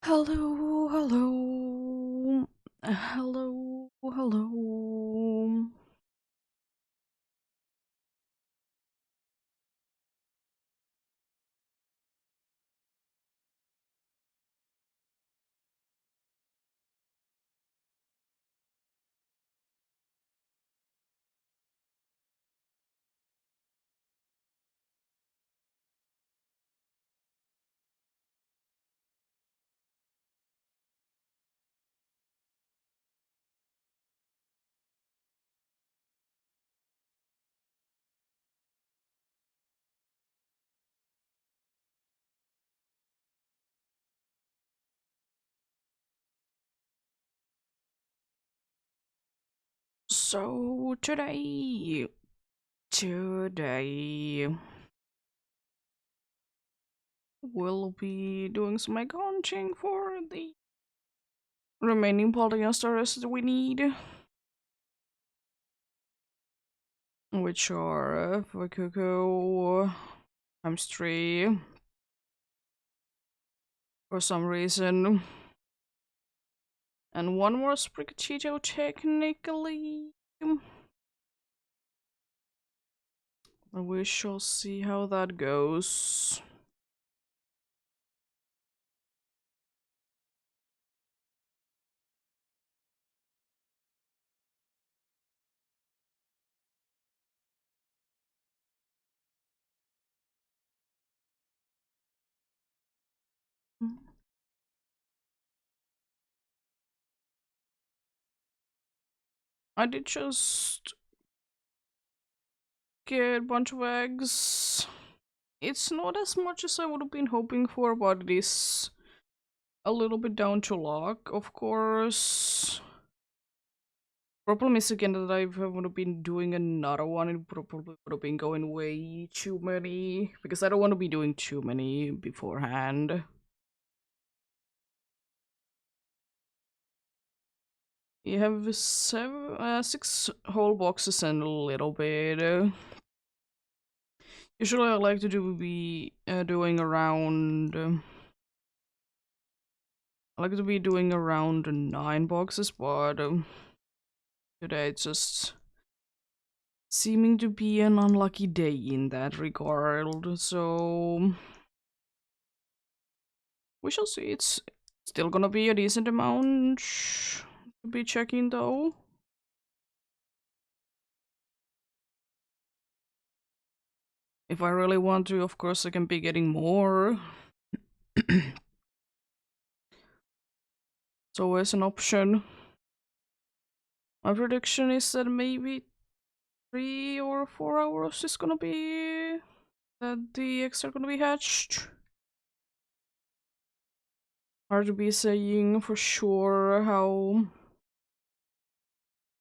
Hello, hello, hello, hello. So today we'll be doing some accounting for the remaining polygon stars that we need, which are Fukuko times 3 for some reason, and one more Sprigachito technically. We shall see how that goes. I did just get a bunch of eggs. It's not as much as I would have been hoping for, but it is a little bit down to luck, of course. Problem is again that I would have been doing another one. It probably would have been going way too many because I don't want to be doing too many beforehand. You have 6 whole boxes and a little bit. Usually, I like to be doing around. I like to be doing around 9 boxes, but today it's just seeming to be an unlucky day in that regard. So we shall see. It's still gonna be a decent amount to be checking, though. If I really want to, of course, I can be getting more. It's always an option. My prediction is that maybe 3 or 4 hours is gonna be that the eggs are gonna be hatched. Hard to be saying for sure how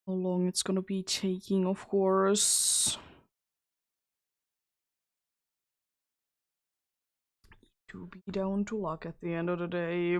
long it's gonna be taking, of course. To be down to luck at the end of the day.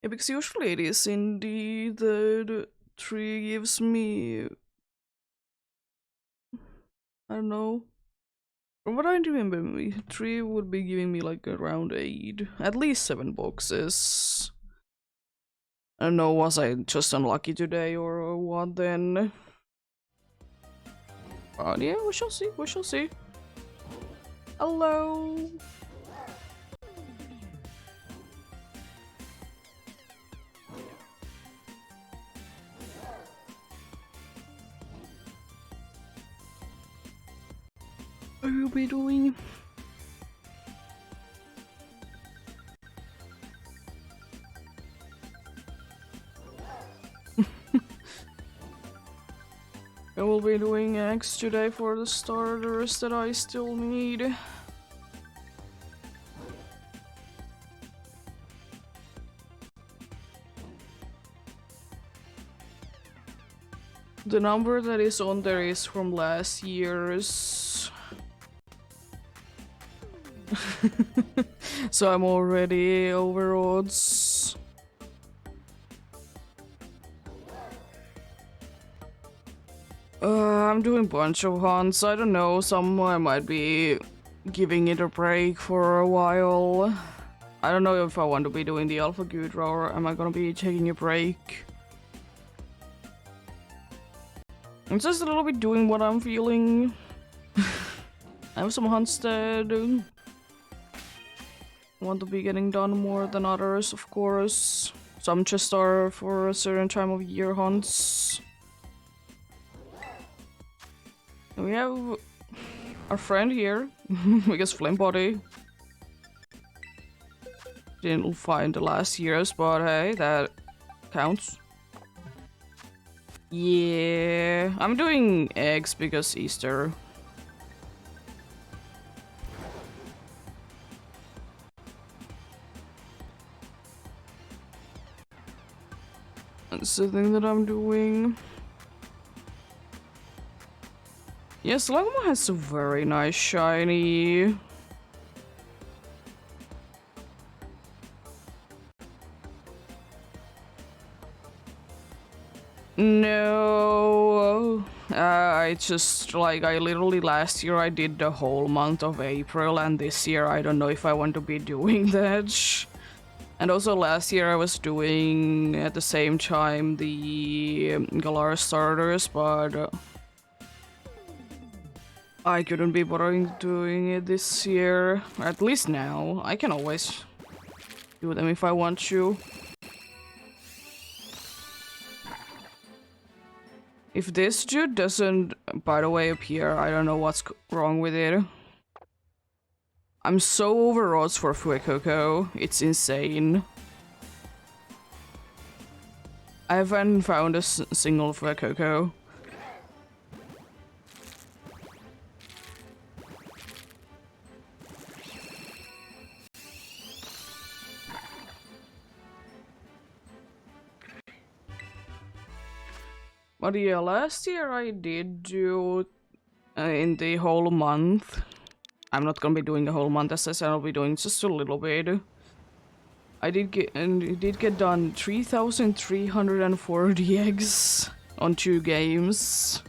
Yeah, because usually it is indeed the 3 gives me, I don't know. From what I remember, 3 would be giving me like around 8, at least 7 boxes. I don't know, was I just unlucky today or what then? But yeah, we shall see, we shall see. Hello! What are you be doing? I will be doing eggs today for the starters that I still need. The number that is on there is from last year's. So I'm already over odds. I'm doing a bunch of hunts. I don't know, some I might be giving it a break for a while. I don't know if I want to be doing the Alpha Gudra or am I gonna be taking a break. I'm just a little bit doing what I'm feeling. I have some hunts that want to be getting done more than others, of course. Some just are for a certain time of year hunts. We have our friend here, I guess Flimbody. Didn't find the last year's, but hey, that counts. Yeah, I'm doing eggs because Easter. That's the thing that I'm doing. Yes, Lagoma has a very nice shiny. No, I just like I literally last year I did the whole month of April, and this year I don't know if I want to be doing that. And also last year I was doing at the same time the Galar starters, but I couldn't be bothering doing it this year. At least now. I can always do them if I want to. If this dude doesn't, by the way, appear, I don't know what's wrong with it. I'm so over odds for Fuecoco. It's insane. I haven't found a single Fuecoco. But yeah, last year I did do in the whole month. I'm not gonna be doing the whole month, as I said, I'll be doing just a little bit. I did get done 3,340 eggs on 2 games.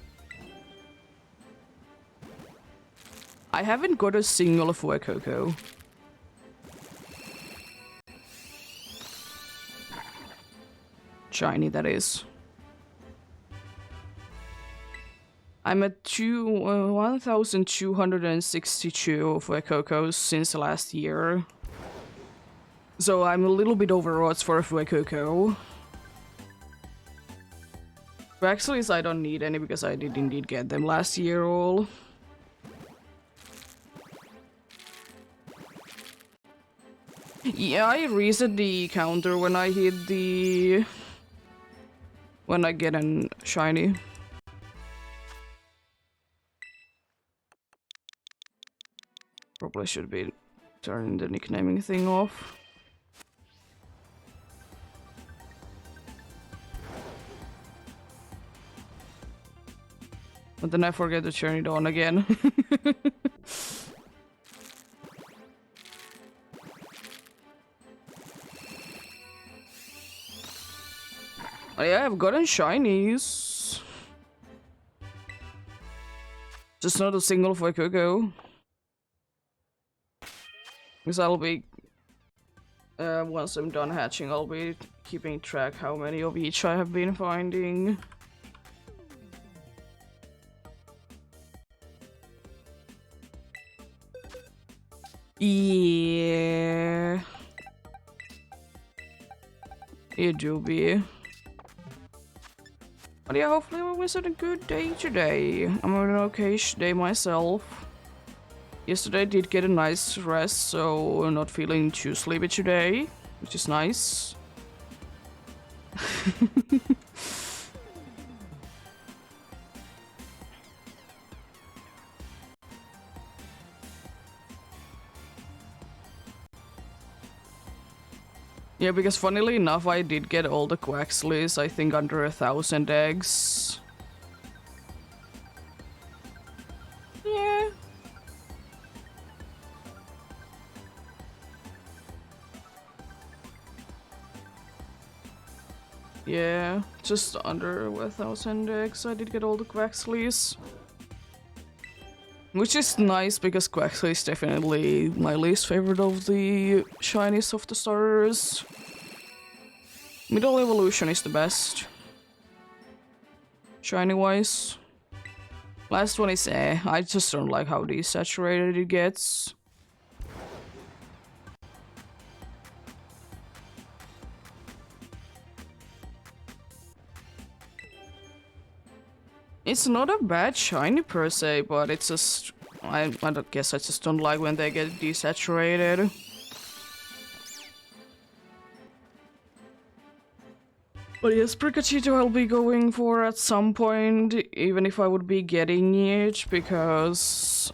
I haven't got a single Fuecoco. Shiny, that is. I'm at 1,262 Fuecocos since last year. So I'm a little bit over odds for a Fuecoco. Actually, I don't need any because I did indeed get them last year all. Yeah, I reset the counter when I hit the... when I get an shiny. Probably should be turning the nicknaming thing off. But then I forget to turn it on again. Oh yeah, I've gotten shinies. Just not a single Fuecoco. Because I'll be... once I'm done hatching, I'll be keeping track how many of each I have been finding. Yeah. It do be. But yeah, hopefully we was had a good day today. I'm having an okay day myself. Yesterday I did get a nice rest, so I'm not feeling too sleepy today, which is nice. Yeah, because funnily enough, I did get all the Quaxleys, I think under 1,000 eggs. Yeah. Yeah, just under 1,000 eggs. I did get all the Quaxleys. Which is nice because Quaxley is definitely my least favorite of the shinies of the starters. Middle evolution is the best. Shiny wise. Last one is I just don't like how desaturated it gets. It's not a bad shiny per se, but it's just... I don't guess I just don't like when they get desaturated. But yes, Pikachu I'll be going for at some point, even if I would be getting it, because...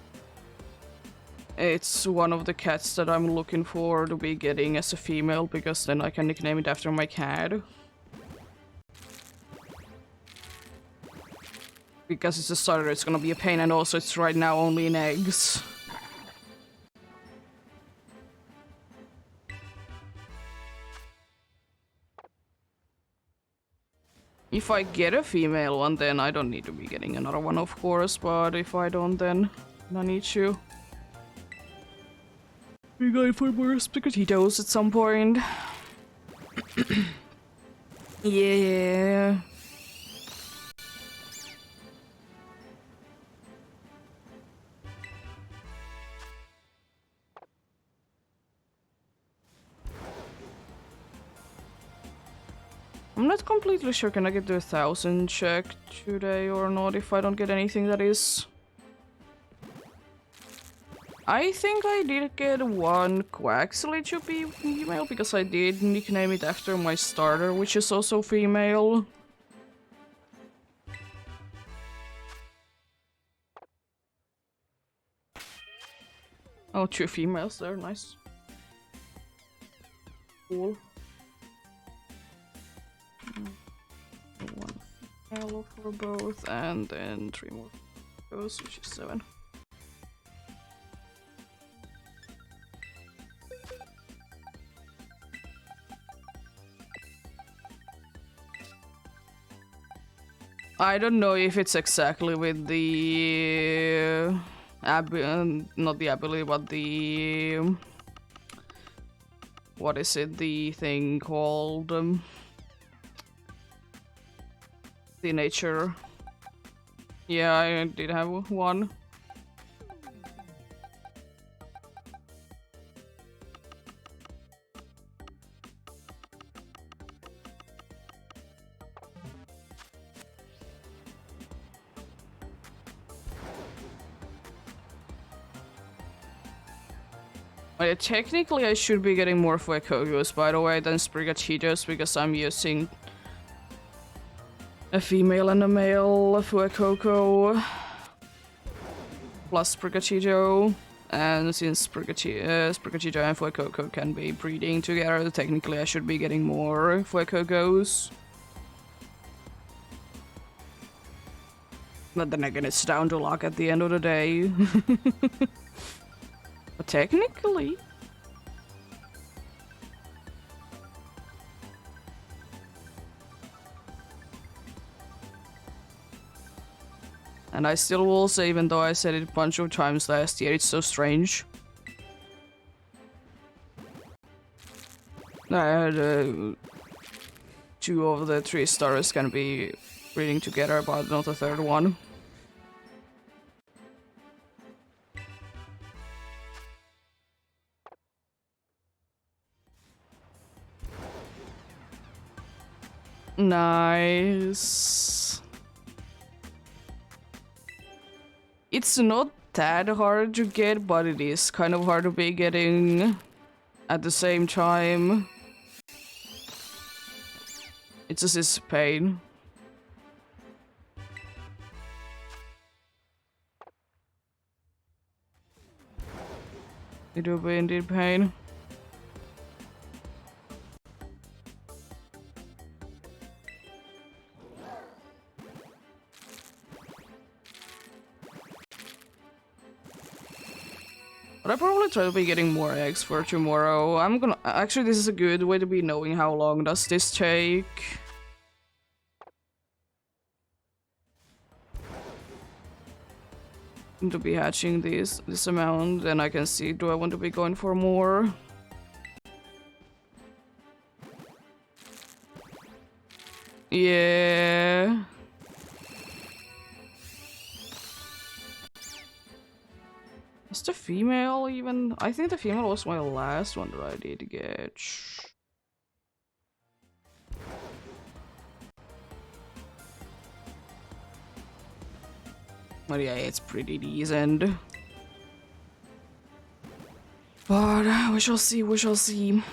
it's one of the cats that I'm looking for to be getting as a female, because then I can nickname it after my cat. Because it's a starter, it's gonna be a pain, and also it's right now only in eggs. If I get a female one, then I don't need to be getting another one, of course, but if I don't, then I need to be going for more Spaghettitos at some point. Yeah. I'm not completely sure can I get the 1,000 check today or not if I don't get anything that is... I think I did get one Quaxley to be female because I did nickname it after my starter, which is also female. Oh, 2 females there, nice. Cool. One female for both, and then 3 more goes, which is 7. I don't know if it's exactly with the not the ability, but the what is it? The thing called the nature. Yeah, I did have one. Technically, I should be getting more Fuecoco's, by the way, than Sprigachitos, because I'm using a female and a male Fuecoco plus Sprigachito. And since Sprigachito and Fuecoco can be breeding together, technically I should be getting more Fuecocos. But then again, it's down to luck at the end of the day. But technically... And I still will say, even though I said it a bunch of times last year, it's so strange. That 2 of the 3 stars can be breeding together, but not the 3rd one. Nice. It's not that hard to get, but it is kind of hard to be getting at the same time. It just is pain. It will be indeed pain. But I probably try to be getting more eggs for tomorrow. I'm gonna... Actually, this is a good way to be knowing how long does this take. to be hatching this amount, then I can see, do I want to be going for more? Yeah. Is the female even? I think the female was my last one that I did get. But yeah, it's pretty decent. But we shall see, we shall see.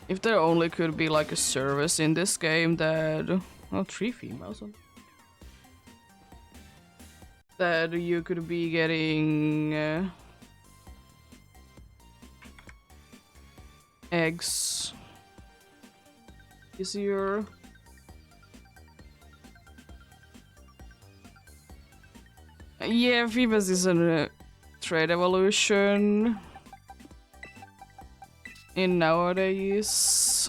If there only could be like a service in this game that... Oh, 3 females. That you could be getting... eggs easier. Yeah, Phoebus is a trade evolution in nowadays.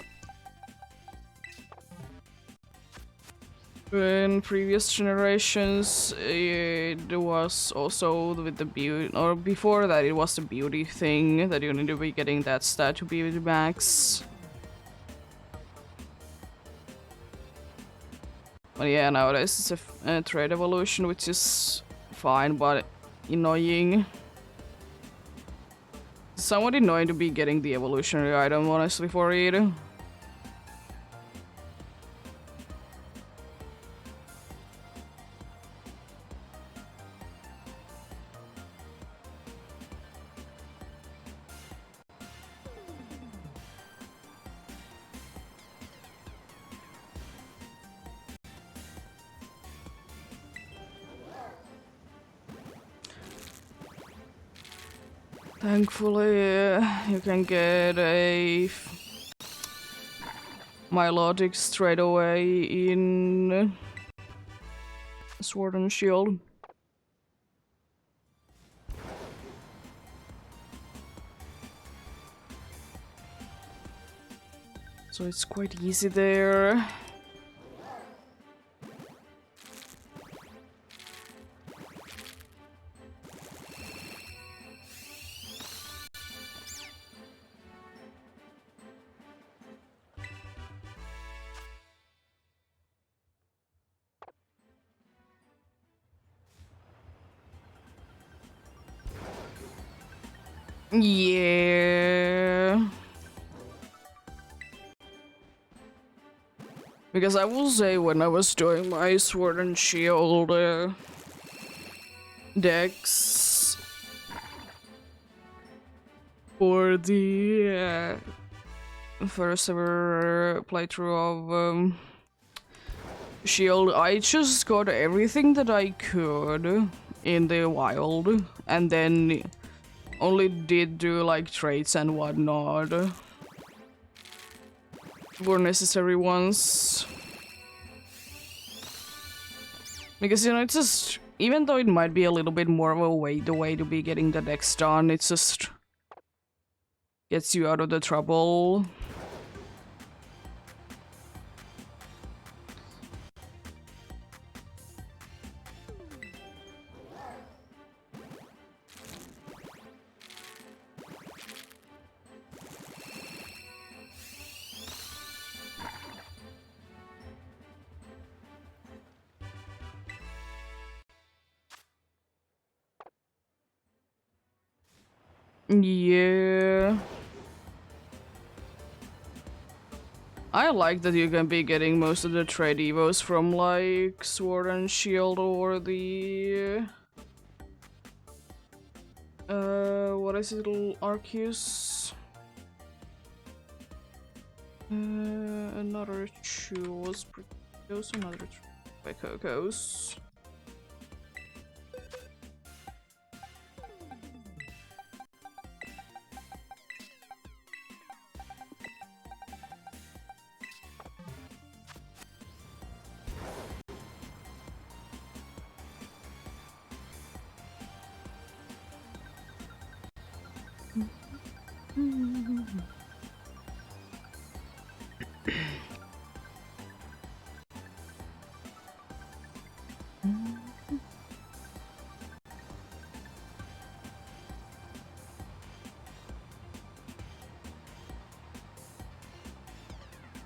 In previous generations, it was also with the beauty, or before that, it was the beauty thing that you need to be getting that stat to be the max. But yeah, nowadays it's a trade evolution, which is fine, but annoying. Somewhat annoying to be getting the evolutionary item, honestly, for it. Thankfully, you can get a Milotic straight away in Sword and Shield. So it's quite easy there. Yeah. Because I will say, when I was doing my Sword and Shield decks for the first ever playthrough of Shield, I just got everything that I could in the wild, and then only did do like traits and whatnot for necessary ones. Because, you know, it's just, even though it might be a little bit more of a way to be getting the decks done, it just gets you out of the trouble. Yeah. I like that you can be getting most of the trade evos from like Sword and Shield or the what is it, Arceus? Another choose, another by Cocos.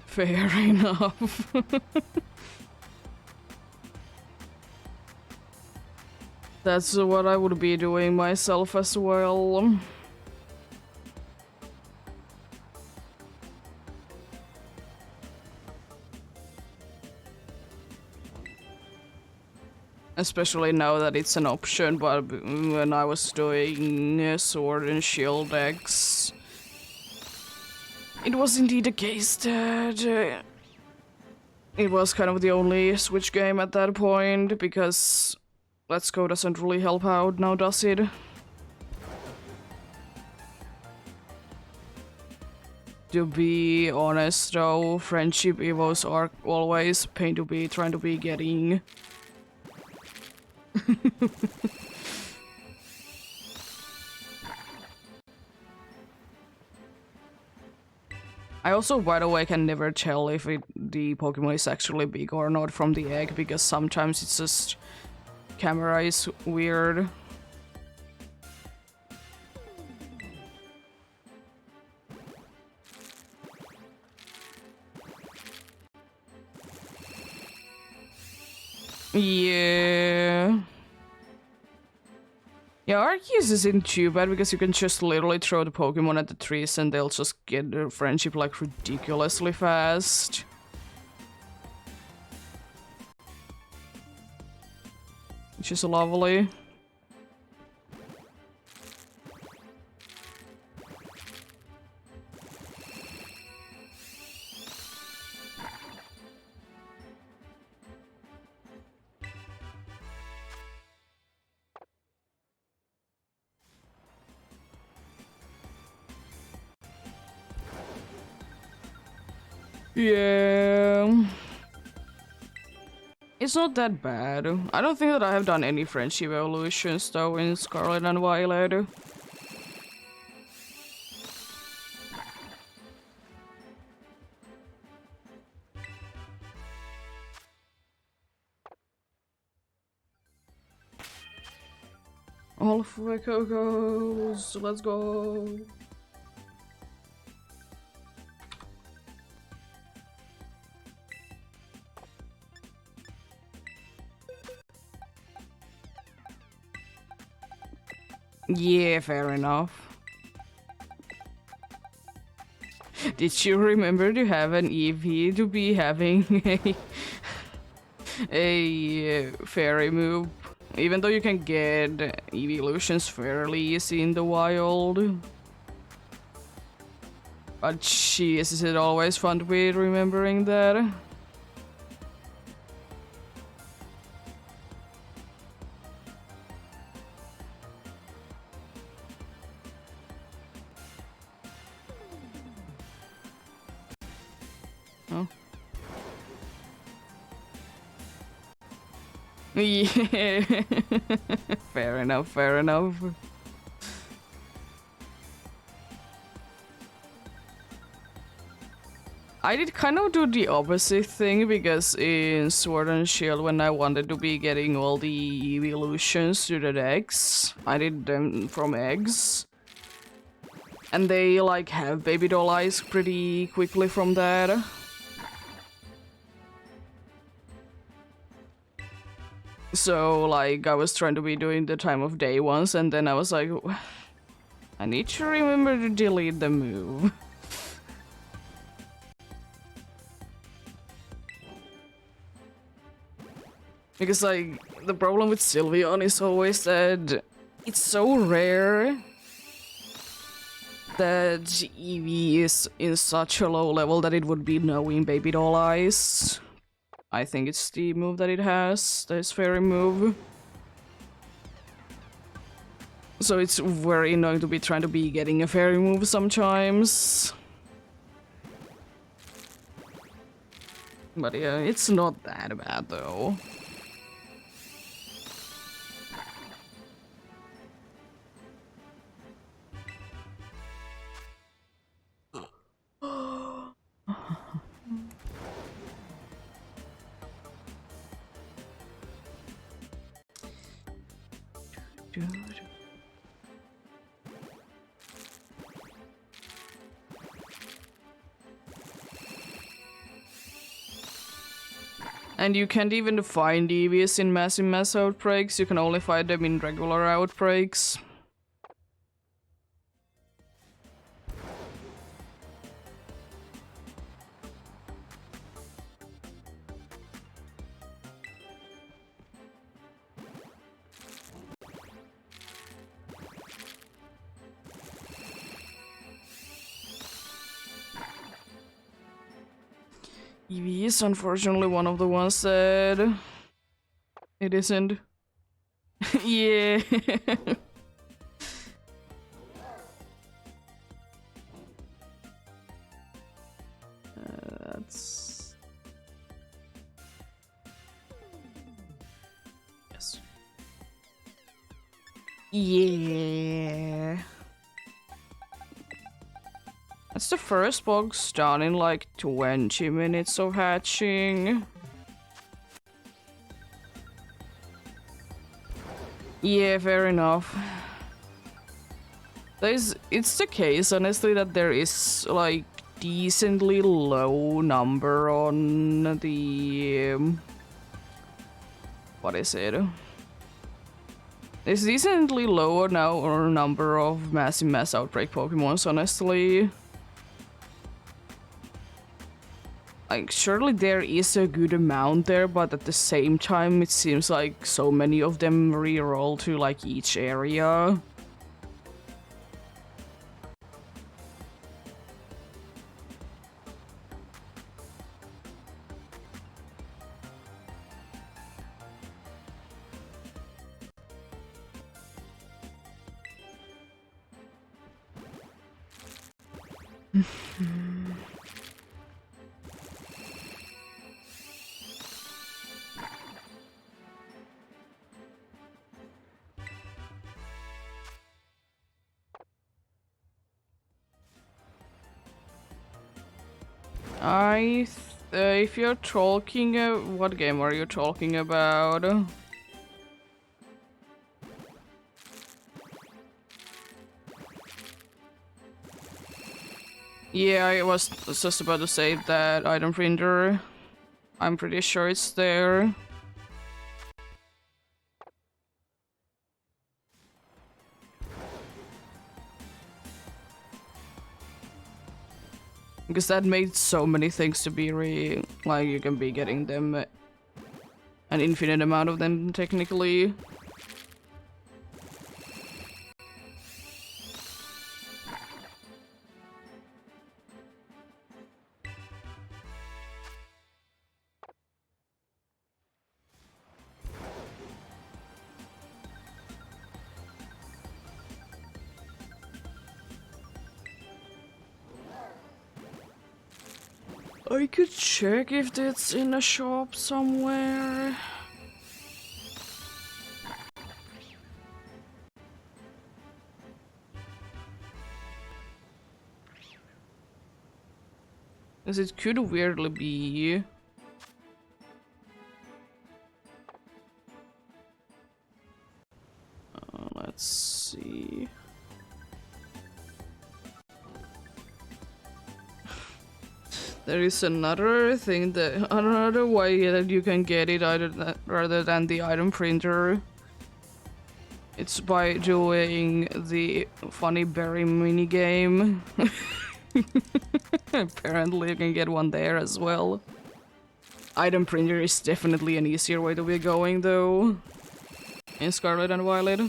Fair enough. That's what I would be doing myself as well. Especially now that it's an option, but when I was doing Sword and Shield decks, it was indeed the case that it was kind of the only Switch game at that point, because Let's Go doesn't really help out now, does it? To be honest though, friendship evos are always pain to be trying to be getting. I also, by the way, can never tell if the Pokemon is actually big or not from the egg, because sometimes it's just camera is weird. Yeah. Yeah, Arceus isn't too bad because you can just literally throw the Pokemon at the trees and they'll just get their friendship like ridiculously fast. Which is lovely. Yeah. It's not that bad. I don't think that I have done any friendship evolutions though in Scarlet and Violet. All for Cocos, let's go. Yeah, fair enough. Did you remember to have an EV to be having a fairy move? Even though you can get evolutions fairly easy in the wild. But jeez, is it always fun to be remembering that? Oh. Yeah. Fair enough, fair enough. I did kind of do the opposite thing because in Sword and Shield, when I wanted to be getting all the evolutions to the decks, I did them from eggs. And they like have baby doll eyes pretty quickly from that. So like I was trying to be doing the time of day ones and then I was like, I need to remember to delete the move. Because like the problem with Sylveon is always that it's so rare that Eevee is in such a low level that it would be knowing baby doll eyes. I think it's the move that it has, this fairy move. So it's very annoying to be trying to be getting a fairy move sometimes. But yeah, it's not that bad though. And you can't even find EVs in massive mass outbreaks, you can only find them in regular outbreaks. EV is unfortunately one of the ones that it isn't. Yeah. That's... Yes. Yeah. That's the first box done in like 20 minutes of hatching. Yeah, fair enough. It's the case, honestly, that there is like decently low number on the... what is it? It's decently lower now or number of massive mass outbreak Pokemons, honestly. Like, surely there is a good amount there, but at the same time, it seems like so many of them reroll to, like, each area. If you're talking, what game are you talking about? Yeah, I was just about to say that item printer. I'm pretty sure it's there. Because that made so many things to be like, you can be getting them an infinite amount of them, technically. I could check if it's in a shop somewhere. Because it could weirdly be. Let's see. There is another thing that another way that you can get it rather than the item printer. It's by doing the funny berry minigame. Apparently you can get one there as well. Item printer is definitely an easier way to be going though. In Scarlet and Violet.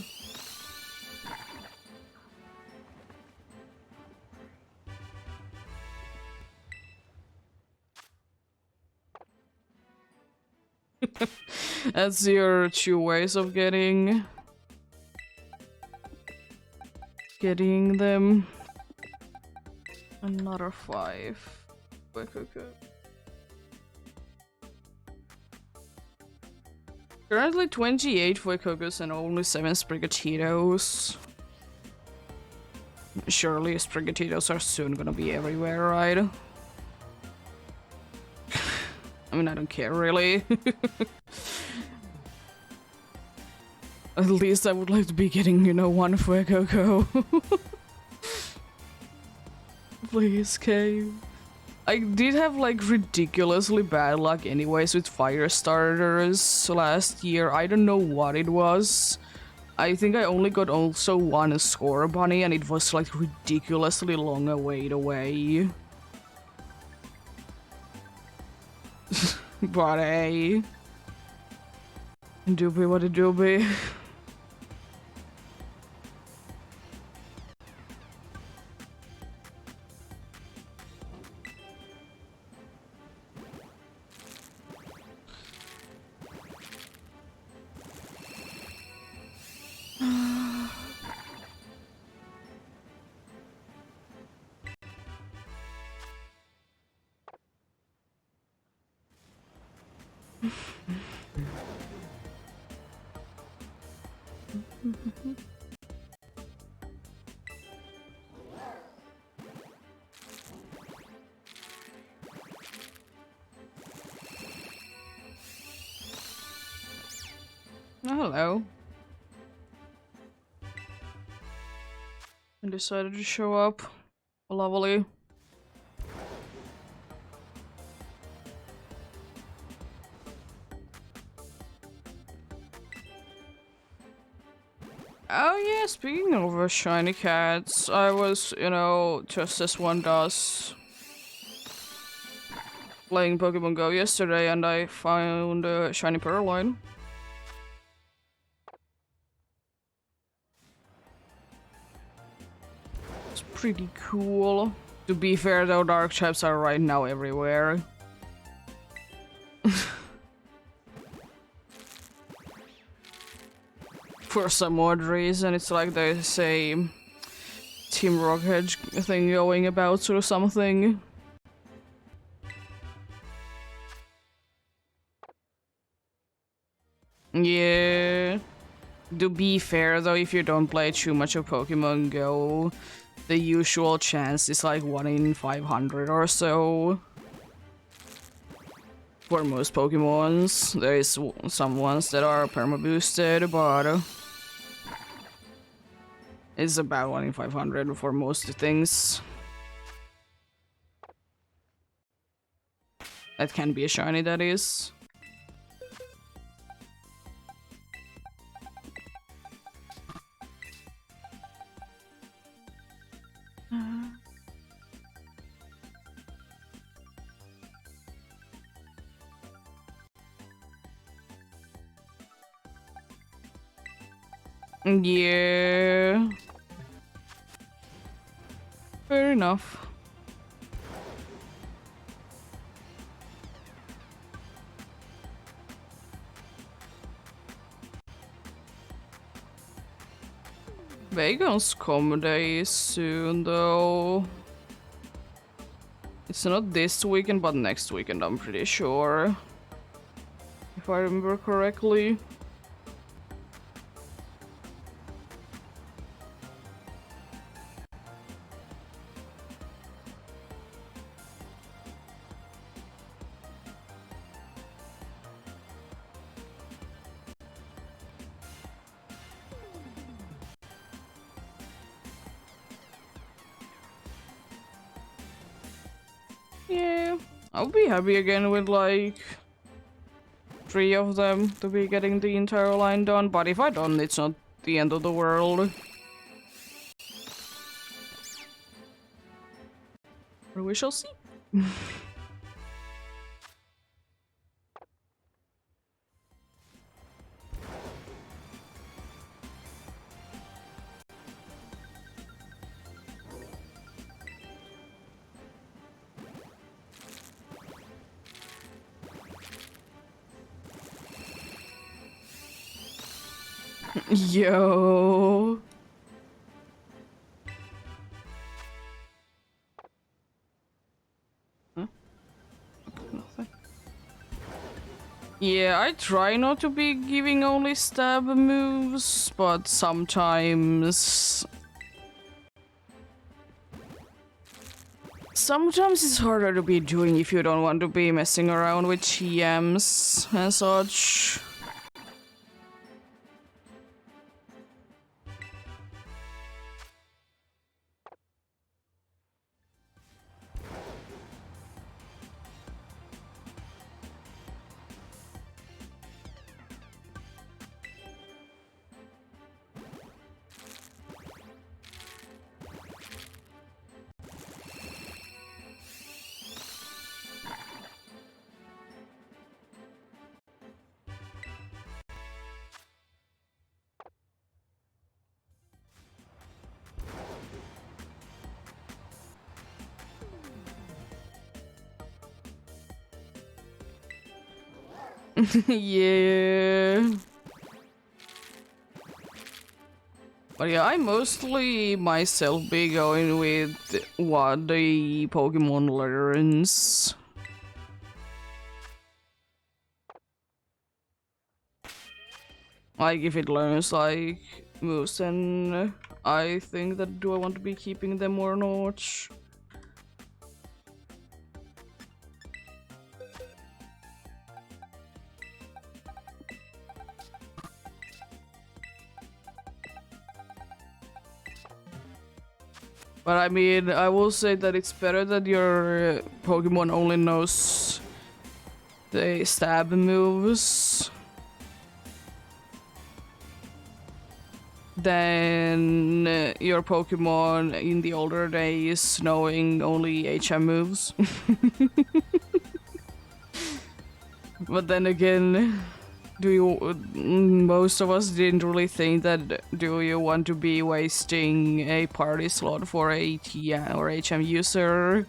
That's your two ways of getting them. Another 5. Okay. Currently 28 Fuecogus and only 7 Sprigatitos. Surely Sprigatitos are soon gonna be everywhere, right? I mean, I don't care really. At least I would like to be getting, you know, one Fuecoco. Please, cave. I did have like ridiculously bad luck anyways with fire starters last year. I don't know what it was. I think I only got also one score bunny and it was like ridiculously long away. But hey. Doobie what a doobie. Oh, hello. I decided to show up. Lovely. Oh yeah, speaking of shiny cats, I was, you know, just as one does, playing Pokemon Go yesterday and I found a shiny Purloin. It's pretty cool. To be fair though, dark types are right now everywhere. For some odd reason, it's like there's a Team Rocket thing going about or something. Yeah. To be fair though, if you don't play too much of Pokemon Go, the usual chance is like 1 in 500 or so. For most Pokemons, there is some ones that are perma-boosted, but it's about 1 in 500 for most things. That can be a shiny, that is. Yeah. Fair enough. Vegan's Com Day is soon though. It's not this weekend, but next weekend, I'm pretty sure. If I remember correctly. Yeah, I'll be happy again with like 3 of them to be getting the entire line done, but if I don't, it's not the end of the world. Or we shall see. Yo. Huh? Nothing. Yeah, I try not to be giving only stab moves, but sometimes it's harder to be doing if you don't want to be messing around with TMs and such. Yeah. But yeah, I mostly myself be going with what the Pokemon learns. Like, if it learns, like, moves, then I think that do I want to be keeping them or not? But I mean, I will say that it's better that your Pokemon only knows the stab moves than your Pokemon in the older days knowing only HM moves. But then again, most of us didn't really think that do you want to be wasting a party slot for a TM or HM user?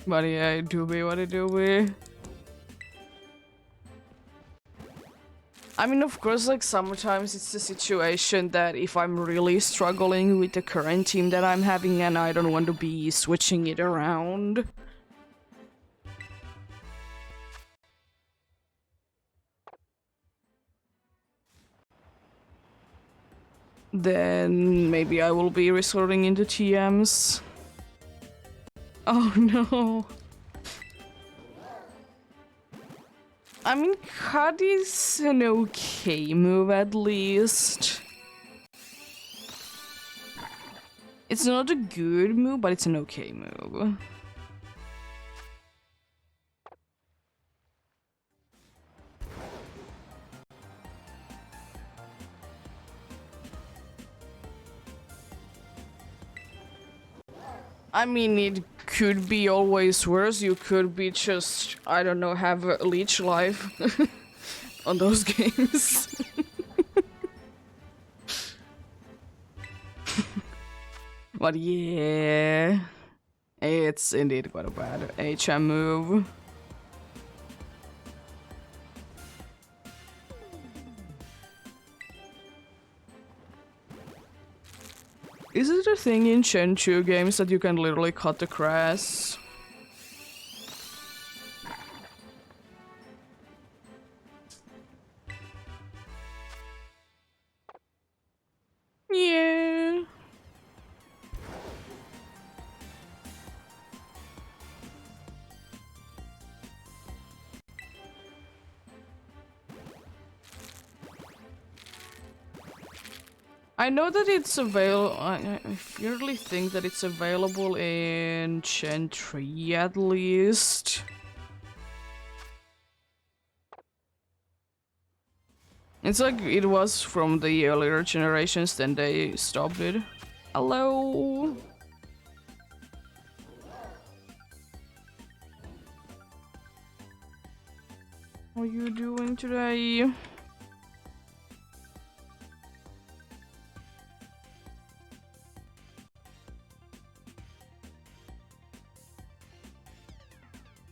But yeah, it do be what it do be. I mean, of course, like, sometimes it's the situation that if I'm really struggling with the current team that I'm having and I don't want to be switching it around. Then maybe I will be resorting into TMs. Oh no. I mean, Cut is an okay move at least. It's not a good move, but it's an okay move. I mean, it could be always worse. You could be just, I don't know, have a leech life on those games. But yeah, it's indeed quite a bad HM move. Is it a thing in Chenchu games that you can literally cut the grass? Yeah. I know that it's available. I really think that it's available in Gen 3 at least. It's like it was from the earlier generations, then they stopped it. Hello? How are you doing today?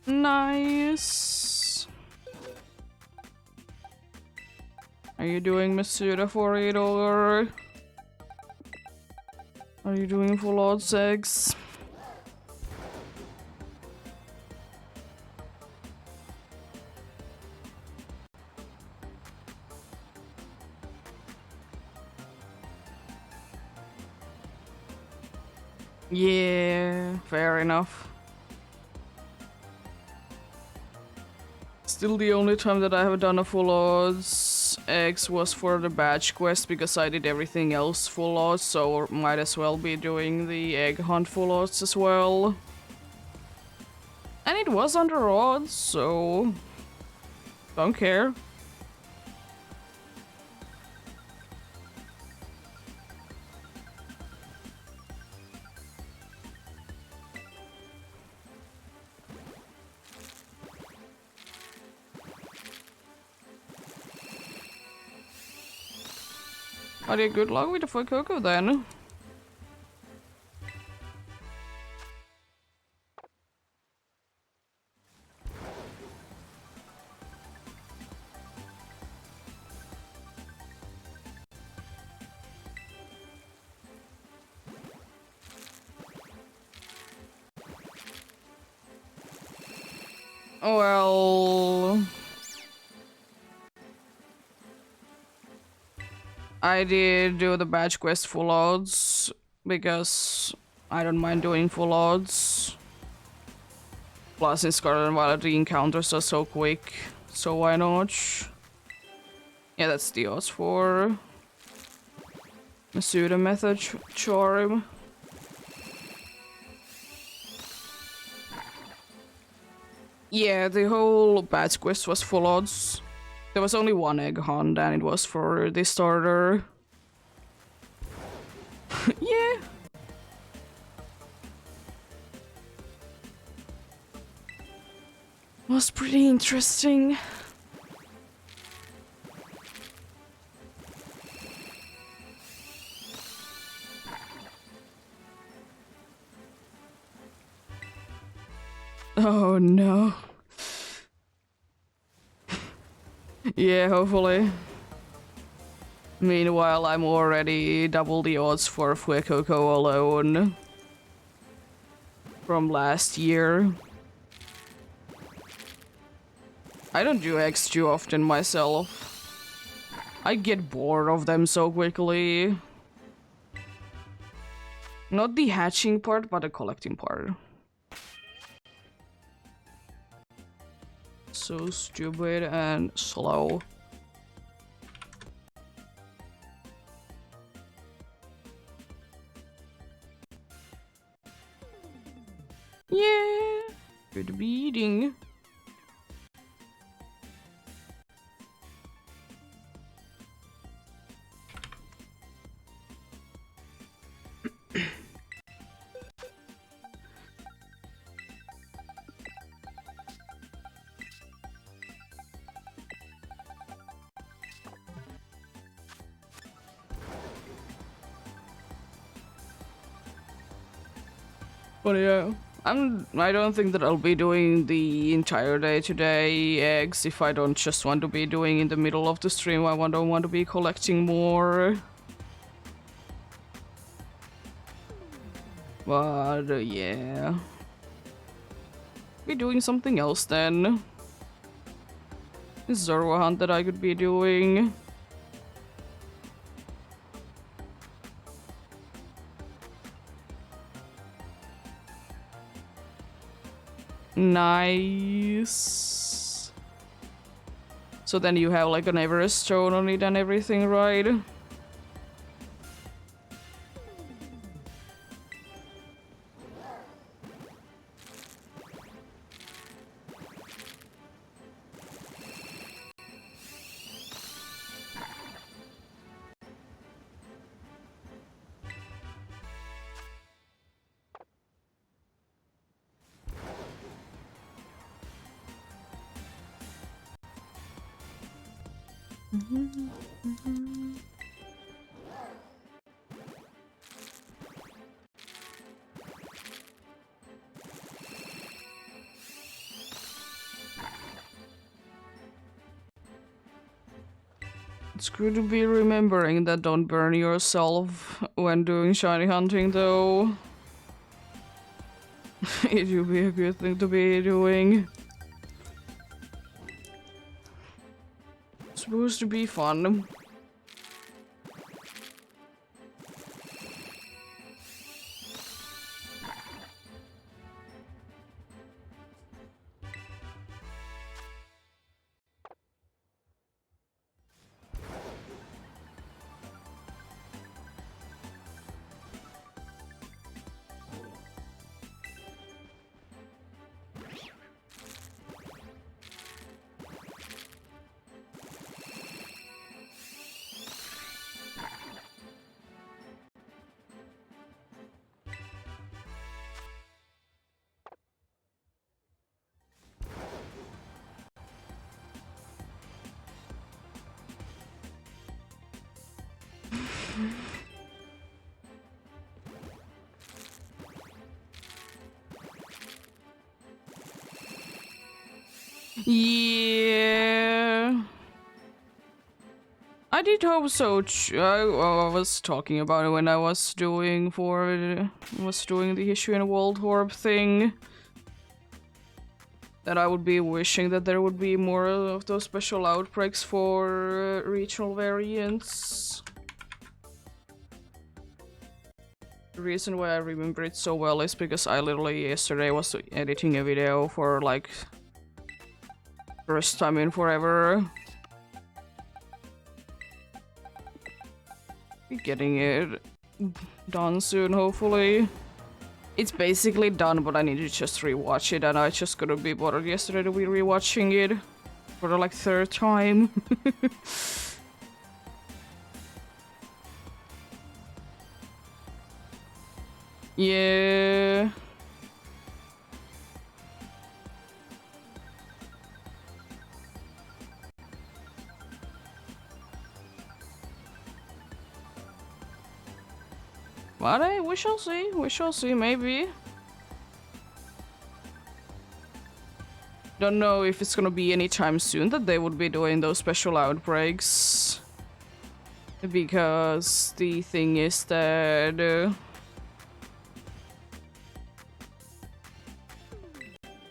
Nice. Are you doing Masuda for it or are you doing full odds 6? Yeah, fair enough. Still, the only time that I have done a full odds X was for the badge quest because I did everything else full odds, so might as well be doing the egg hunt full odds as well. And it was under odds, so don't care. Okay, good luck with the Fuecoco then. Well, I did do the badge quest full odds because I don't mind doing full odds. Plus, in Scarlet and Violet, the encounters are so quick, so why not? Yeah, that's the odds for a pseudo method charm. Yeah, the whole badge quest was full odds. There was only one egg hunt, and it was for the starter. Yeah. Was pretty interesting. Oh no. Yeah, hopefully. Meanwhile, I'm already double the odds for Fuecoco alone from last year. I don't do eggs too often myself. I get bored of them so quickly. Not the hatching part, but the collecting part. So stupid and slow. Yeah, good beating. But yeah, I don't think that I'll be doing the entire day today eggs if I don't just want to be doing in the middle of the stream. Don't want to be collecting more. But yeah. Be doing something else then. Zorro hunt that I could be doing. Nice. So then you have like an Everest stone on it and everything, right? It's good to be remembering that don't burn yourself when doing shiny hunting though. It would be a good thing to be doing. It's supposed to be fun. Yeah. I did hope so. I was talking about it when I was doing the issue in a World Orb thing. That I would be wishing that there would be more of those special outbreaks for regional variants. The reason why I remember it so well is because I literally yesterday was editing a video for like first time in forever. Be getting it done soon, hopefully. It's basically done, but I need to just rewatch it, and I just couldn't be bothered yesterday to be rewatching it for the like third time. Yeah. But hey, we shall see, maybe. Don't know if it's gonna be anytime soon that they would be doing those special outbreaks. Because the thing is that...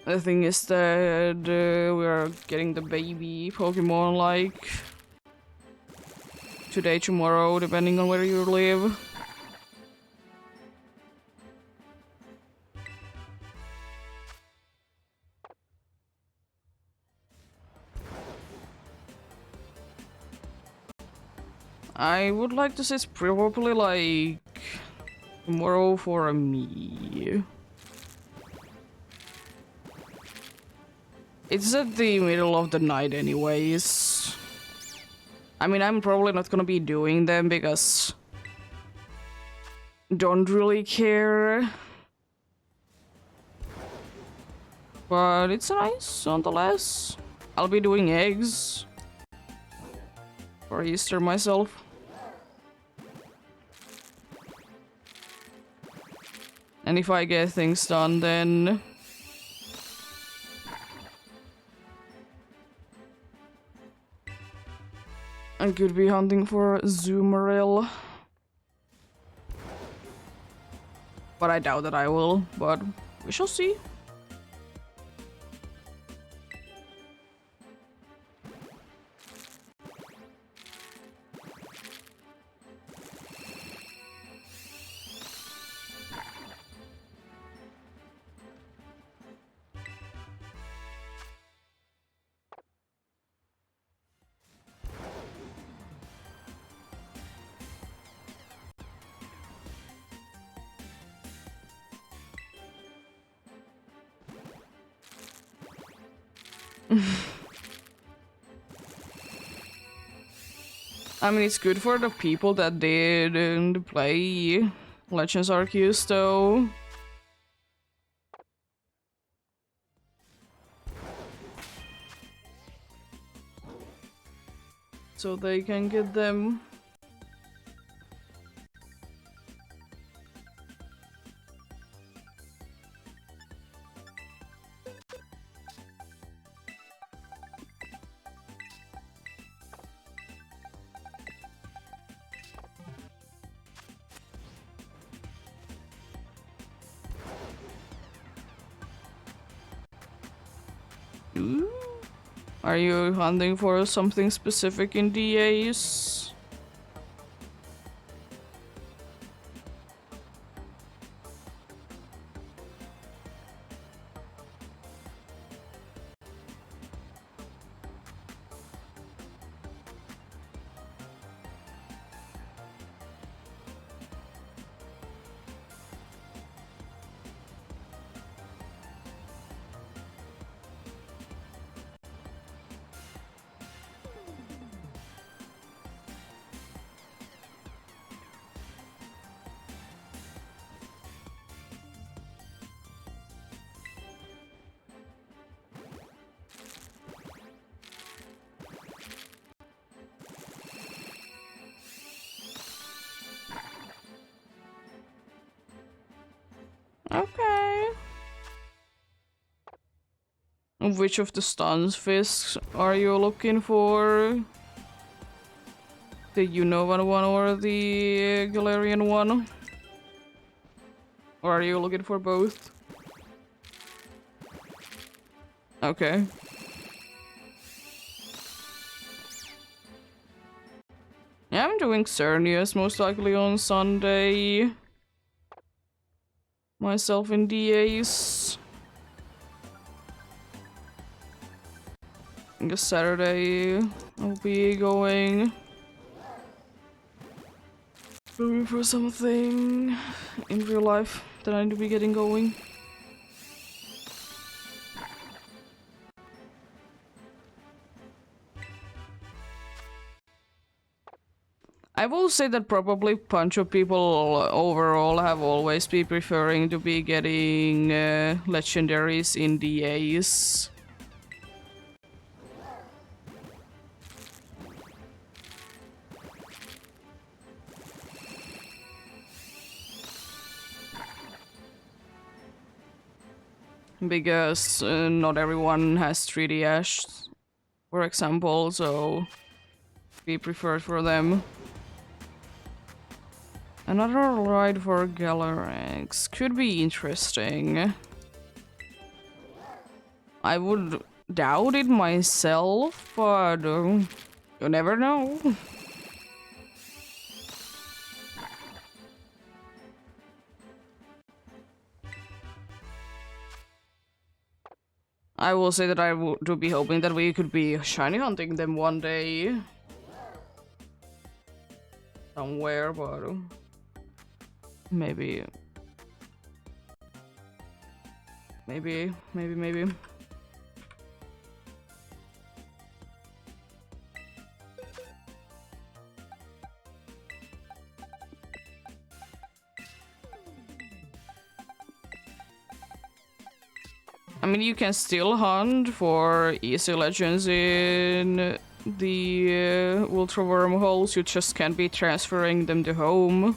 we are getting the baby Pokemon like... today, tomorrow, depending on where you live. I would like to say it's probably like tomorrow for me. It's at the middle of the night anyways. I mean, I'm probably not gonna be doing them because don't really care. But it's nice nonetheless. I'll be doing eggs for Easter myself. And if I get things done, then... I could be hunting for Zoomeril. But I doubt that I will, but we shall see. I mean, it's good for the people that did play Legends Arceus, though. So they can get them. Ooh. Are you hunting for something specific in DAs? Which of the Stunfisk are you looking for? The Unovan one or the Galarian one? Or are you looking for both? Okay. Yeah, I'm doing Xerneas most likely on Sunday. Myself in DAs. I guess Saturday I'll be going. Looking for something in real life that I need to be getting going. I will say that probably bunch of people overall have always been preferring to be getting legendaries in DAs. Because not everyone has 3D Ash, for example, so be preferred for them. Another ride for Galarax could be interesting. I would doubt it myself, but you never know. I will say that I would be hoping that we could be shiny hunting them one day. Somewhere, but maybe. Maybe. I mean, you can still hunt for easy legends in the ultra wormholes, you just can't be transferring them to home.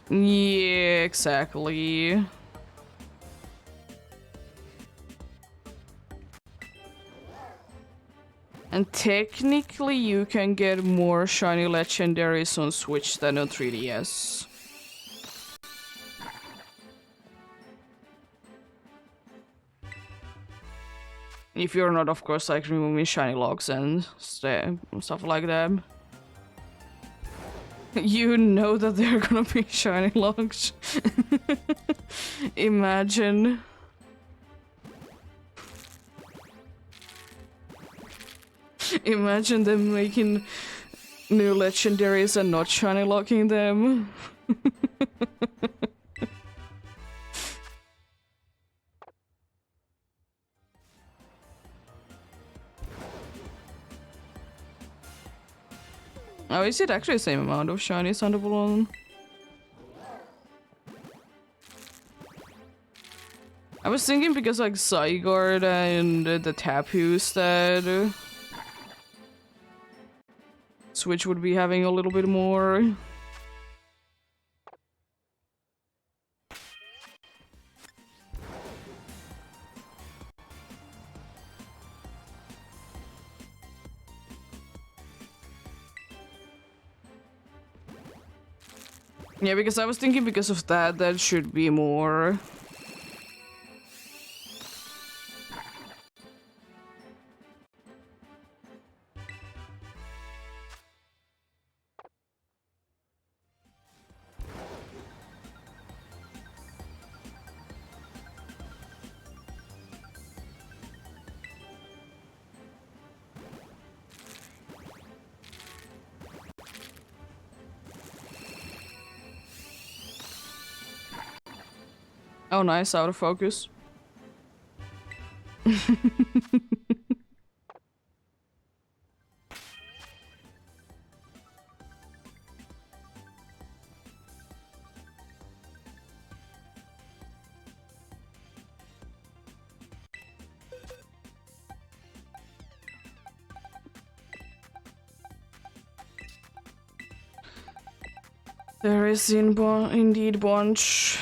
Yeah, exactly. And technically you can get more shiny legendaries on Switch than on 3DS. If you're not, of course, like removing shiny logs and stuff like that. You know that they're gonna be shiny logs. Imagine. Imagine them making new legendaries and not shiny locking them. Oh, is it actually the same amount of shinies on the balloon? I was thinking because like Zygarde and the Tapus that Switch would be having a little bit more. Yeah, because I was thinking because of that, that should be more. Oh, nice, out of focus. There is indeed bunch.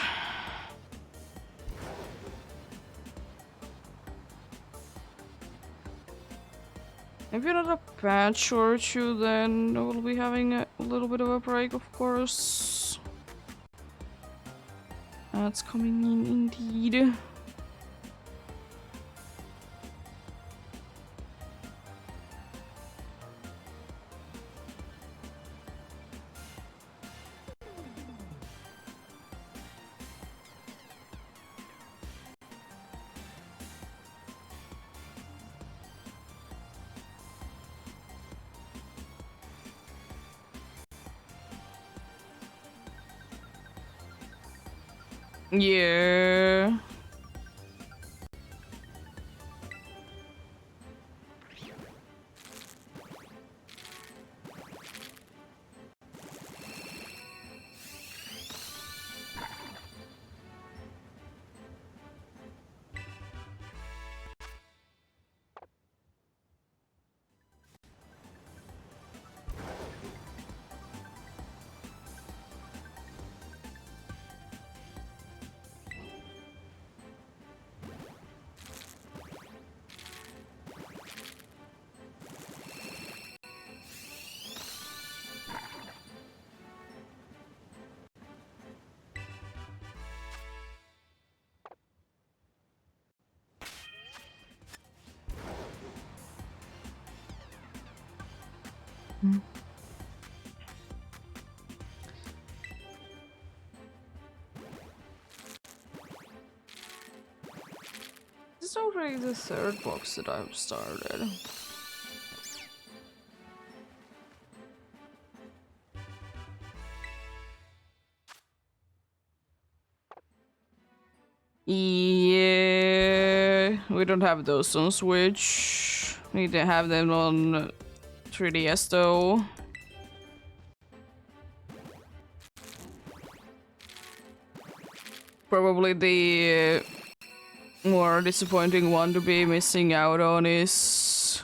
Maybe another patch or two, then we'll be having a little bit of a break, of course. That's coming in indeed. Yeah. This is already the third box that I've started. Yeah, we don't have those on Switch. We need to have them on 3DS though. Probably the more disappointing one to be missing out on is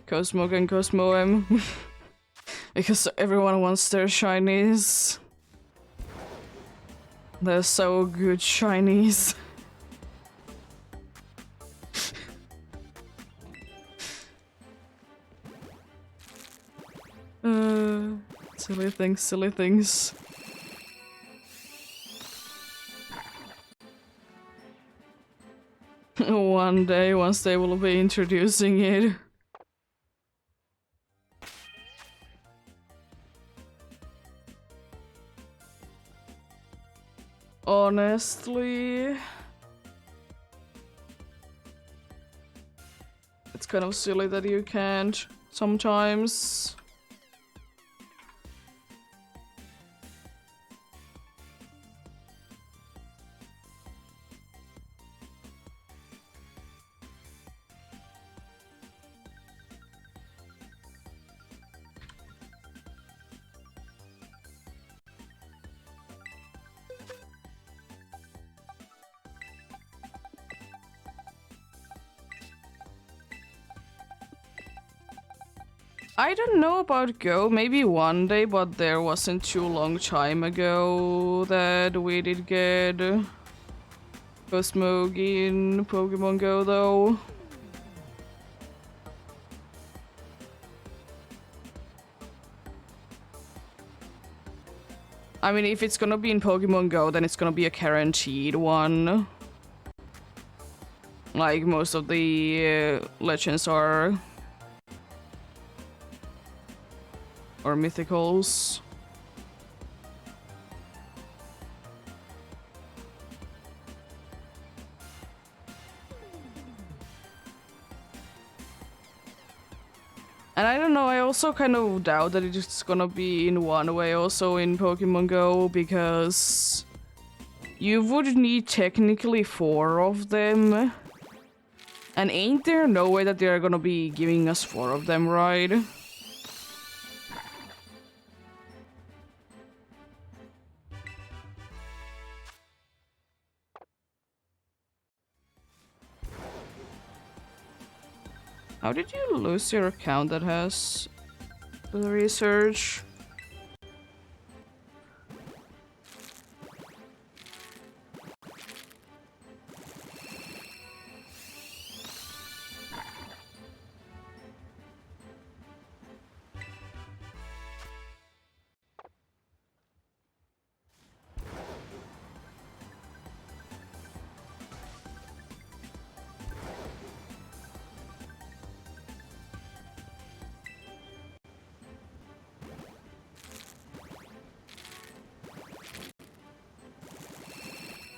Cosmo and Cosmo M. Because everyone wants their shinies. They're so good shinies. Silly things, silly things. One day, once they will be introducing it. Honestly, it's kind of silly that you can't sometimes. I don't know about Go, maybe one day, but there wasn't too long time ago that we did get Cosmogi in Pokemon Go though. I mean, if it's gonna be in Pokemon Go, then it's gonna be a guaranteed one. Like most of the legends are. Or mythicals. And I don't know, I also kind of doubt that it's gonna be in one way also in Pokemon Go, because You would need technically 4 of them. And ain't there no way that they're gonna be giving us 4 of them, right? How did you lose your account that has the research?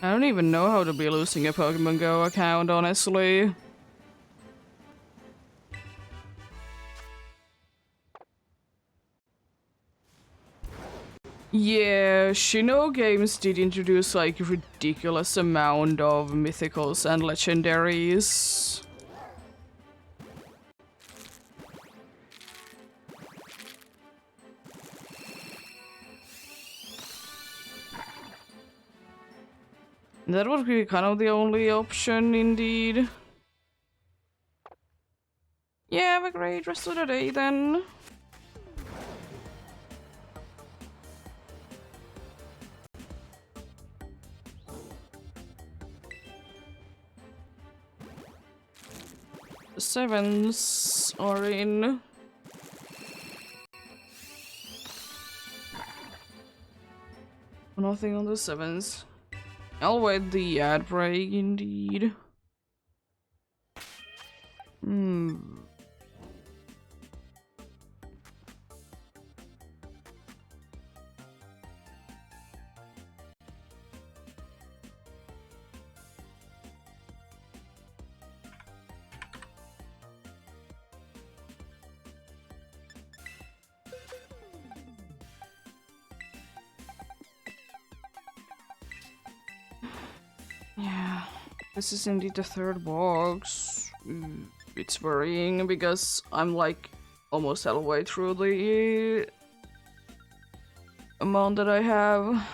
I don't even know how to be losing a Pokemon Go account, honestly. Yeah, Shino Games did introduce like a ridiculous amount of mythicals and legendaries. That would be kind of the only option, indeed. Yeah, have a great rest of the day then. The 7s are in. Nothing on the 7s. I'll wait the ad break, indeed. Yeah, this is indeed the 3rd box. It's worrying because I'm like almost halfway through the amount that I have.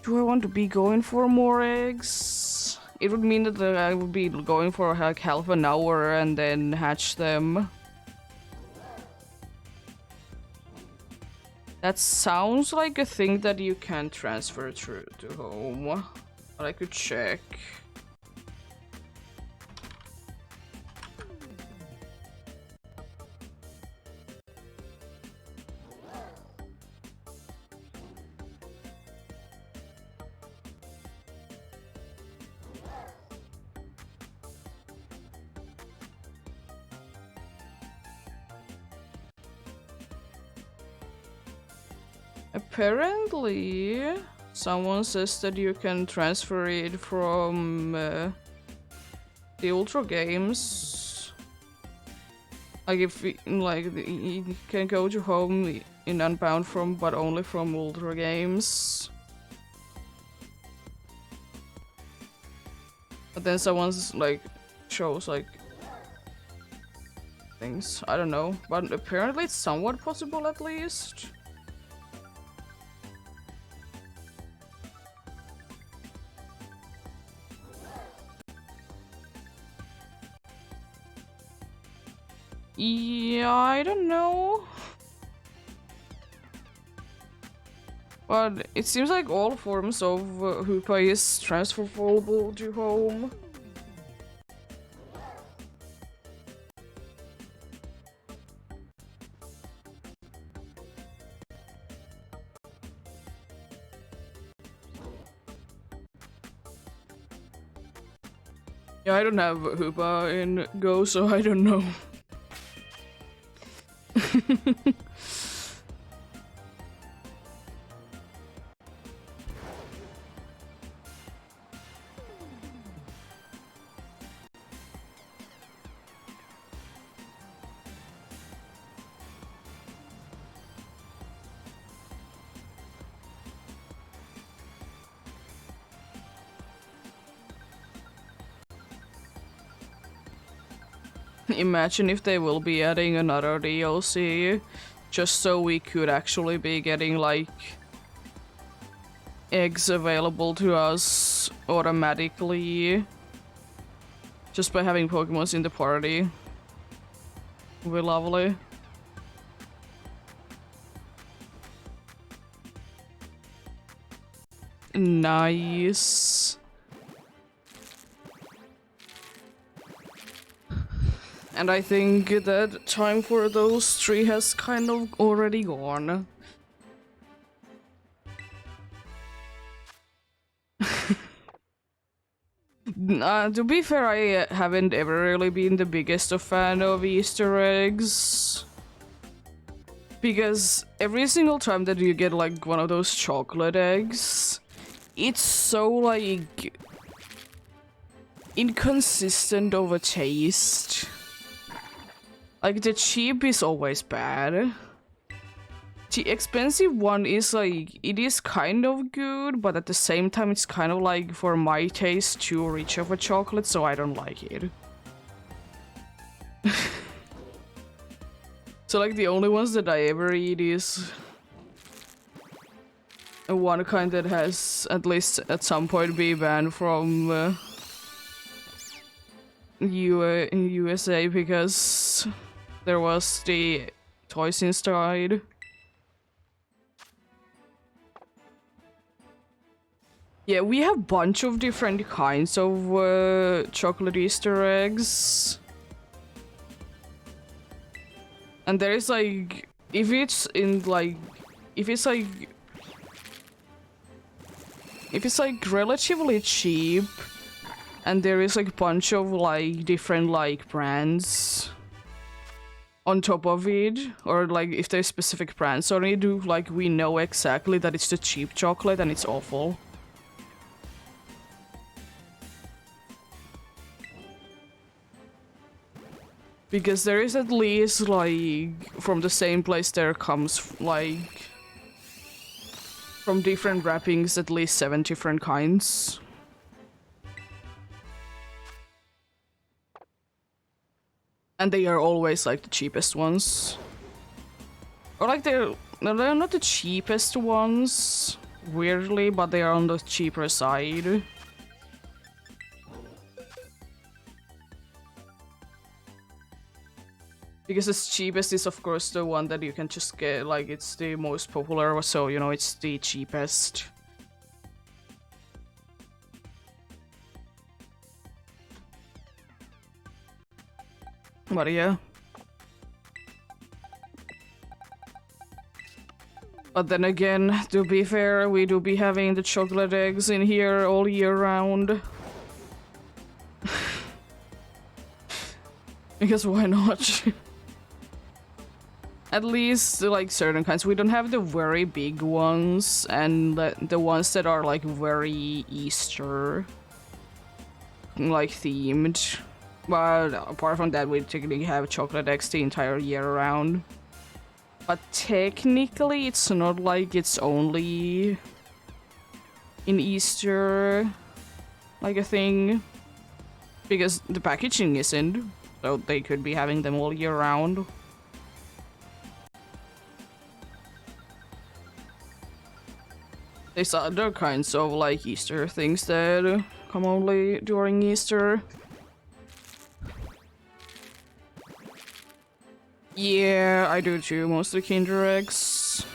Do I want to be going for more eggs? It would mean that I would be going for like half an hour and then hatch them. That sounds like a thing that you can transfer to home, but I could check. Apparently, someone says that you can transfer it from the Ultra games. Like if you can go to home in Unbound from, but only from Ultra games. But then someone's like shows like things. I don't know, but apparently it's somewhat possible at least. Yeah, I don't know. But it seems like all forms of Hoopa is transferable to home. Yeah, I don't have Hoopa in Go, so I don't know. Imagine if they will be adding another DLC, just so we could actually be getting like eggs available to us automatically just by having Pokemons in the party. Would be lovely. Nice. And I think that time for those three has kind of already gone. To be fair, I haven't ever really been the biggest of fan of Easter eggs. Because every single time that you get like one of those chocolate eggs, it's so like inconsistent of a taste. Like the cheap is always bad. The expensive one is like, it is kind of good, but at the same time it's kind of like, for my taste, too rich of a chocolate, so I don't like it. So like the only ones that I ever eat is one kind that has at least at some point been banned from USA because there was the toys inside. Yeah, we have a bunch of different kinds of chocolate Easter eggs. And there is like, if it's relatively cheap, and there is like a bunch of like different like brands on top of it, or like if there's specific brands on it, like we know exactly that it's the cheap chocolate and it's awful. Because there is at least, like, from the same place there comes, like, from different wrappings, at least 7 different kinds. And they are always, like, the cheapest ones. Or, like, they're not the cheapest ones, weirdly, but they are on the cheaper side. Because the cheapest is of course the one that you can just get, like it's the most popular, so you know it's the cheapest. But yeah. But then again, to be fair, we do be having the chocolate eggs in here all year round. Because why not? At least, like, certain kinds. We don't have the very big ones, and the ones that are, like, very Easter, like, themed. But apart from that, we technically have chocolate eggs the entire year around. But technically, it's not like it's only in Easter, like, a thing. Because the packaging isn't, so they could be having them all year round. There's other kinds of like Easter things that come only during Easter. Yeah, I do too, mostly Kinder eggs.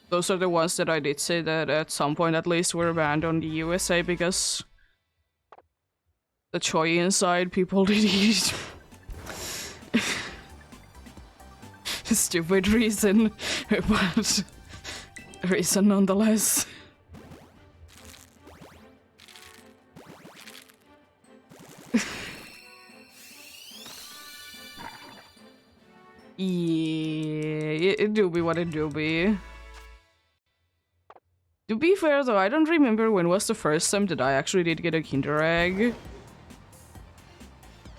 Those are the ones that I did say that at some point at least were banned on the USA because the choy inside people did eat. Stupid reason, but reason nonetheless. Yeah, it do be what it do be. To be fair though, I don't remember when was the first time that I actually did get a Kinder Egg.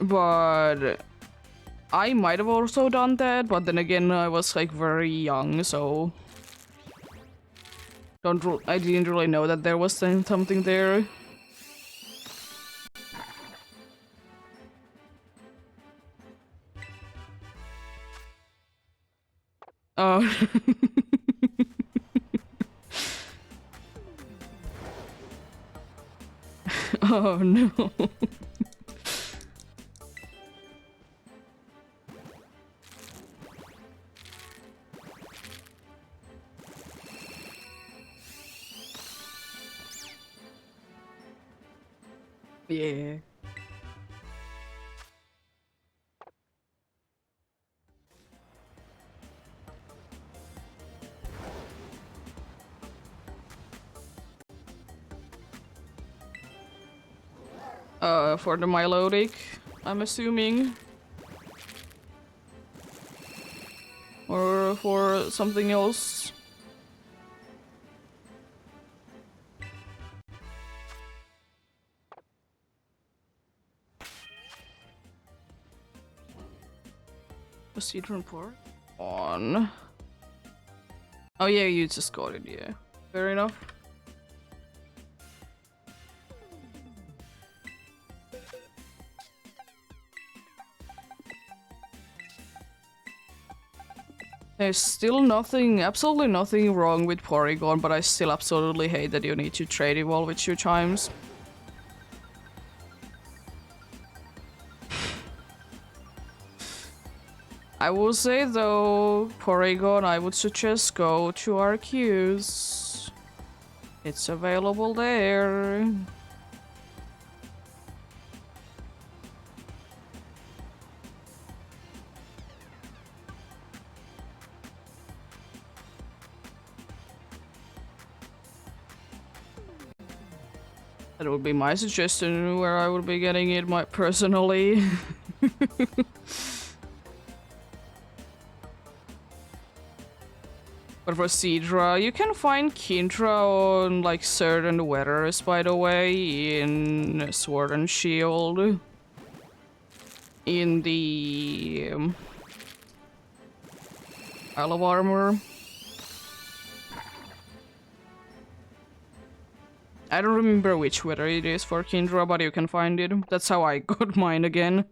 But I might have also done that, but then again I was like very young, so I didn't really know that there was something there. Oh no. Yeah. For the melodic, I'm assuming. Or for something else. Procedure port on. Oh yeah, you just got it, yeah. Fair enough. There's still nothing, absolutely nothing wrong with Porygon, but I still absolutely hate that you need to trade evolve it 2 times. I will say though, Porygon, I would suggest go to Arceus. It's available there. That would be my suggestion, where I would be getting it personally. But for Seadra, you can find Kindra on like certain weathers, by the way, in Sword and Shield. In the Isle of Armor. I don't remember which weather it is for Kindra, but you can find it. That's how I got mine again.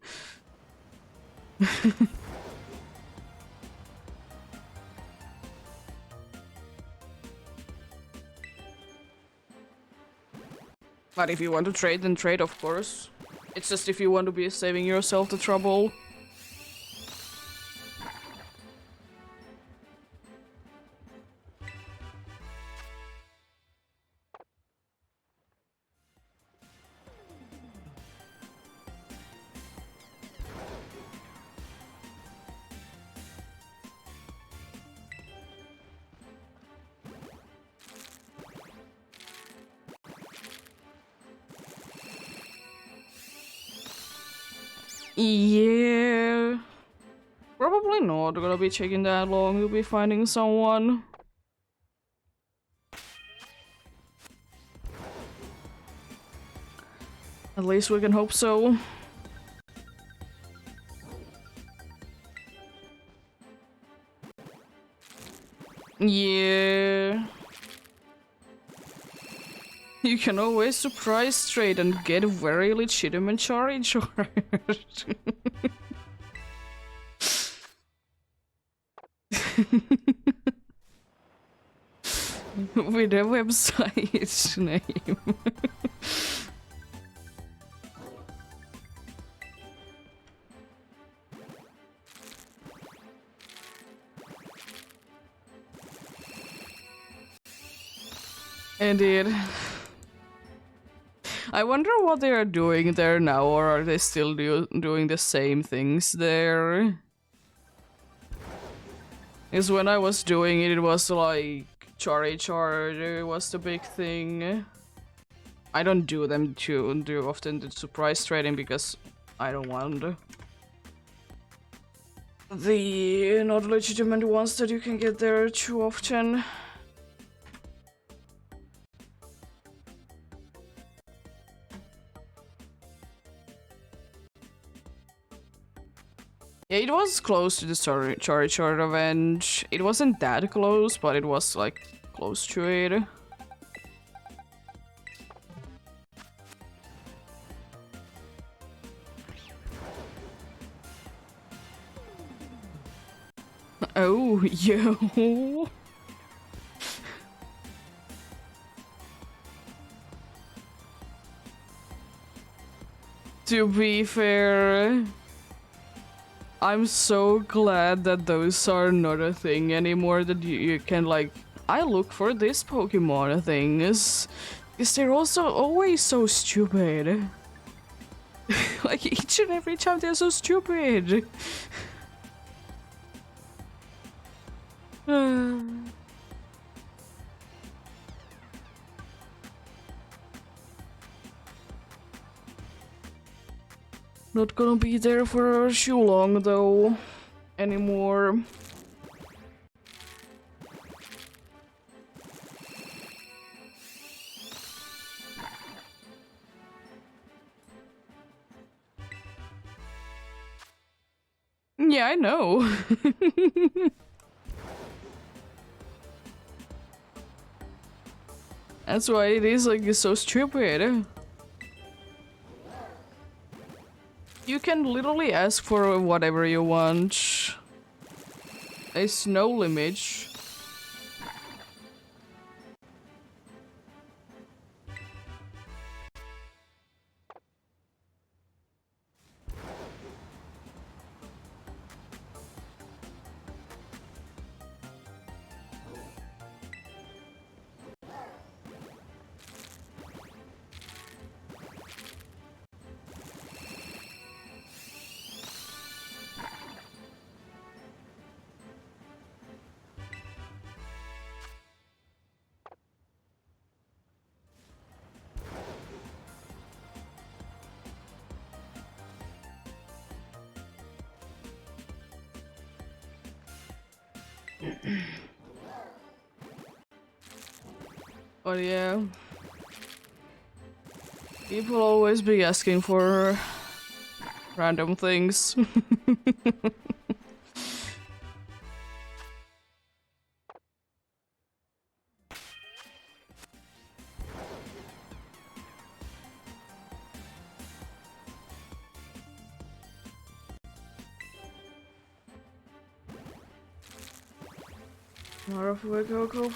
But if you want to trade, then trade, of course. It's just if you want to be saving yourself the trouble. Yeah. Probably not gonna be taking that long. You'll be finding someone. At least we can hope so. Yeah. You can always surprise trade and get a very legitimate charge. With a website name. Indeed. I wonder what they are doing there now, or are they still doing the same things there? Because when I was doing it, it was like Charizard was the big thing. I don't do them too often, the surprise trading, because I don't want the not legitimate ones that you can get there too often. Yeah, it was close to the Charizard event. It wasn't that close, but it was like close to it. Oh. yo. To be fair, I'm so glad that those are not a thing anymore, that you can like, I look for this Pokemon things. Because they're also always so stupid. Like each and every time they're so stupid. Not gonna be there for too long though, anymore. Yeah, I know. That's why it is like so stupid. You can literally ask for whatever you want. There's no limit. But yeah, people always be asking for random things. Go.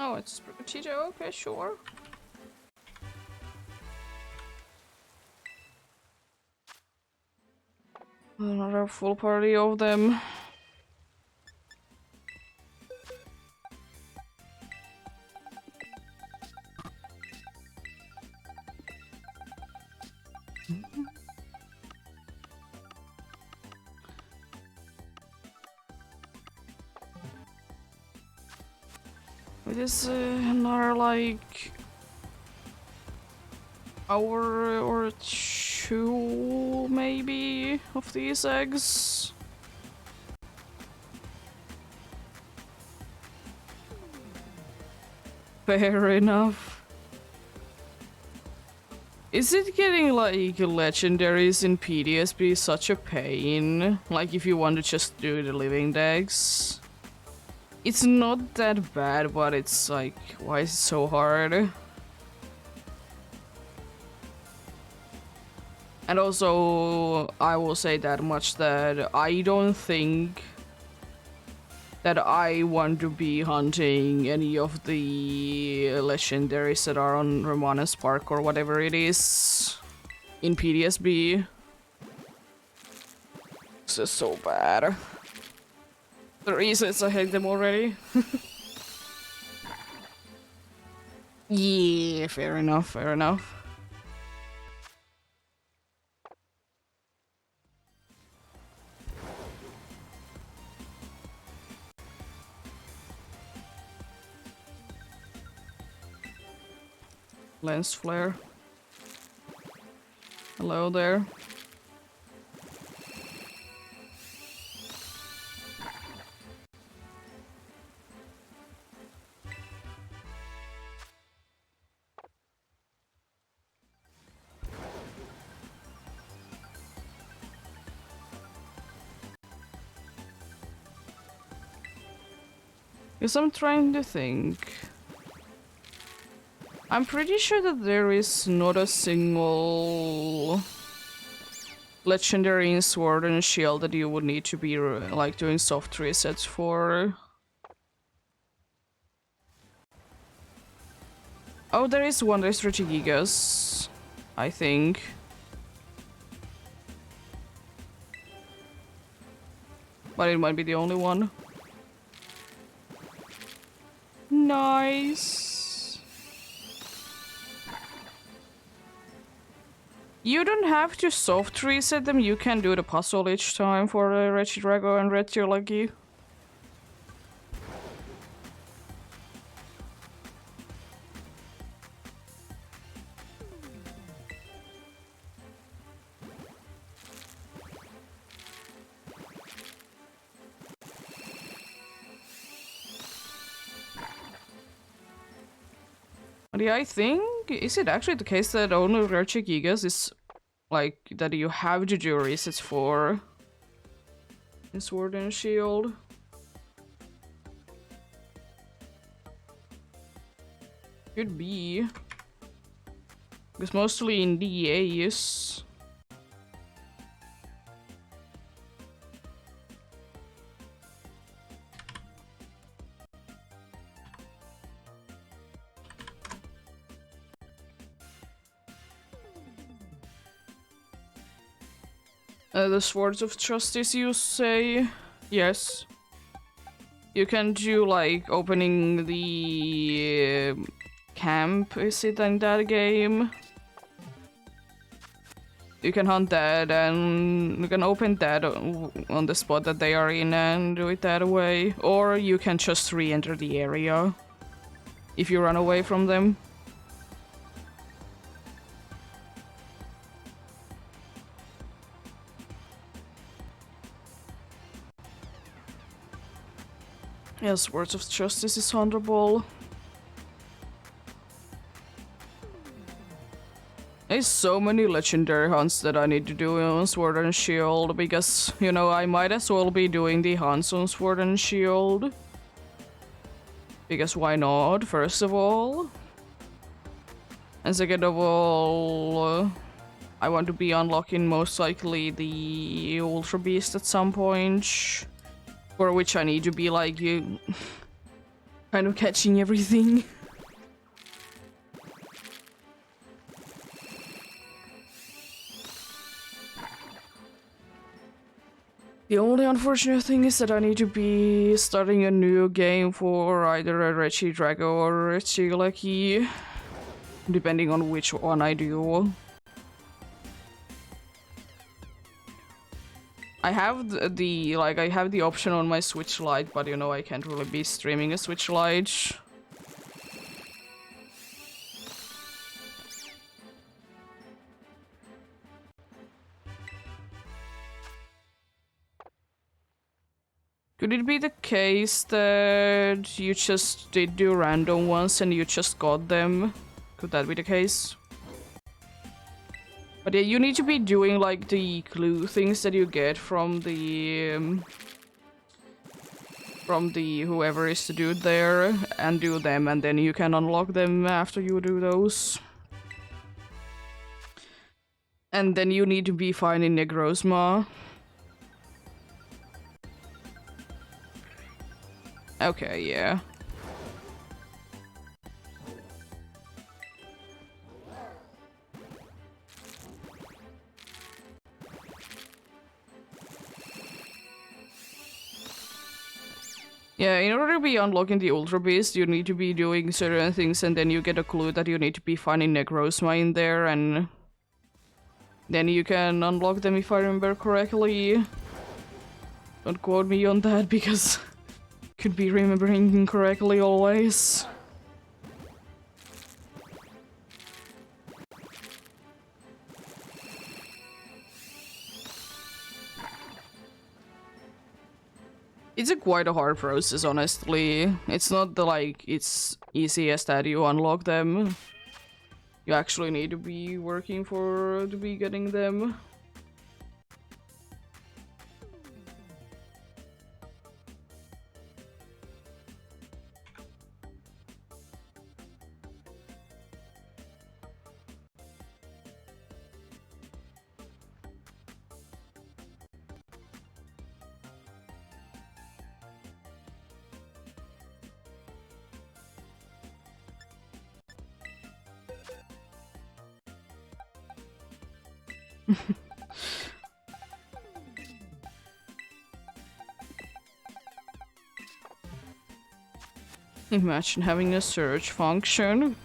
Oh, it's Chicho. Okay, sure. Another full party of them. It is another like hour or two maybe of these eggs. Fair enough. Is it getting like legendaries in PDSB such a pain? Like if you want to just do the living decks? It's not that bad, but it's like, why is it so hard? And also, I will say that much that I don't think that I want to be hunting any of the legendaries that are on Romanes Park or whatever it is in PDSB. This is so bad. The reasons I hate them already. Yeah, fair enough, fair enough. Lens flare. Hello there. Because I'm trying to think. I'm pretty sure that there is not a single legendary in Sword and Shield that you would need to be like doing soft resets for. Oh, there is one. There's Regigigas, I think. But it might be the only one. Nice. You don't have to soft reset them. You can do the puzzle each time for Regidrago and Regieleki. But yeah, I think, is it actually the case that only Regigigas is like that you have to do resets for in Sword and Shield? Could be. Because mostly in DAs. The Swords of Justice, you say? Yes. You can do, like, opening the camp, is it, in that game? You can hunt that, and you can open that on the spot that they are in and do it that way. Or you can just re-enter the area if you run away from them. Yes, Words of Justice is honorable. There's so many legendary hunts that I need to do on Sword and Shield because, you know, I might as well be doing the hunts on Sword and Shield. Because why not, first of all? And second of all, I want to be unlocking most likely the Ultra Beast at some point. For which I need to be like you, kind of catching everything. The only unfortunate thing is that I need to be starting a new game for either a Regidrago or a Regieleki, depending on which one I do. I have I have the option on my Switch Lite, but you know I can't really be streaming a Switch Lite. Could it be the case that you just did do random ones and you just got them? Could that be the case? But yeah, you need to be doing like the clue things that you get from the whoever is the dude there and do them, and then you can unlock them after you do those. And then you need to be finding Negrosma. Okay, yeah. Yeah, in order to be unlocking the Ultra Beast, you need to be doing certain things, and then you get a clue that you need to be finding Negrosma in there, and then you can unlock them if I remember correctly. Don't quote me on that, because could be remembering incorrectly always. It's quite a hard process, honestly. It's not the it's easiest that you unlock them. You actually need to be working to be getting them. Imagine having a search function.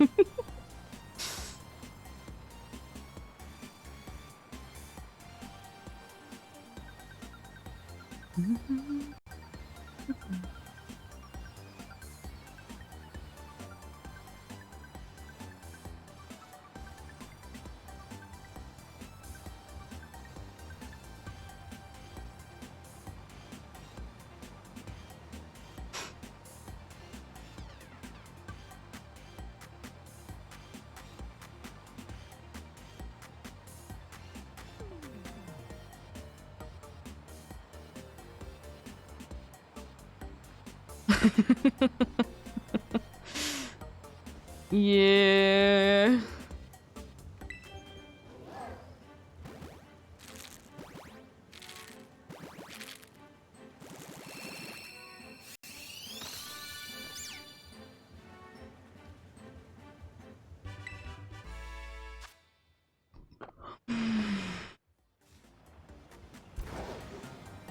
Yeah.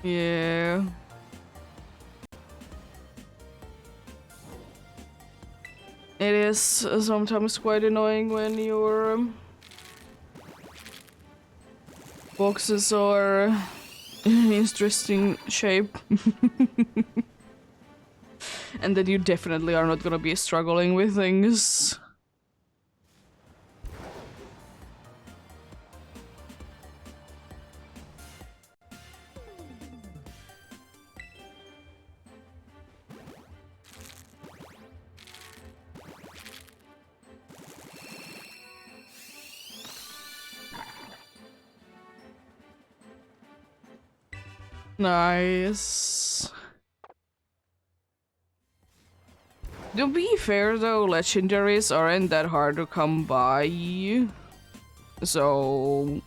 Yeah. It is sometimes quite annoying when your boxes are in interesting shape. And that you definitely are not gonna be struggling with things. Nice. To be fair though, legendaries aren't that hard to come by. So...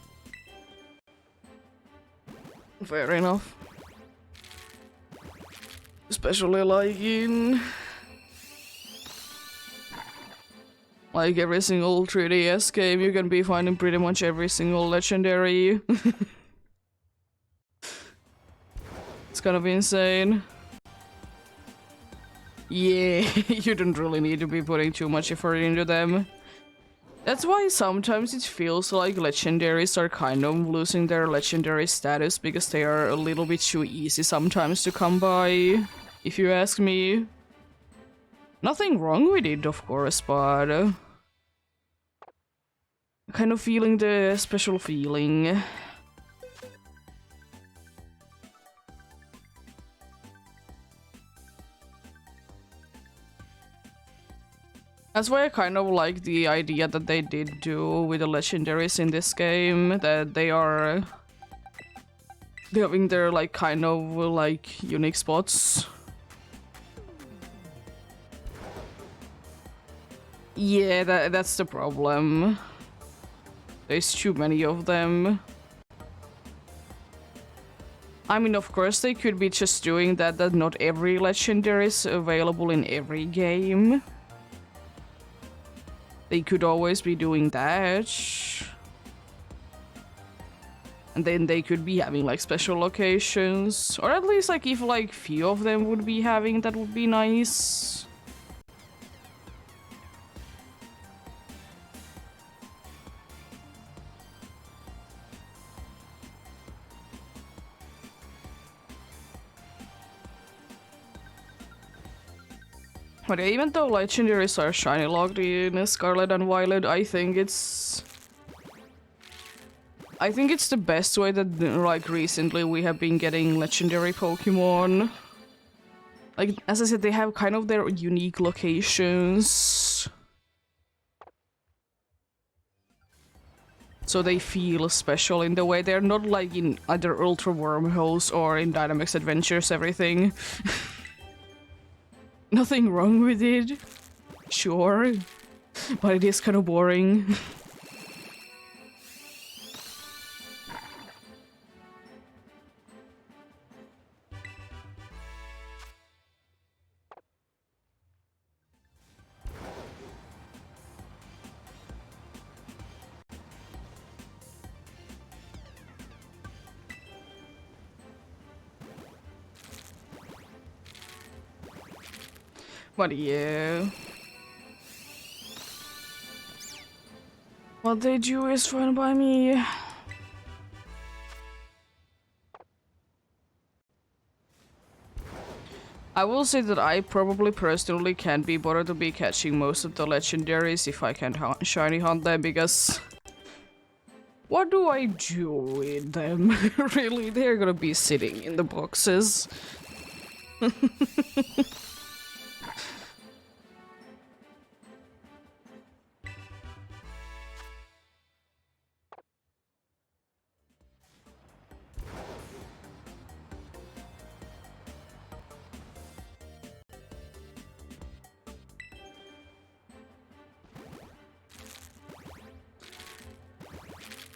fair enough. Especially like in... like every single 3DS game, you can be finding pretty much every single legendary. It's kind of insane. Yeah, you don't really need to be putting too much effort into them. That's why sometimes it feels like legendaries are kind of losing their legendary status because they are a little bit too easy sometimes to come by, if you ask me. Nothing wrong with it, of course, but kind of feeling the special feeling. That's why I kind of like the idea that they did do with the legendaries in this game, that they are having their like kind of like unique spots. Yeah, that's the problem. There's too many of them. I mean, of course, they could be just doing that not every legendary is available in every game. They could always be doing that. And then they could be having like special locations. Or at least like if like few of them would be having, that would be nice. But even though legendaries are shiny locked in Scarlet and Violet, I think it's the best way that like recently we have been getting legendary Pokemon. Like, as I said, they have kind of their unique locations. So they feel special in the way they're not like in either Ultra Wormholes or in Dynamax Adventures everything. Nothing wrong with it. Sure. But it is kind of boring. But yeah. What they do is fine by me. I will say that I probably personally can't be bothered to be catching most of the legendaries if I can't shiny hunt them, because what do I do with them? Really, they're gonna be sitting in the boxes.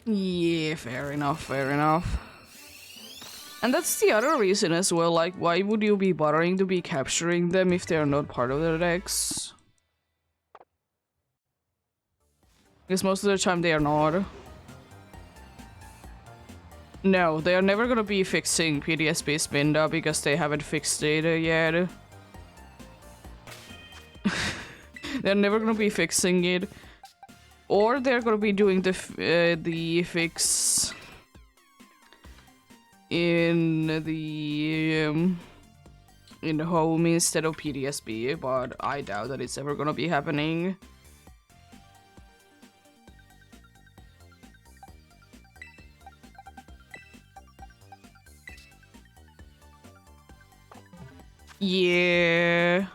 Yeah, fair enough, fair enough. And that's the other reason as well, like, why would you be bothering to be capturing them if they're not part of the decks? Because most of the time they are not. No, they are never gonna be fixing PTSP Spinda because they haven't fixed it yet. They're never gonna be fixing it. Or they're gonna be doing the fix in the home instead of PTSB, but I doubt that it's ever gonna be happening. Yeah.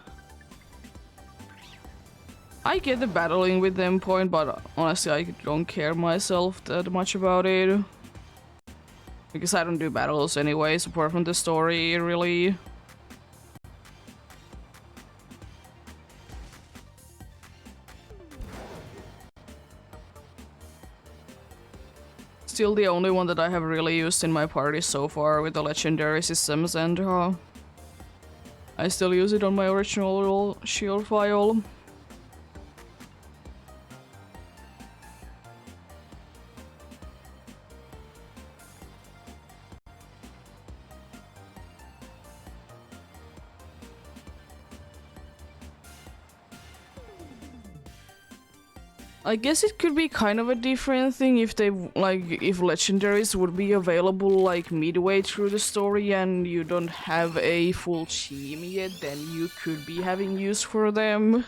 I get the battling with them point, but honestly I don't care myself that much about it. Because I don't do battles anyways, apart from the story, really. Still the only one that I have really used in my party so far with the legendary systems, and I still use it on my original shield file. I guess it could be kind of a different thing if they, like, if legendaries would be available like midway through the story and you don't have a full team yet, then you could be having use for them.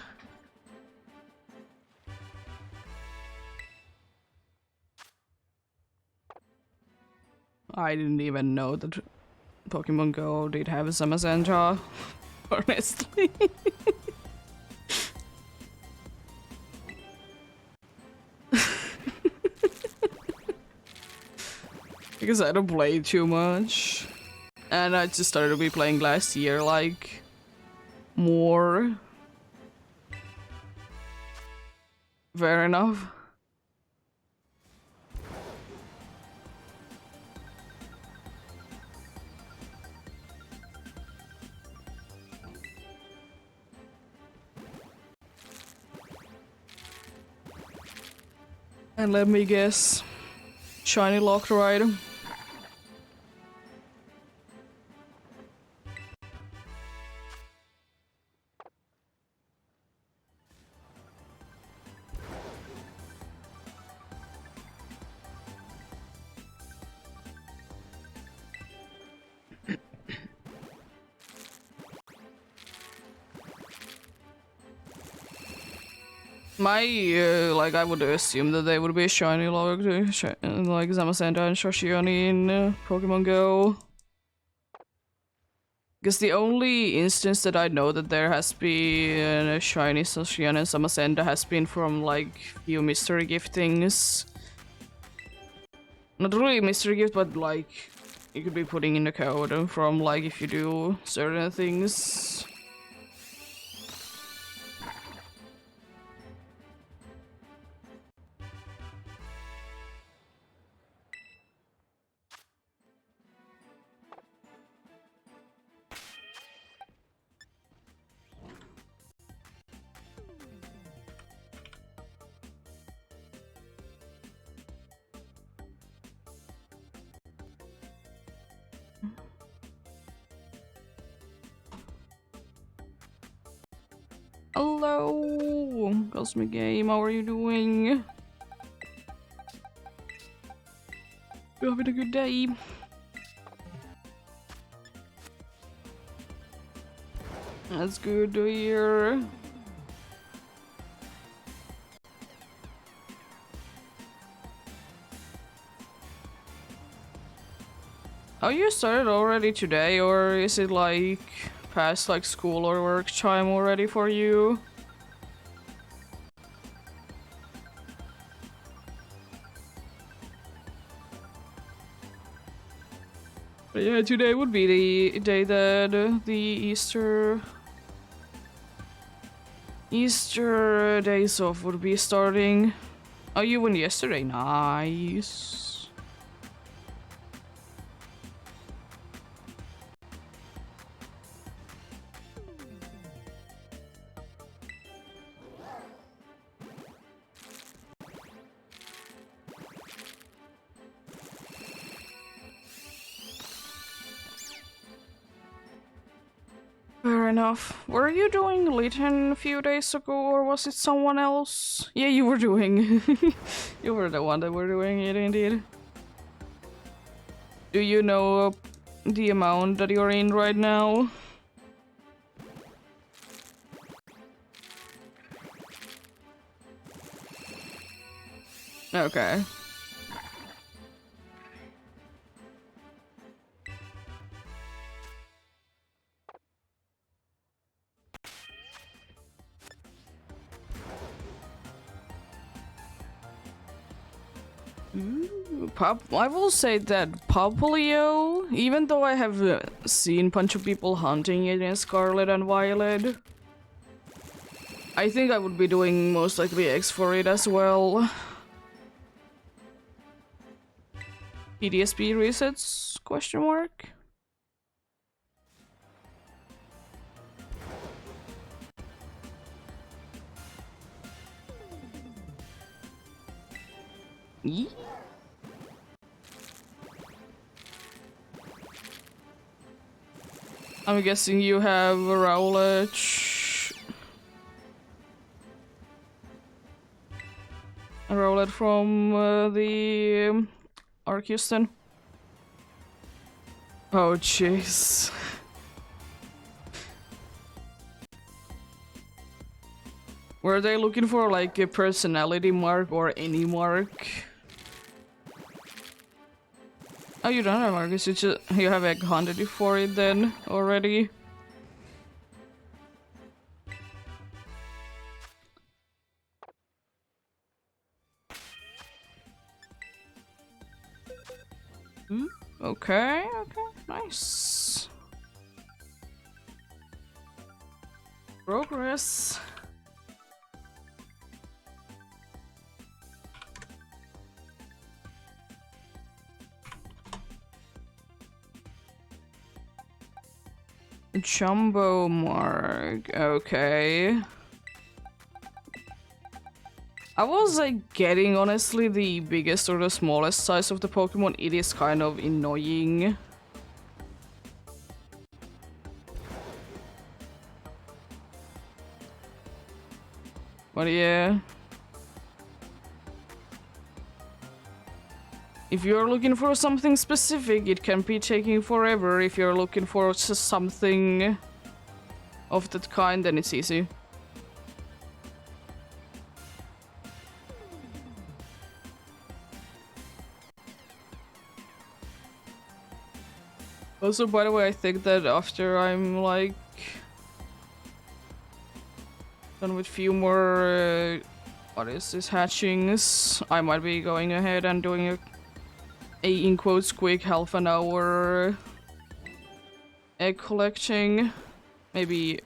I didn't even know that Pokemon Go did have a Samazenta, honestly. Because I don't play too much. And I just started to be playing last year, like, more. Fair enough. And let me guess. Shiny locked ride. My, like, I would assume that they would be shiny locked, like Zamazenta and Shoshioni in Pokemon Go. Because the only instance that I know that there has been a shiny Shoshioni and Zamazenta has been from, like, few mystery giftings. Not really mystery gift, but, like, you could be putting in the code from, like, if you do certain things. Hello, Cosmic Game, how are you doing? You having a good day? That's good to hear. Oh, you started already today, or is it like past like school or work time already for you? But yeah, today would be the day that the Easter days off would be starting. Oh, you went yesterday? Nice. Fair enough. Were you doing Lytton a few days ago, or was it someone else? Yeah, you were doing. You were the one that were doing it, indeed. Do you know the amount that you're in right now? Okay. Ooh, I will say that Poplio, even though I have seen a bunch of people hunting it in Scarlet and Violet, I think I would be doing most likely X for it as well. PDSP resets? Question mark? Yee. I'm guessing you have a Rowlet. A Rowlet from the Arcuston. Oh, jeez. Were they looking for like a personality mark or any mark? Oh, you don't have Marcus, you have egg hunted for it then already. Okay, nice. Progress. Jumbo mark, okay. I was like getting honestly the biggest or the smallest size of the Pokemon. It is kind of annoying. But yeah. If you're looking for something specific, it can be taking forever. If you're looking for just something of that kind, then it's easy. Also, by the way, I think that after I'm like done with few more what is this, hatchings, I might be going ahead and doing a in quotes quick half an hour egg collecting. Maybe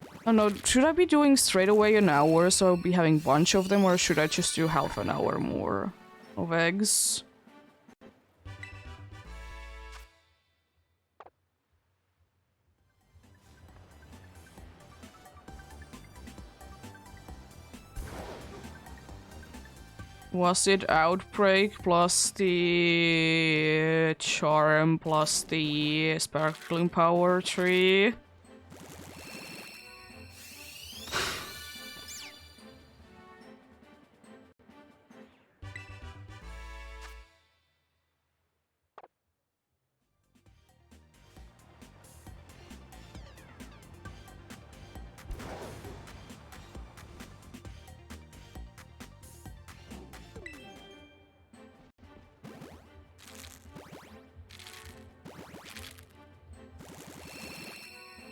I don't know, should I be doing straight away an hour so I'll be having a bunch of them, or should I just do half an hour more of eggs? Was it Outbreak plus the Charm plus the Sparkling Power tree?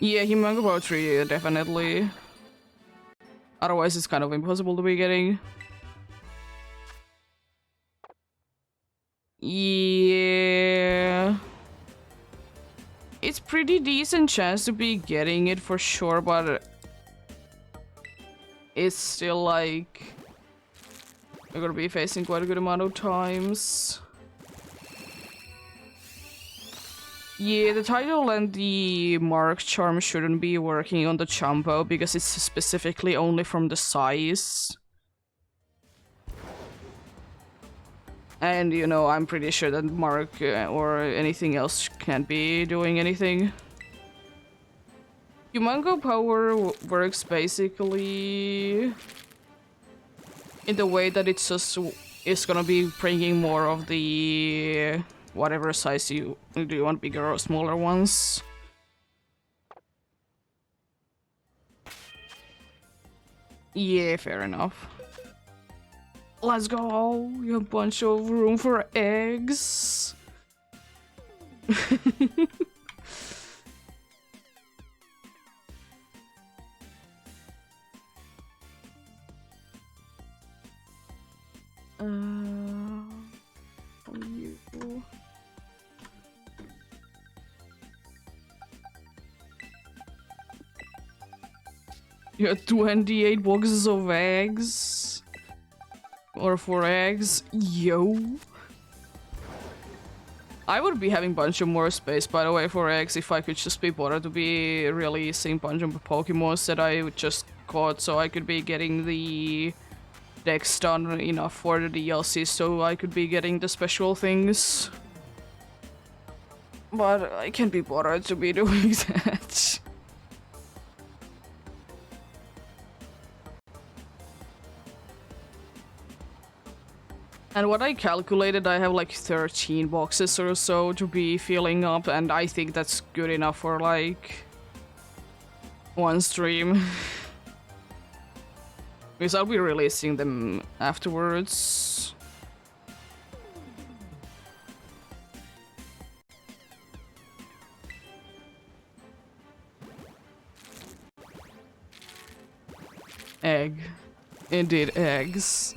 Yeah, Humango Power 3, definitely. Otherwise, it's kind of impossible to be getting. Yeah. It's pretty decent chance to be getting it for sure, but it's still like we're gonna be facing quite a good amount of times. Yeah, the title and the Mark charm shouldn't be working on the Champo because it's specifically only from the size. And, you know, I'm pretty sure that Mark or anything else can't be doing anything. Humango Power works basically in the way that it's just is gonna be bringing more of the whatever size you do. You want bigger or smaller ones? Yeah, fair enough. Let's go. You have a bunch of room for eggs. For you. You have 28 boxes of eggs. Or 4 eggs. Yo. I would be having a bunch of more space, by the way, for eggs if I could just be bothered to be releasing a bunch of Pokemons that I just caught, so I could be getting the decks done enough for the DLC, so I could be getting the special things. But I can't be bothered to be doing that. And what I calculated, I have like 13 boxes or so to be filling up, and I think that's good enough for like one stream. Because I'll be releasing them afterwards. Egg. Indeed, eggs.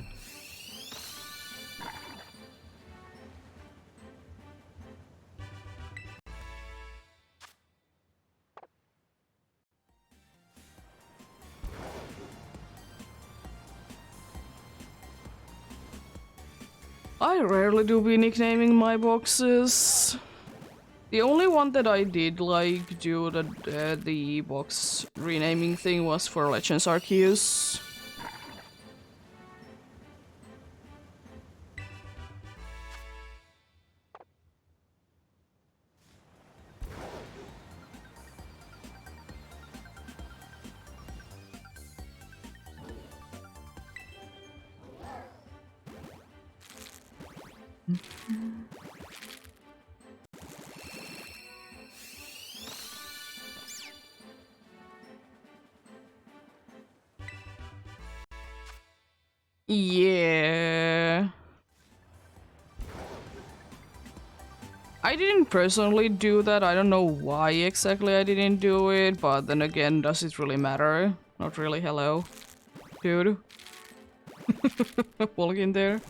I rarely do be nicknaming my boxes. The only one that I did like do the box renaming thing was for Legends Arceus. Yeah. I didn't personally do that. I don't know why exactly I didn't do it, but then again, does it really matter? Not really. Hello, dude. Walk in there.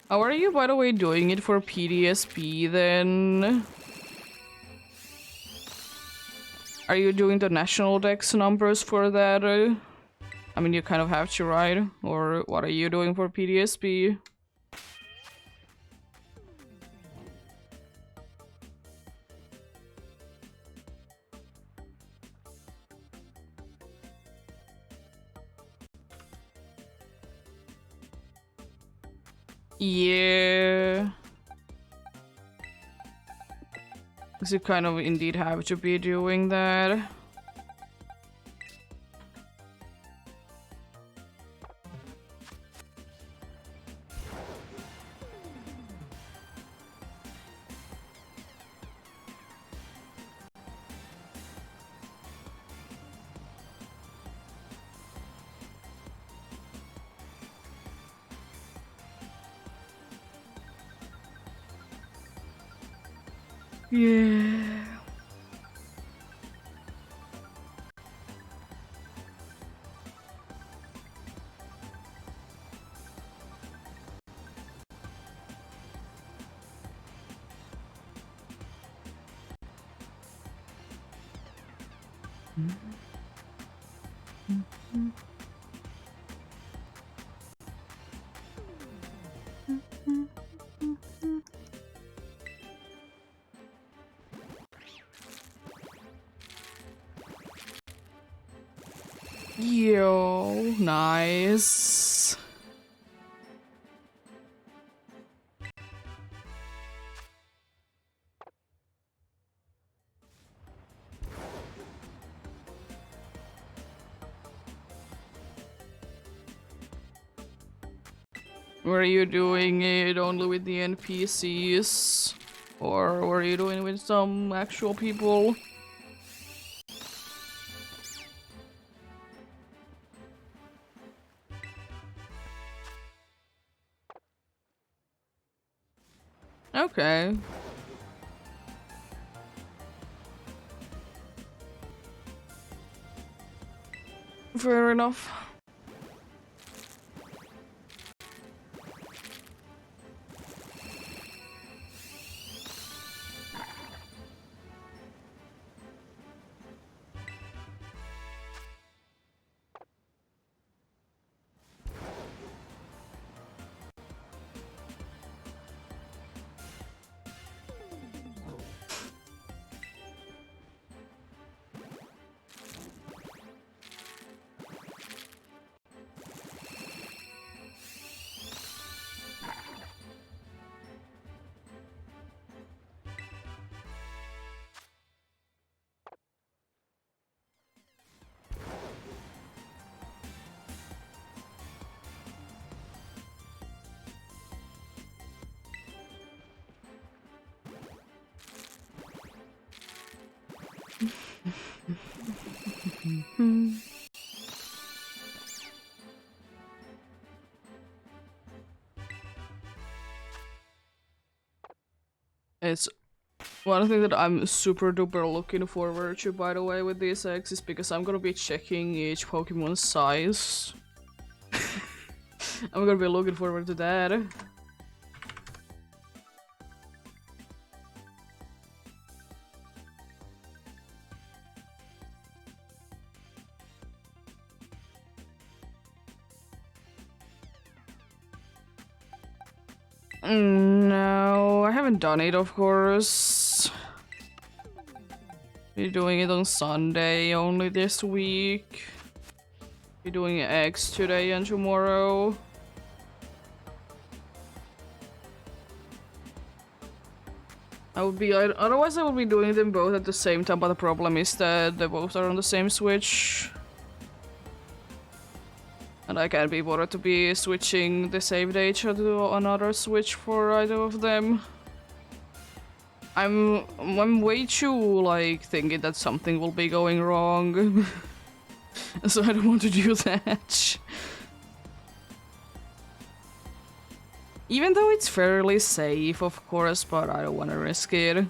How are you, by the way, doing it for PDSP then? Are you doing the national dex numbers for that? I mean, you kind of have to, right? Or what are you doing for PDSP? Yeah. Because you kind of indeed have to be doing that. Yeah. Yo, nice. Were you doing it only with the NPCs? Or were you doing it with some actual people? Okay. Fair enough. It's one thing that I'm super duper looking forward to, by the way, with these eggs is because I'm gonna be checking each Pokemon's size. I'm gonna be looking forward to that. No, I haven't done it, of course. We're doing it on Sunday only this week. We're doing eggs today and tomorrow. Otherwise I would be doing them both at the same time, but the problem is that they both are on the same Switch. And I can't be bothered to be switching the save date to another Switch for either of them. I'm way too, like, thinking that something will be going wrong. So I don't want to do that. Even though it's fairly safe, of course, but I don't want to risk it.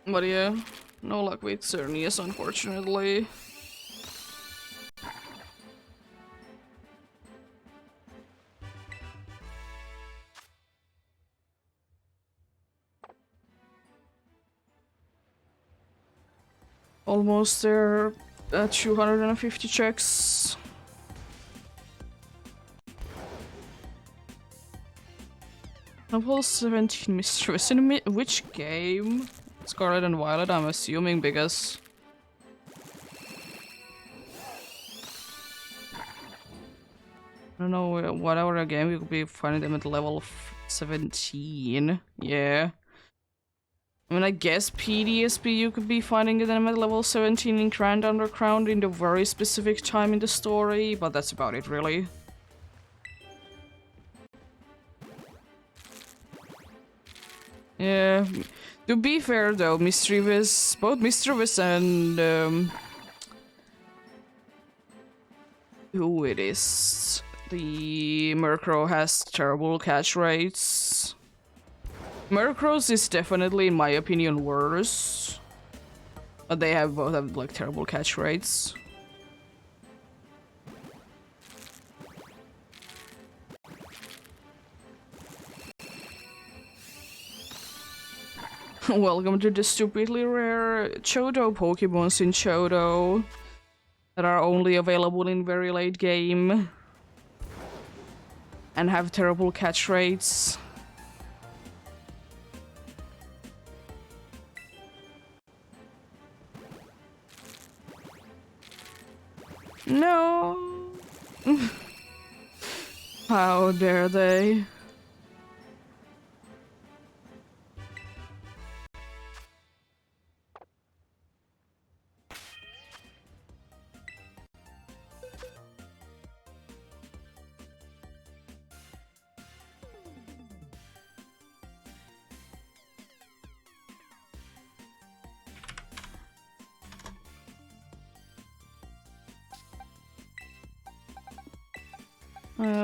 But yeah, no luck with Cernius, unfortunately. Almost there at 250 checks. Level 17 Mistress in which game? Scarlet and Violet, I'm assuming, because I don't know, whatever game you could be finding them at level 17. Yeah. I mean, I guess PDSP you could be finding them at level 17 in Grand Underground in the very specific time in the story, but that's about it, really. Yeah. To be fair though, Mischievous, both Mischievous and who it is, the Murkrow has terrible catch rates. Murkrow's is definitely, in my opinion, worse. But they both have like terrible catch rates. Welcome to the stupidly rare Chodo Pokemons in Chodo that are only available in very late game and have terrible catch rates. No! How dare they?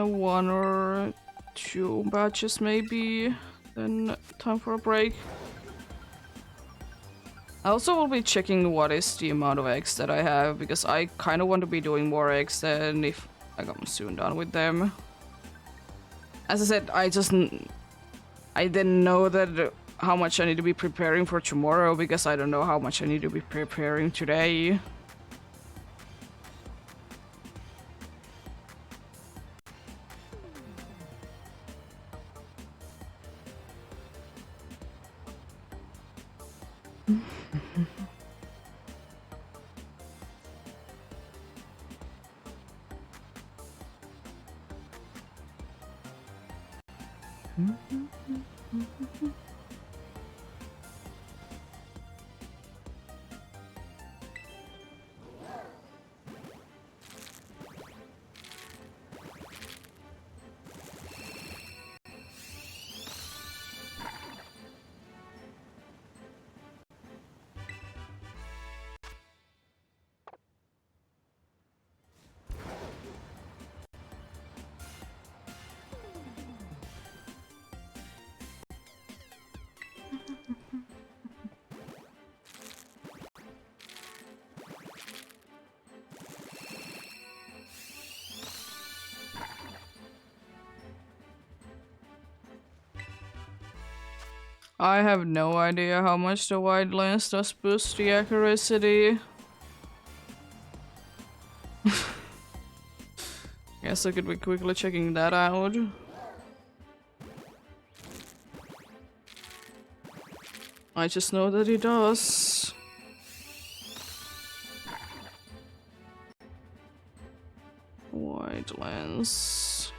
One or two batches maybe, then time for a break. I also will be checking what is the amount of eggs that I have, because I kind of want to be doing more eggs than if I'm soon done with them. As I said, I didn't know that how much I need to be preparing for tomorrow, because I don't know how much I need to be preparing today. I have no idea how much the wide lens does boost the accuracy. Guess I could be quickly checking that out. I just know that it does. Wide lens.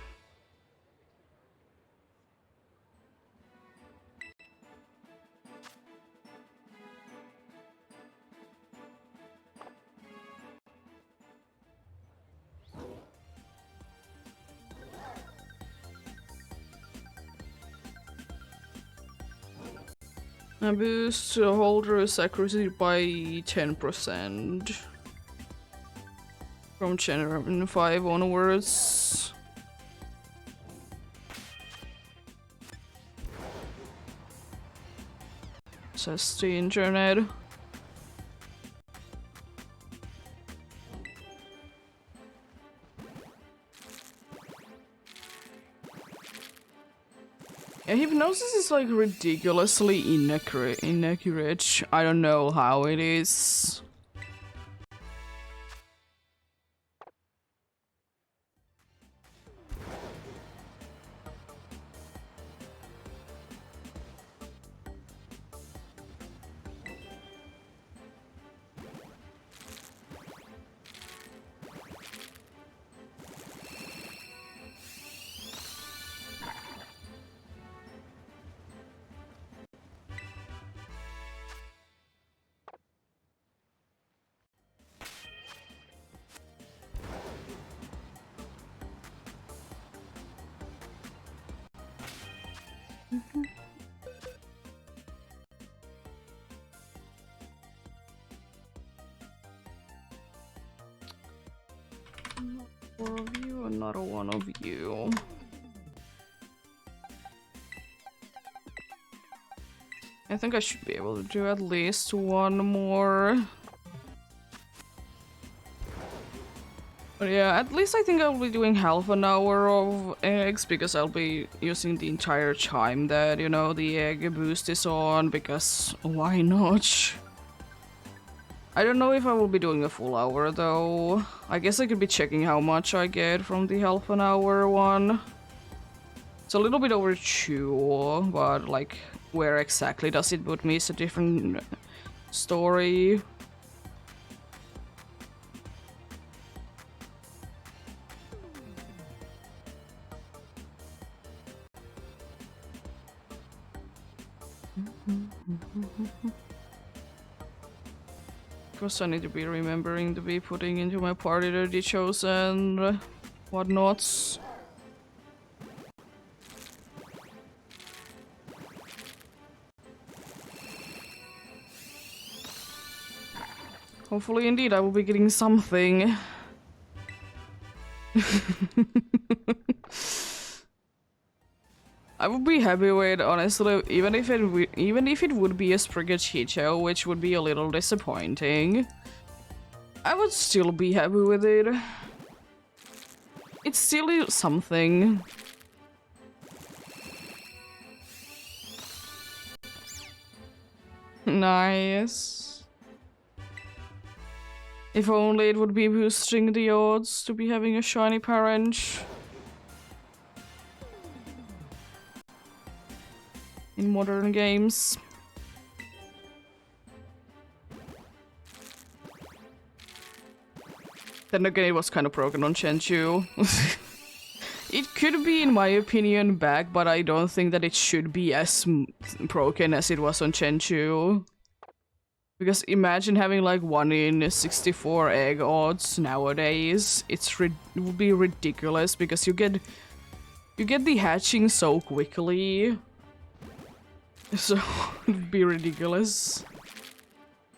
I boost the holder's accuracy by 10% from Gen 5 onwards. Says the internet. Yeah, hypnosis is like ridiculously inaccurate. I don't know how it is. 4 of you, another 1 of you. I think I should be able to do at least 1 more. But yeah, at least I think I'll be doing half an hour of eggs because I'll be using the entire time that, you know, the egg boost is on, because why not? I don't know if I will be doing a full hour though. I guess I could be checking how much I get from the half an hour one. It's a little bit over 2, but like where exactly does it put me is a different story. Of course I need to be remembering to be putting into my party the dichos and whatnots. Hopefully indeed I will be getting something. I would be happy with, honestly, even if it would be a Sprigatito, which would be a little disappointing. I would still be happy with it. It's still something. Nice. If only it would be boosting the odds to be having a shiny parent. In modern games. Then again, it was kind of broken on Chenchu. It could be, in my opinion, back, but I don't think that it should be as broken as it was on Chenchu. Because imagine having like 1 in 64 egg odds nowadays. It would be ridiculous because you get the hatching so quickly. So it would be ridiculous.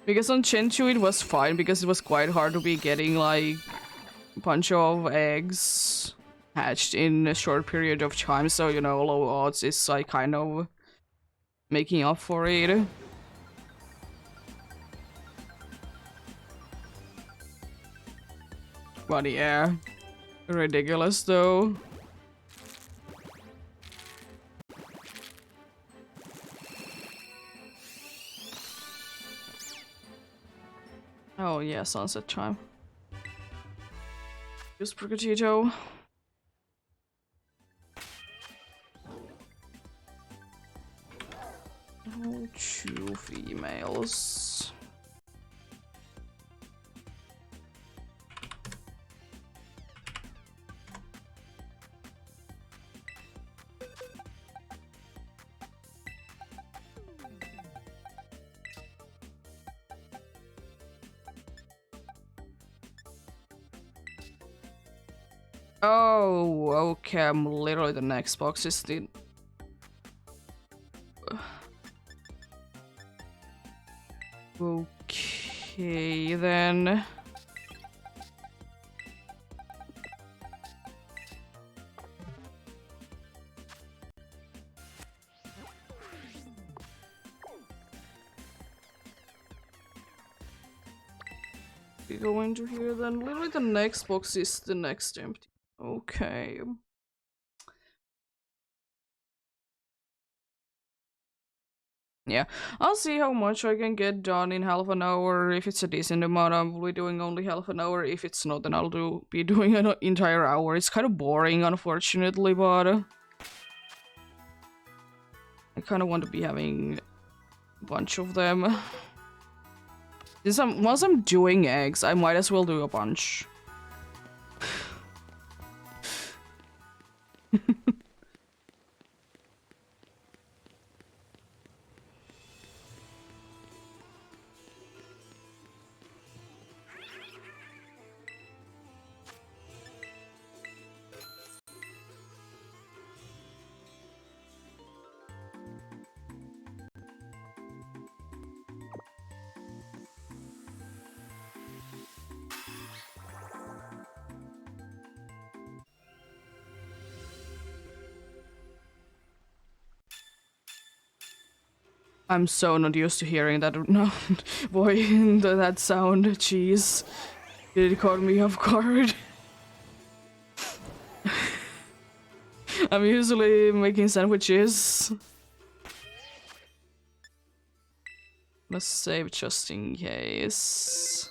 Because on Chenchu it was fine because it was quite hard to be getting like a bunch of eggs hatched in a short period of time, so you know, low odds is like kind of making up for it. But yeah, ridiculous though. Oh yeah, sunset time. Use Sprigatito. Oh, 2 females. Oh, okay, I'm literally the next box is the... Okay, then... We go into here, then literally the next box is the next empty. Okay. Yeah, I'll see how much I can get done in half an hour. If it's a decent amount, I'll be doing only half an hour. If it's not, then I'll be doing an entire hour. It's kind of boring, unfortunately, but I kind of want to be having a bunch of them. Once I'm doing eggs, I might as well do a bunch. I'm so not used to hearing that no, boy, that sound. Jeez. It caught me off guard. I'm usually making sandwiches. Let's save just in case.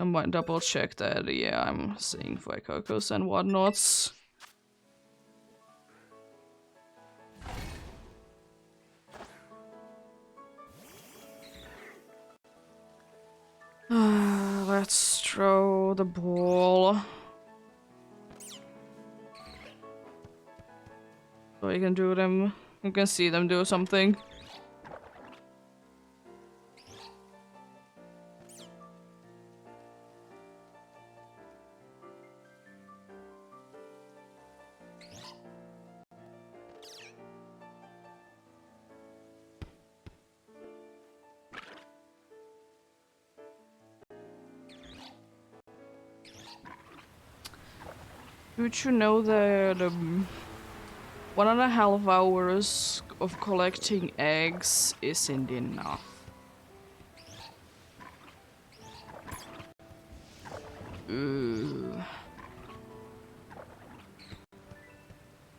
I might double check that, yeah, I'm seeing Fuecocos and whatnots. Let's throw the ball. So you can do them. You can see them do something. Would you know that 1.5 hours of collecting eggs isn't enough? Ooh.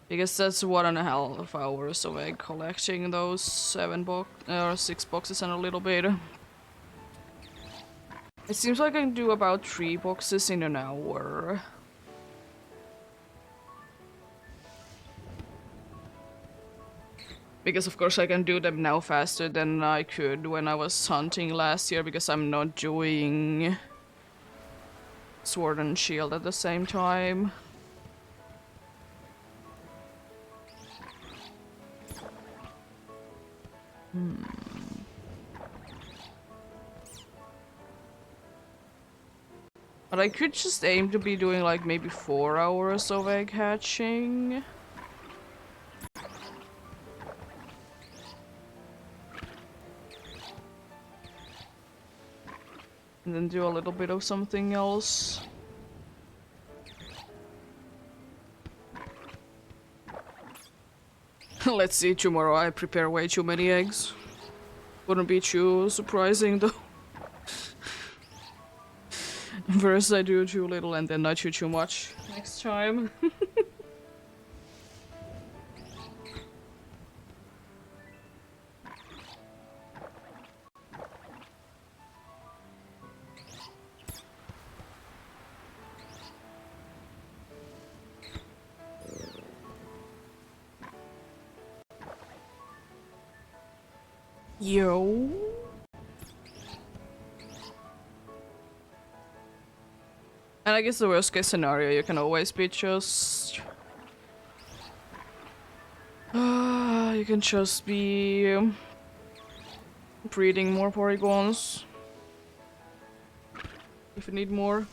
Because that's 1.5 hours of egg collecting those 6 boxes and a little bit. It seems like I can do about 3 boxes in an hour. Because of course I can do them now faster than I could when I was hunting last year, because I'm not doing Sword and Shield at the same time. But I could just aim to be doing like maybe 4 hours of egg hatching. And then do a little bit of something else. Let's see, tomorrow I prepare way too many eggs. Wouldn't be too surprising though. First I do too little and then I do too much next time. Yo. And I guess the worst case scenario, you can always be just... you can just be... breeding more polygons. If you need more.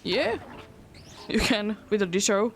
Yeah, you can with a Disho.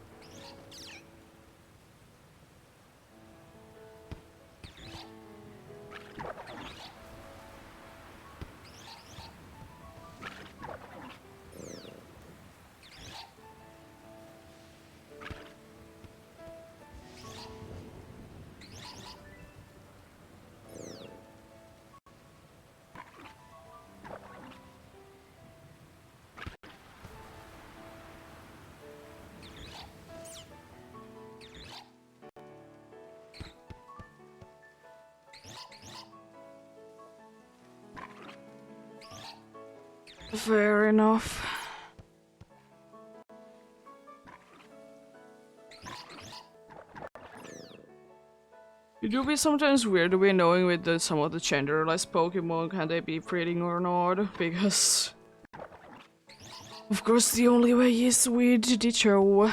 Fair enough. It do be sometimes weird to be knowing with some of the genderless Pokemon, can they be breeding or not, because... Of course the only way is with Ditcho,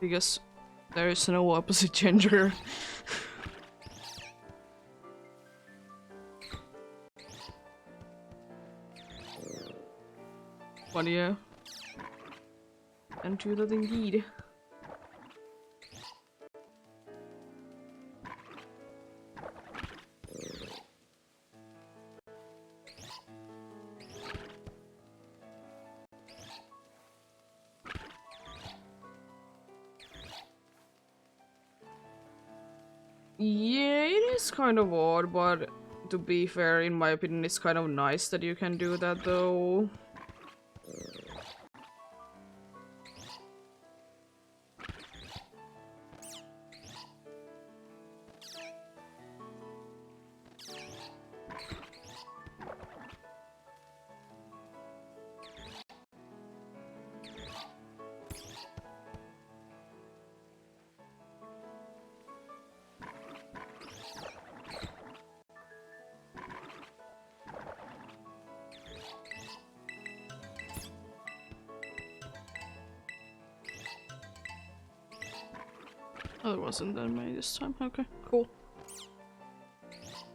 because there is no opposite gender. But yeah. And do that indeed. Yeah, it is kind of odd, but to be fair, in my opinion, it's kind of nice that you can do that though. Oh, there wasn't that many this time. Okay, cool.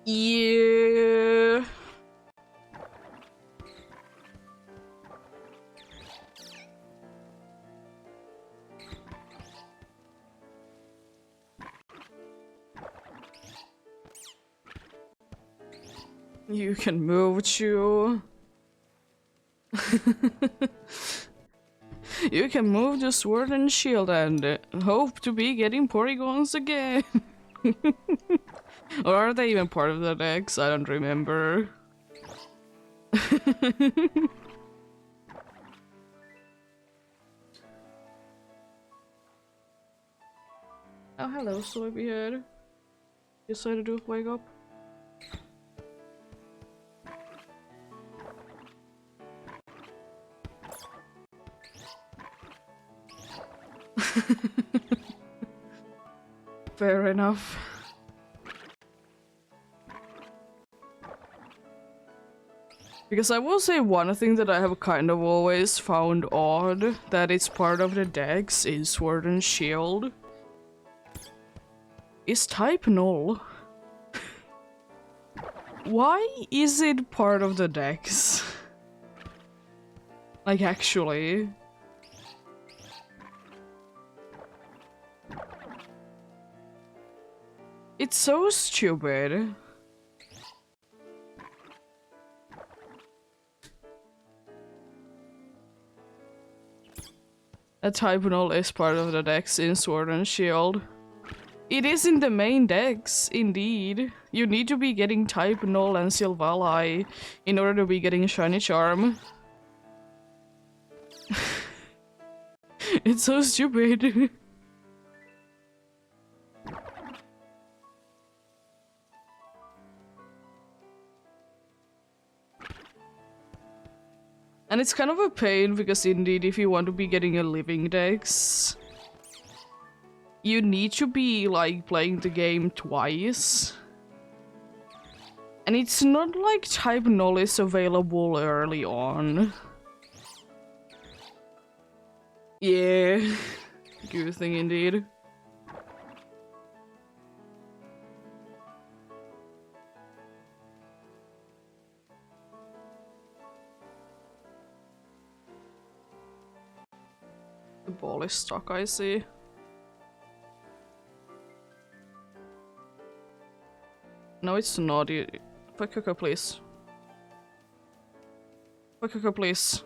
Yeah. You can move, Chew. You can move the sword and shield and hope to be getting polygons again. Or are they even part of the decks? I don't remember. Oh, hello, Soybehead. Decided to wake up. Fair enough. Because I will say one thing that I have kind of always found odd, that it's part of the decks is Sword and Shield, is type null. Why is it part of the decks? Like, actually. It's so stupid. A type null is part of the decks in Sword and Shield. It is in the main decks, indeed. You need to be getting type null and Sylvalai in order to be getting Shiny Charm. It's so stupid. And it's kind of a pain because indeed if you want to be getting a living dex, you need to be like playing the game twice. And it's not like type null is available early on. Yeah, good thing indeed. The ball is stuck, I see. No, it's not. Pakaka, please. Pakaka, please.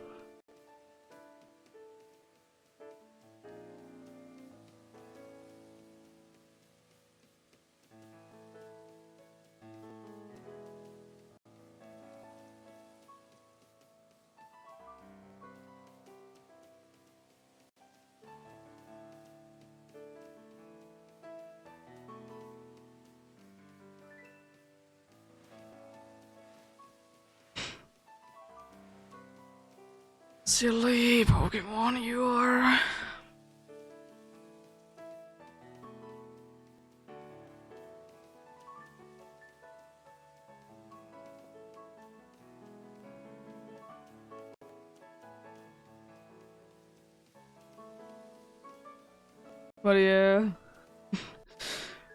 Silly Pokemon you are. But yeah.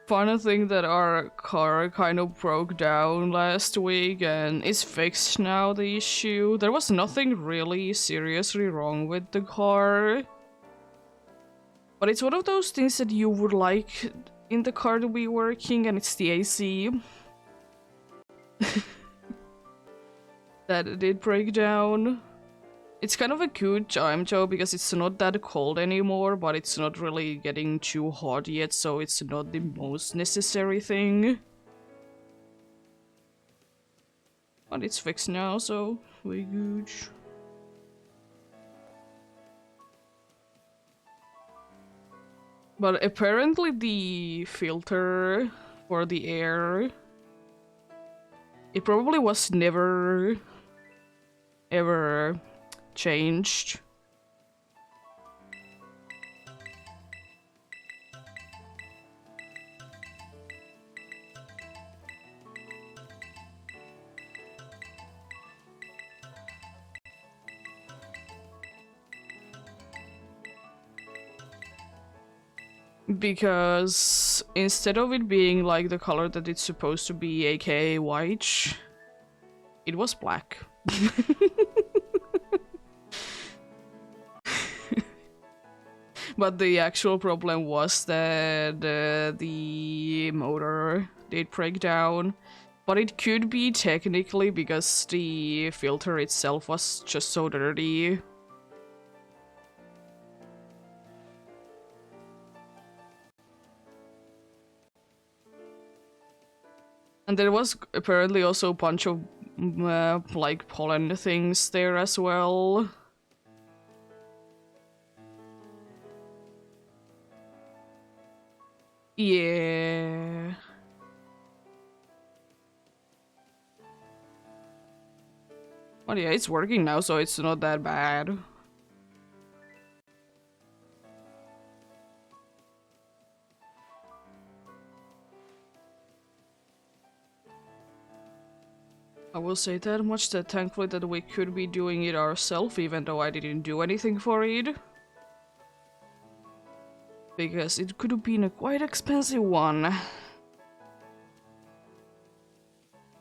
Funny thing that our car kind of broke down last week and is fixed now, the issue. There was nothing really seriously wrong with the car. But it's one of those things that you would like in the car to be working, and it's the AC. That did break down. It's kind of a good time though, because it's not that cold anymore, but it's not really getting too hot yet, so it's not the most necessary thing. But it's fixed now, so very good. But apparently the filter for the air, it probably was never ever changed. Because instead of it being like the color that it's supposed to be, aka white, it was black. But the actual problem was that the motor did break down. But it could be technically because the filter itself was just so dirty. And there was apparently also a bunch of like pollen things there as well. Yeah. But yeah, it's working now, so it's not that bad. I will say that much, that thankfully that we could be doing it ourselves, even though I didn't do anything for it. Because it could have been a quite expensive one.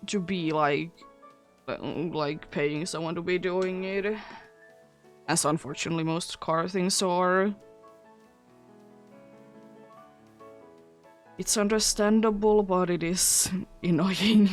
To be like paying someone to be doing it. As unfortunately most car things are. It's understandable, but it is annoying.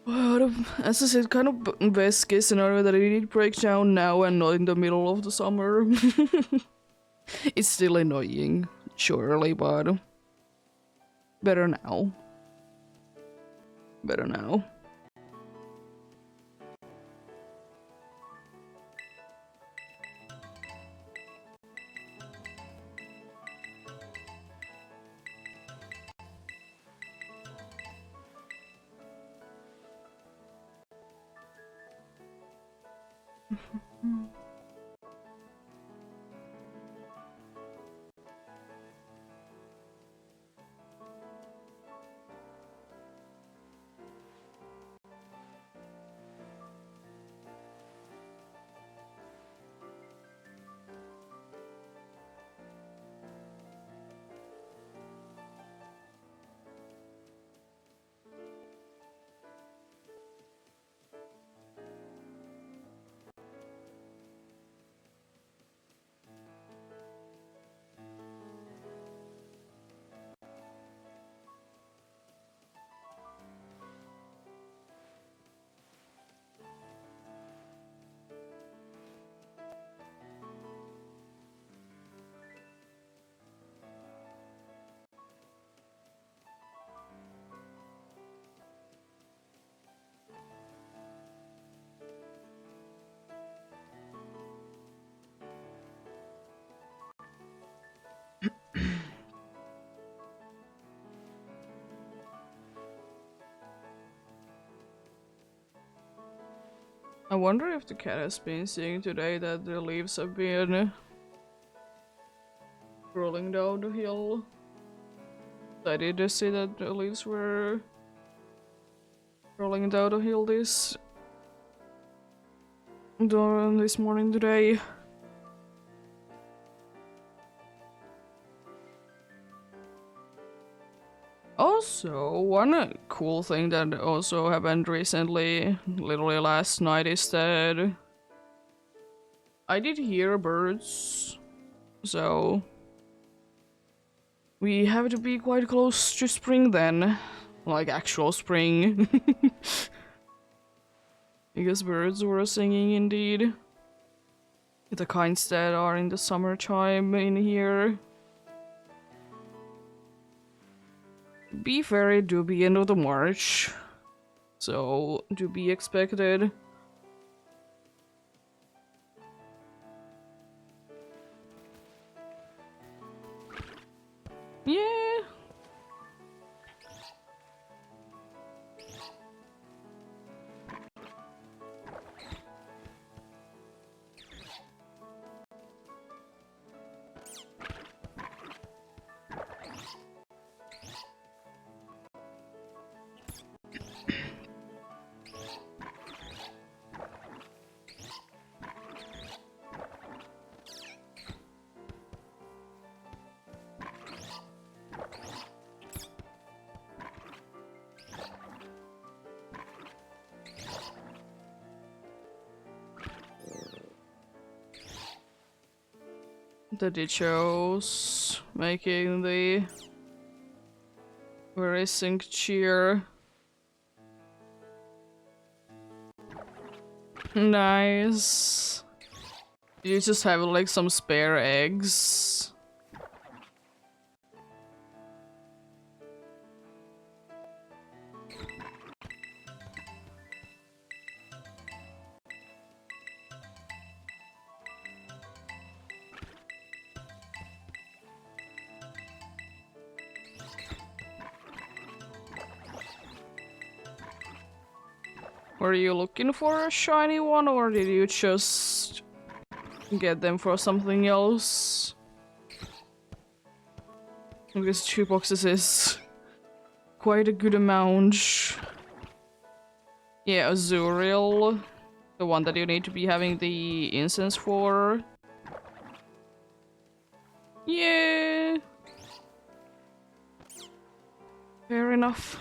But as I said, kind of best case scenario that it did break down now and not in the middle of the summer. It's still annoying, surely, but better now. Better now. I wonder if the cat has been seeing today that the leaves have been rolling down the hill. I did see that the leaves were Rolling down the hill this morning today. Also, one cool thing that also happened recently, literally last night, is that I did hear birds, so we have to be quite close to spring then, like actual spring, because birds were singing indeed, the kinds that are in the summertime in here. Be fair, do be end of the March, so to be expected. Yeah. The Dichos making the very sync cheer. Nice. You just have like some spare eggs. Were you looking for a shiny one, or did you just get them for something else? Because 2 boxes is quite a good amount. Yeah, Azuriel, the one that you need to be having the incense for. Yeah. Fair enough.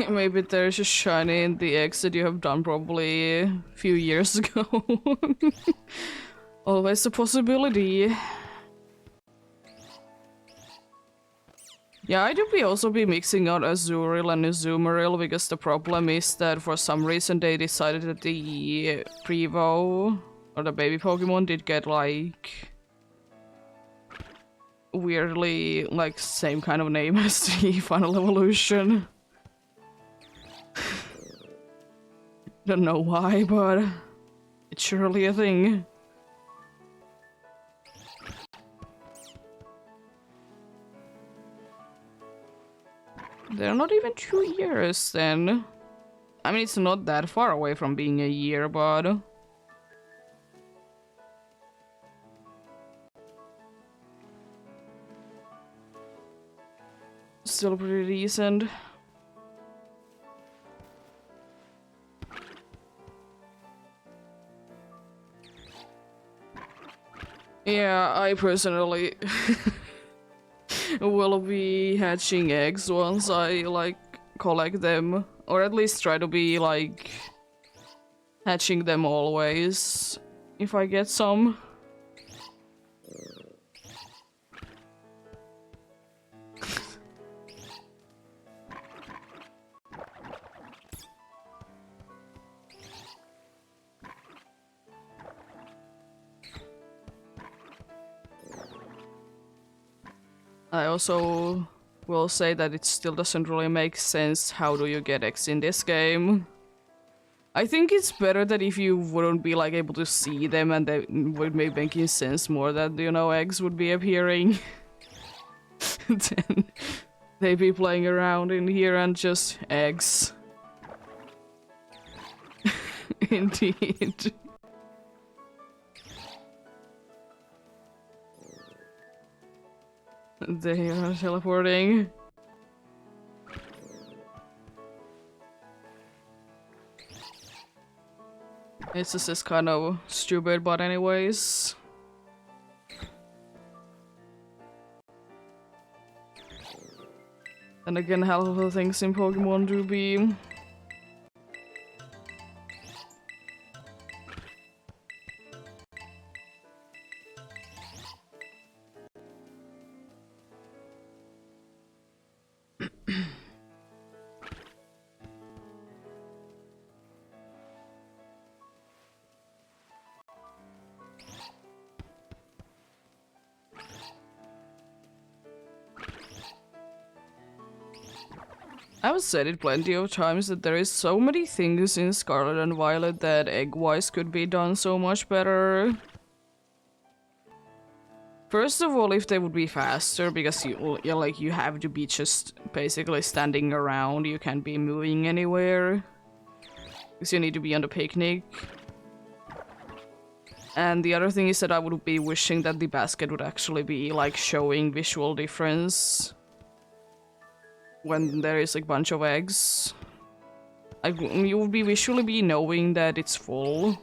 Maybe there's a shiny in the eggs that you have done probably a few years ago. Always a possibility. Yeah, I do also be mixing out Azuriel and Azumarill, because the problem is that for some reason they decided that the Prevo, or the baby Pokemon, did get like weirdly like same kind of name as the final evolution. Don't know why, but it's surely a thing. They're not even 2 years then. I mean, it's not that far away from being a year, but still pretty decent. Yeah, I personally will be hatching eggs once I like collect them, or at least try to be like hatching them always if I get some. I also will say that it still doesn't really make sense how do you get eggs in this game. I think it's better that if you wouldn't be like able to see them, and they would make making sense more that, you know, eggs would be appearing. Then they'd be playing around in here and just eggs. Indeed. They are teleporting. It's just this kind of stupid, but anyways. And again, half of the things in Pokemon do be I've said it plenty of times that there is so many things in Scarlet and Violet that egg-wise could be done so much better. First of all, if they would be faster, because you have to be just basically standing around, you can't be moving anywhere. Because you need to be on the picnic. And the other thing is that I would be wishing that the basket would actually be like showing visual difference when there is like a bunch of eggs. Like, you would be visually be knowing that it's full.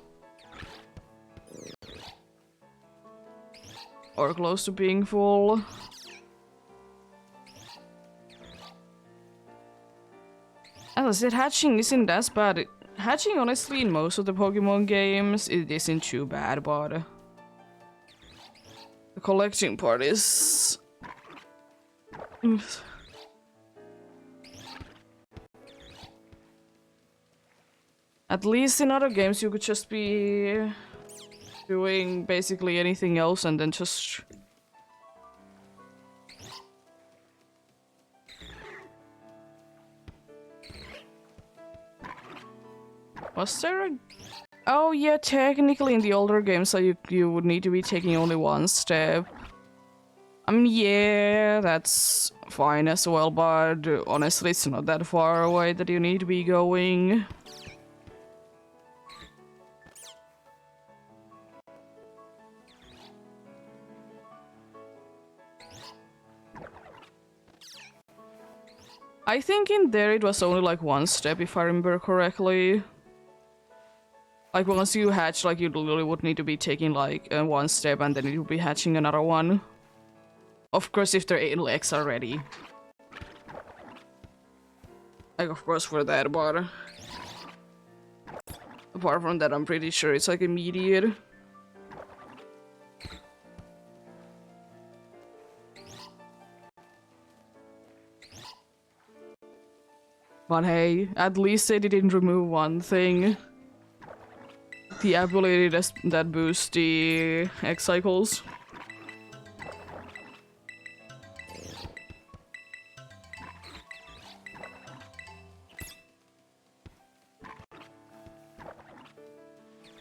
Or close to being full. As I said, hatching isn't as bad. Hatching, honestly, in most of the Pokemon games, it isn't too bad, but the collecting part is... At least in other games you could just be doing basically anything else and then just... Was there a... Oh yeah, technically in the older games so you would need to be taking only one step. I mean, yeah, that's fine as well, but honestly it's not that far away that you need to be going. I think in there it was only like one step if I remember correctly. Like once you hatch, like you literally would need to be taking like one step and then you'll be hatching another one. Of course if their 8 legs are ready. Like of course for that, but apart from that I'm pretty sure it's like immediate. But hey, at least they didn't remove one thing. The ability that boosts the X cycles.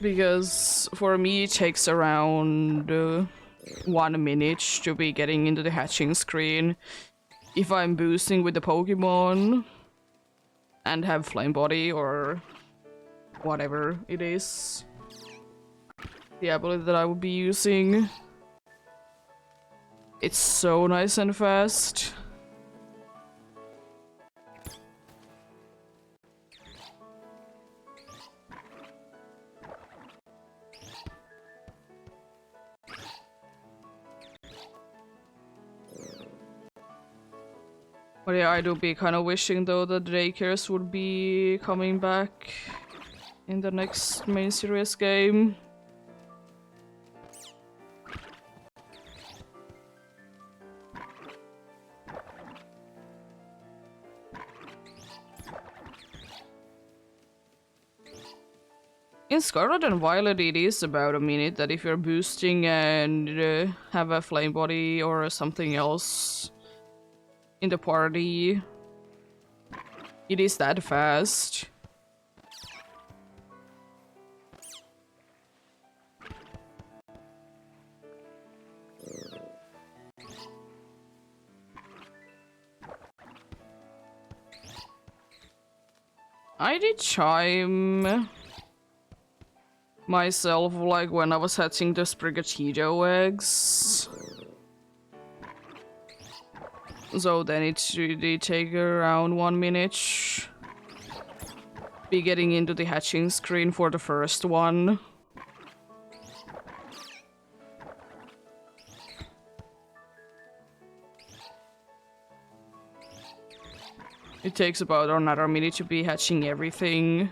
Because for me it takes around 1 minute to be getting into the hatching screen if I'm boosting with the Pokemon and have Flame Body or whatever it is. The ability that I would be using. It's so nice and fast. But yeah, I do be kind of wishing though that daycares would be coming back in the next main series game. In Scarlet and Violet it is about a minute that if you're boosting and have a Flame Body or something else in the party, it is that fast. I did chime myself, like when I was hatching the Sprigatito eggs. So then it should take around 1 minute. Be getting into the hatching screen for the first one. It takes about another minute to be hatching everything.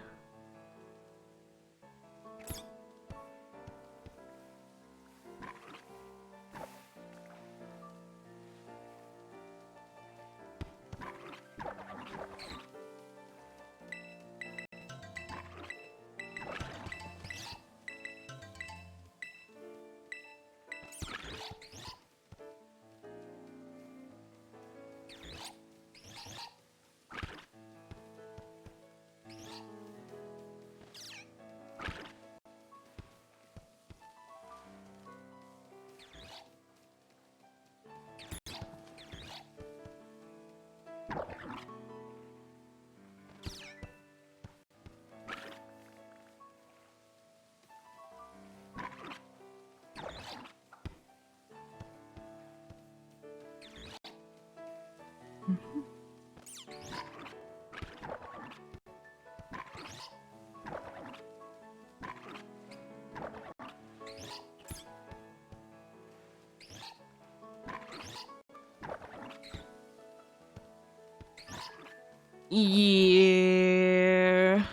Yeah.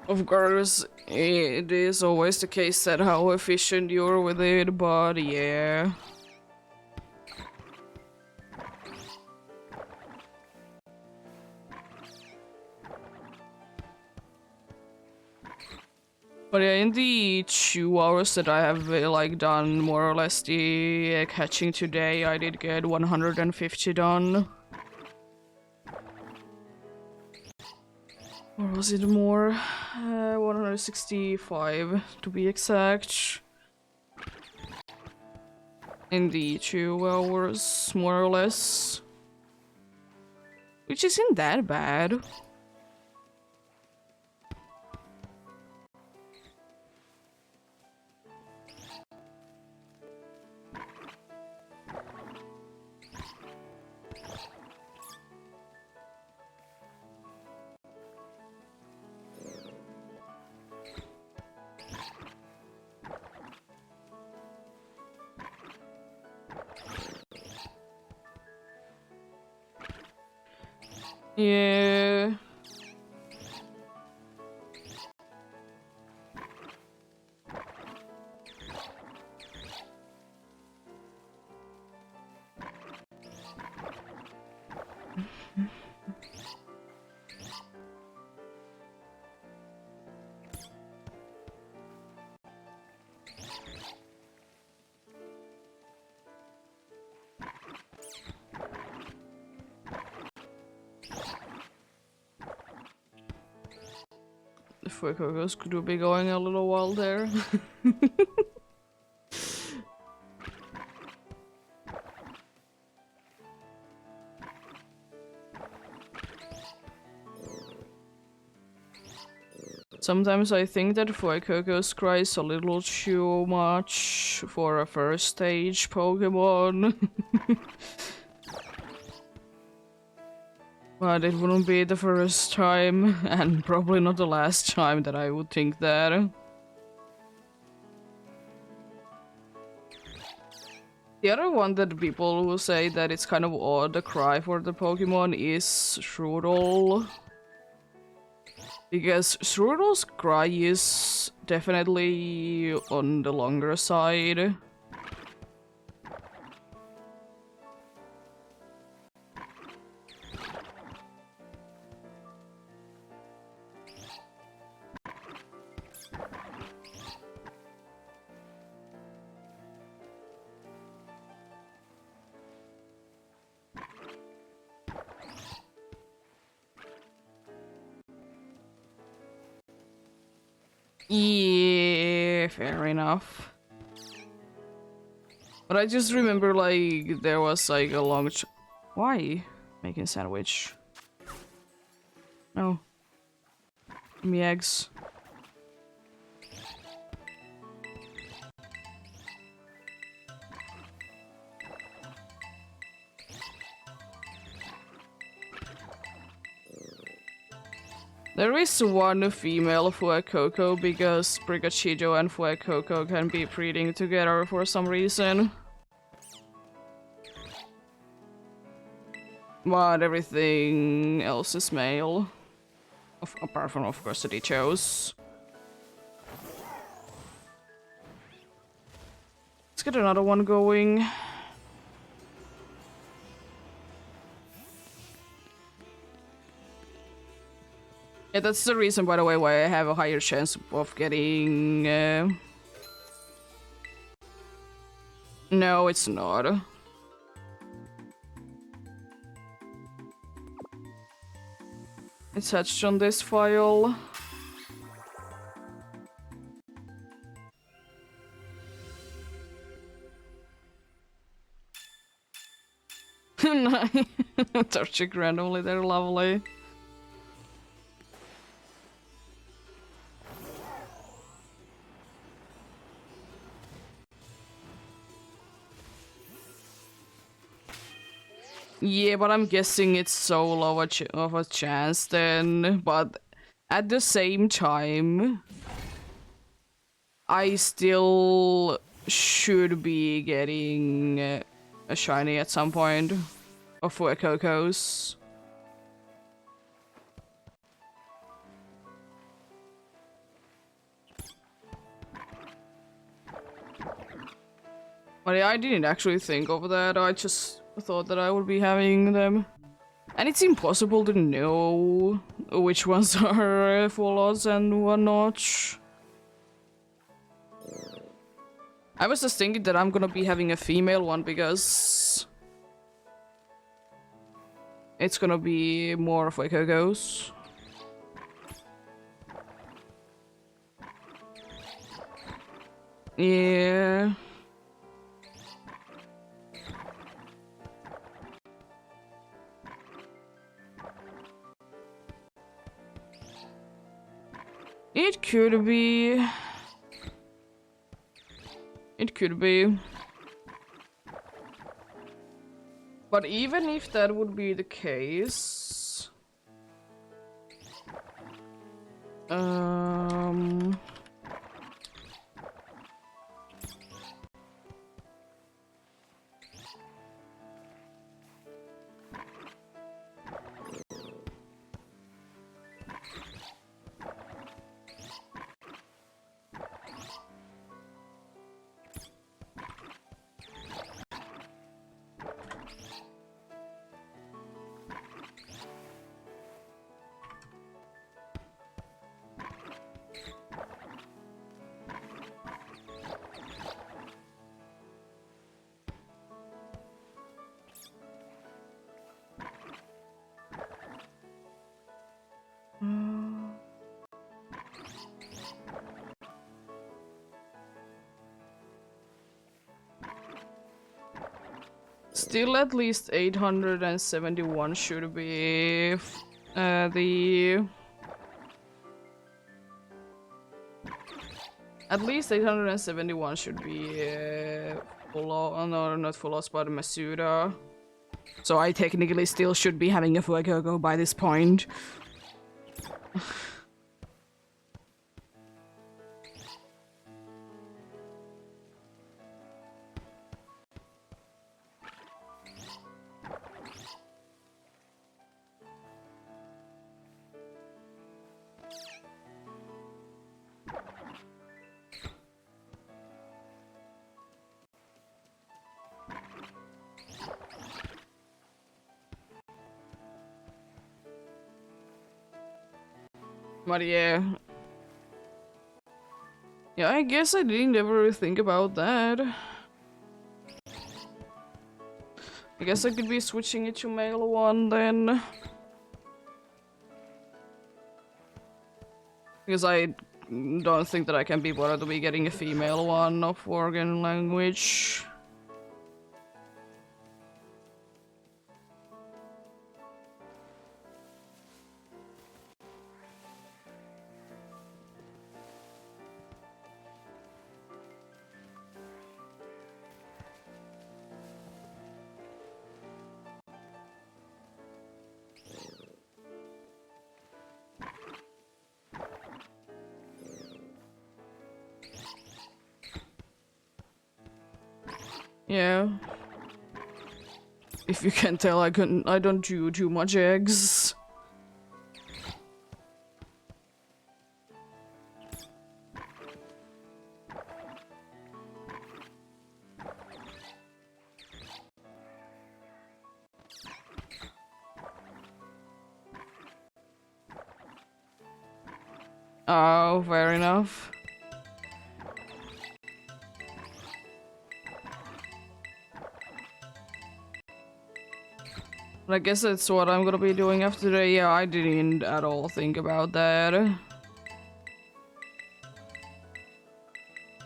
Of course, it is always the case that how efficient you're with it, but yeah. But yeah, in the 2 hours that I have like done more or less the egg hatching today, I did get 150 done. Or was it more? 165 to be exact. In the 2 hours, more or less. Which isn't that bad. Yeah. The Fuecoco's could be going a little while there. Sometimes I think that Fuecoco's cries a little too much for a first stage Pokemon. But it wouldn't be the first time, and probably not the last time that I would think that. The other one that people will say that it's kind of odd, the cry for the Pokemon, is Strudel. Because Strudel's cry is definitely on the longer side. Yeah, fair enough. But I just remember, like, there was, like, a long Why? Making sandwich. No. Give me eggs. There is one female Fuecoco because Brigachijo and Fuecoco can be breeding together for some reason. But everything else is male. Apart from, of course, the Dichos. Let's get another one going. Yeah, that's the reason, by the way, why I have a higher chance of getting... No, it's not. It's hatched on this file. Touching randomly, they're lovely. Yeah, but I'm guessing it's so low of a chance then. But at the same time, I still should be getting a shiny at some point of Fuecocos. But yeah, I didn't actually think of that. I just thought that I would be having them. And it's impossible to know which ones are full odds and whatnot. I was just thinking that I'm gonna be having a female one because it's gonna be more of like a ghost. Yeah. It could be. It could be. But even if that would be the case... Still at least 871 should be the... At least 871 should be full loss, no, not full loss, but Masuda. So I technically still should be having a Fuecoco by this point. But yeah. Yeah, I guess I didn't ever think about that. I guess I could be switching it to male one then. Because I don't think that I can be bothered to be getting a female one of organ language. Yeah. If you can tell, I don't do too much eggs. Oh, fair enough. But I guess that's what I'm gonna be doing after today. Yeah, I didn't at all think about that.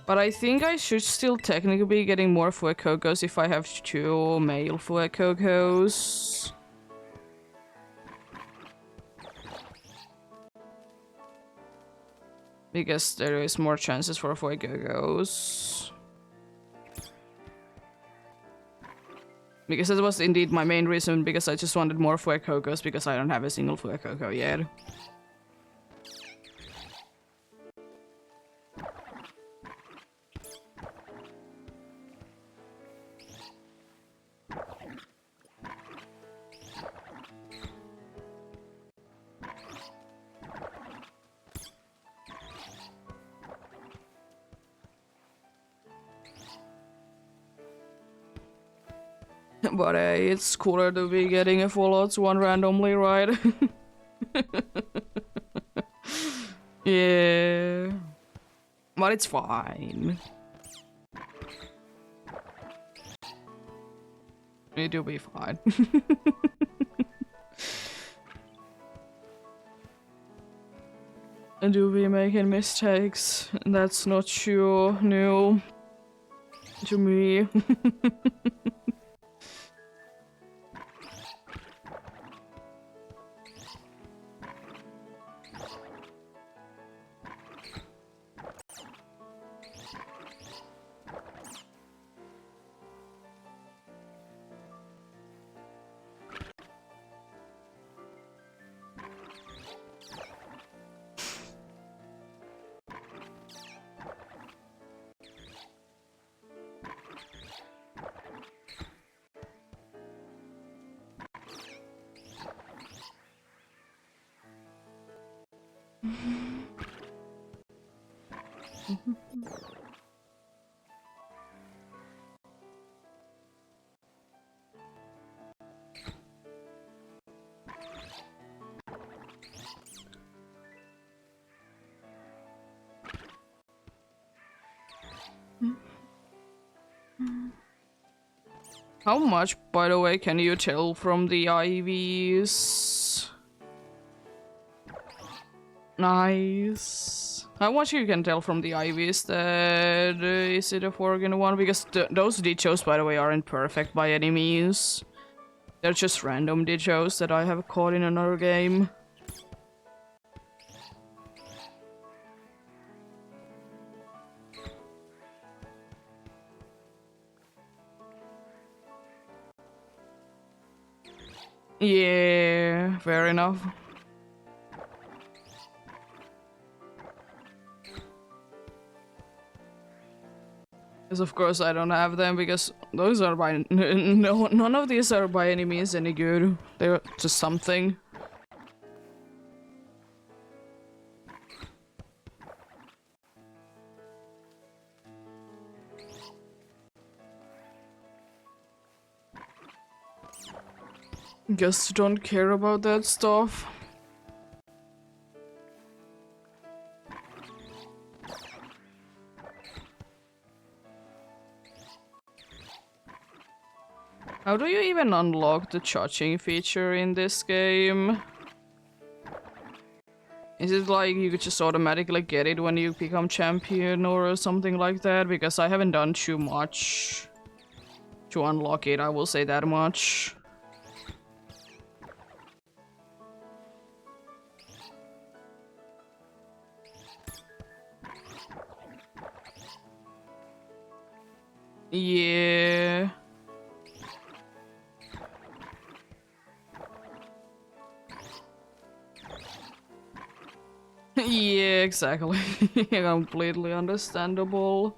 But I think I should still technically be getting more Fuecocos if I have 2 male Fuecocos. Because there is more chances for Fuecocos. Because that was indeed my main reason, because I just wanted more Fuecocos because I don't have a single Fuecoco yet. But hey, it's cooler to be getting a full odds one randomly, right? Yeah. But it's fine. It'll be fine. And do we making mistakes? That's not sure, no. To me. How much, by the way, can you tell from the IVs? Nice. How much you can tell from the IVs that is it a 4-1? Because those dichos, by the way, aren't perfect by any means. They're just random dichos that I have caught in another game. Yeah, fair enough. Because of course I don't have them, because those are by no, none of these are by any means any good. They're just something. Just don't care about that stuff. How do you even unlock the charging feature in this game? Is it like you could just automatically get it when you become champion or something like that? Because I haven't done too much to unlock it, I will say that much. Yeah. Yeah, exactly. Completely understandable.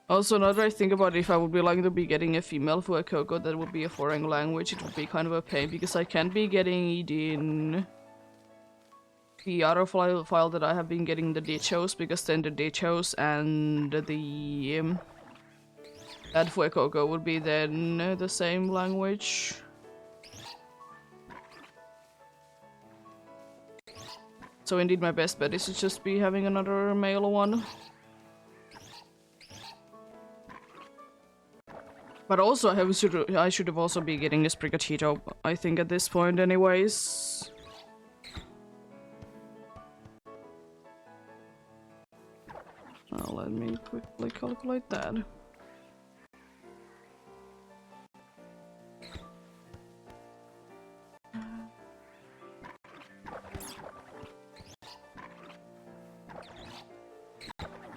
Also, now that I think about it, if I would be like to be getting a female for a Coco that would be a foreign language, it would be kind of a pain because I can't be getting it in the other file that I have been getting the dichos, because then the dichos and the ad for a Coco would be then the same language. So indeed my best bet is to just be having another male one. But also I should have also be getting this Sprigatito, I think, at this point anyways. Let me quickly calculate that.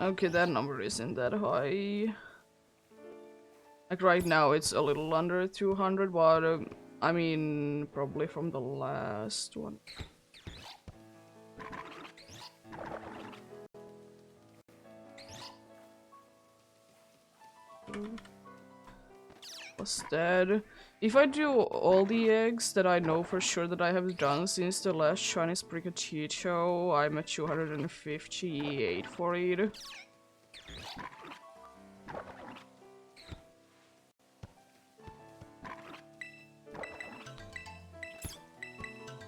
Okay, that number isn't that high. Like right now it's a little under 200, but I mean probably from the last one. Was that? If I do all the eggs that I know for sure that I have done since the last Chinese Sprigatito, I'm at 258 for it.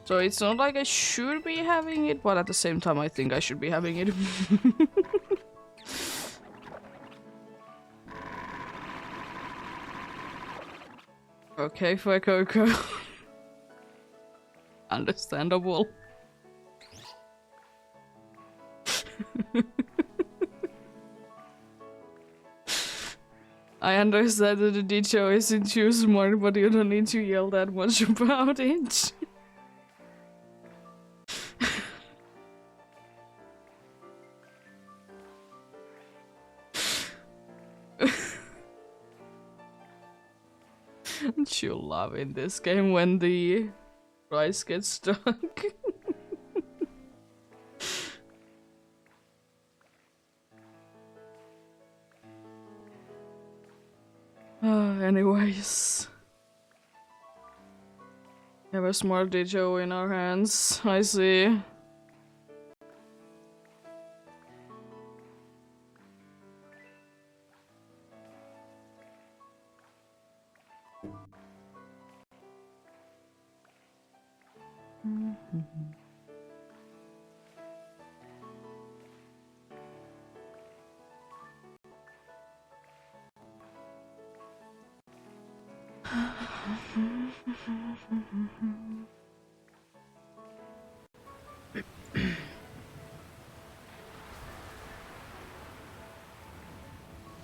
So it's not like I should be having it, but at the same time I think I should be having it. Okay, for Coco. Understandable. I understand that the Dicho isn't too smart, but you don't need to yell that much about it. You'll love in this game when the rice gets stuck. Anyways. We have a smart Dijo in our hands, I see.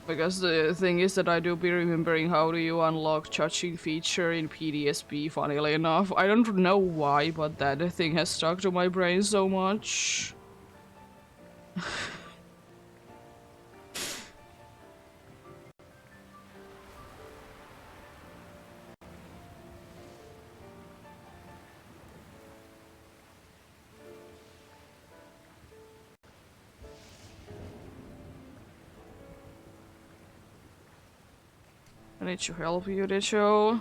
Because the thing is that I do be remembering how do you unlock judging feature in PDSP, funnily enough. I don't know why, but that thing has stuck to my brain so much. I need to help you, Dicho.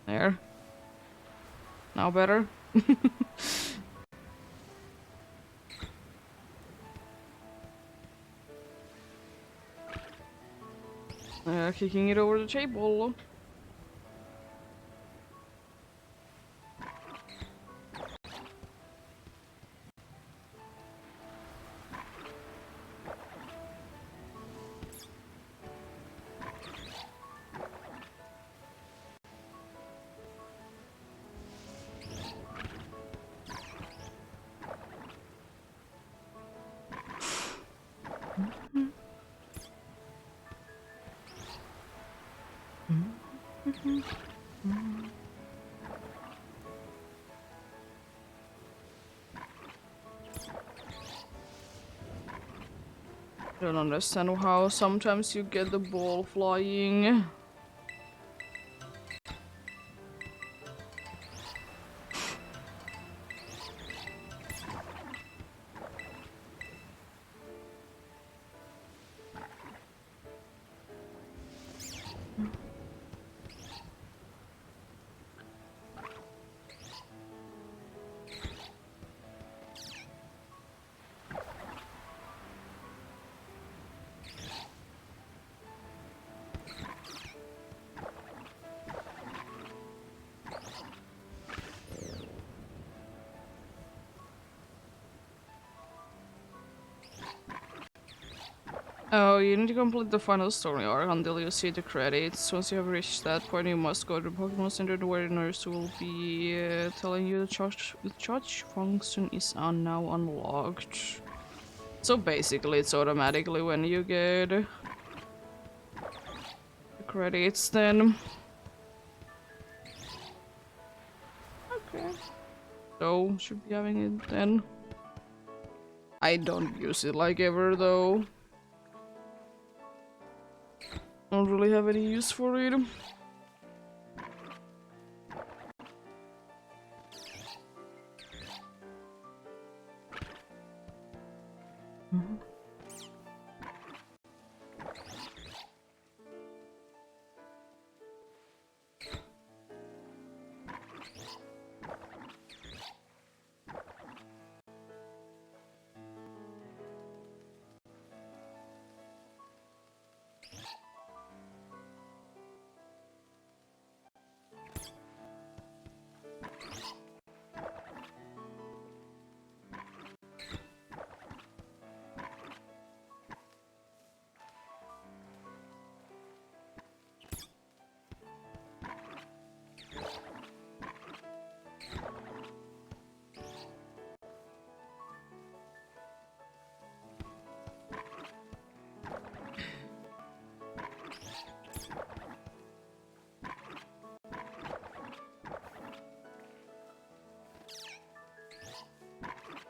There. Now better? Kicking it over the table. I don't understand how sometimes you get the ball flying. Oh, you need to complete the final story arc until you see the credits. Once you have reached that point, you must go to the Pokemon Center where the nurse will be telling you the charge function is now unlocked. So basically, it's automatically when you get the credits then. Okay. So, should be having it then. I don't use it like ever though. Don't really have any use for it.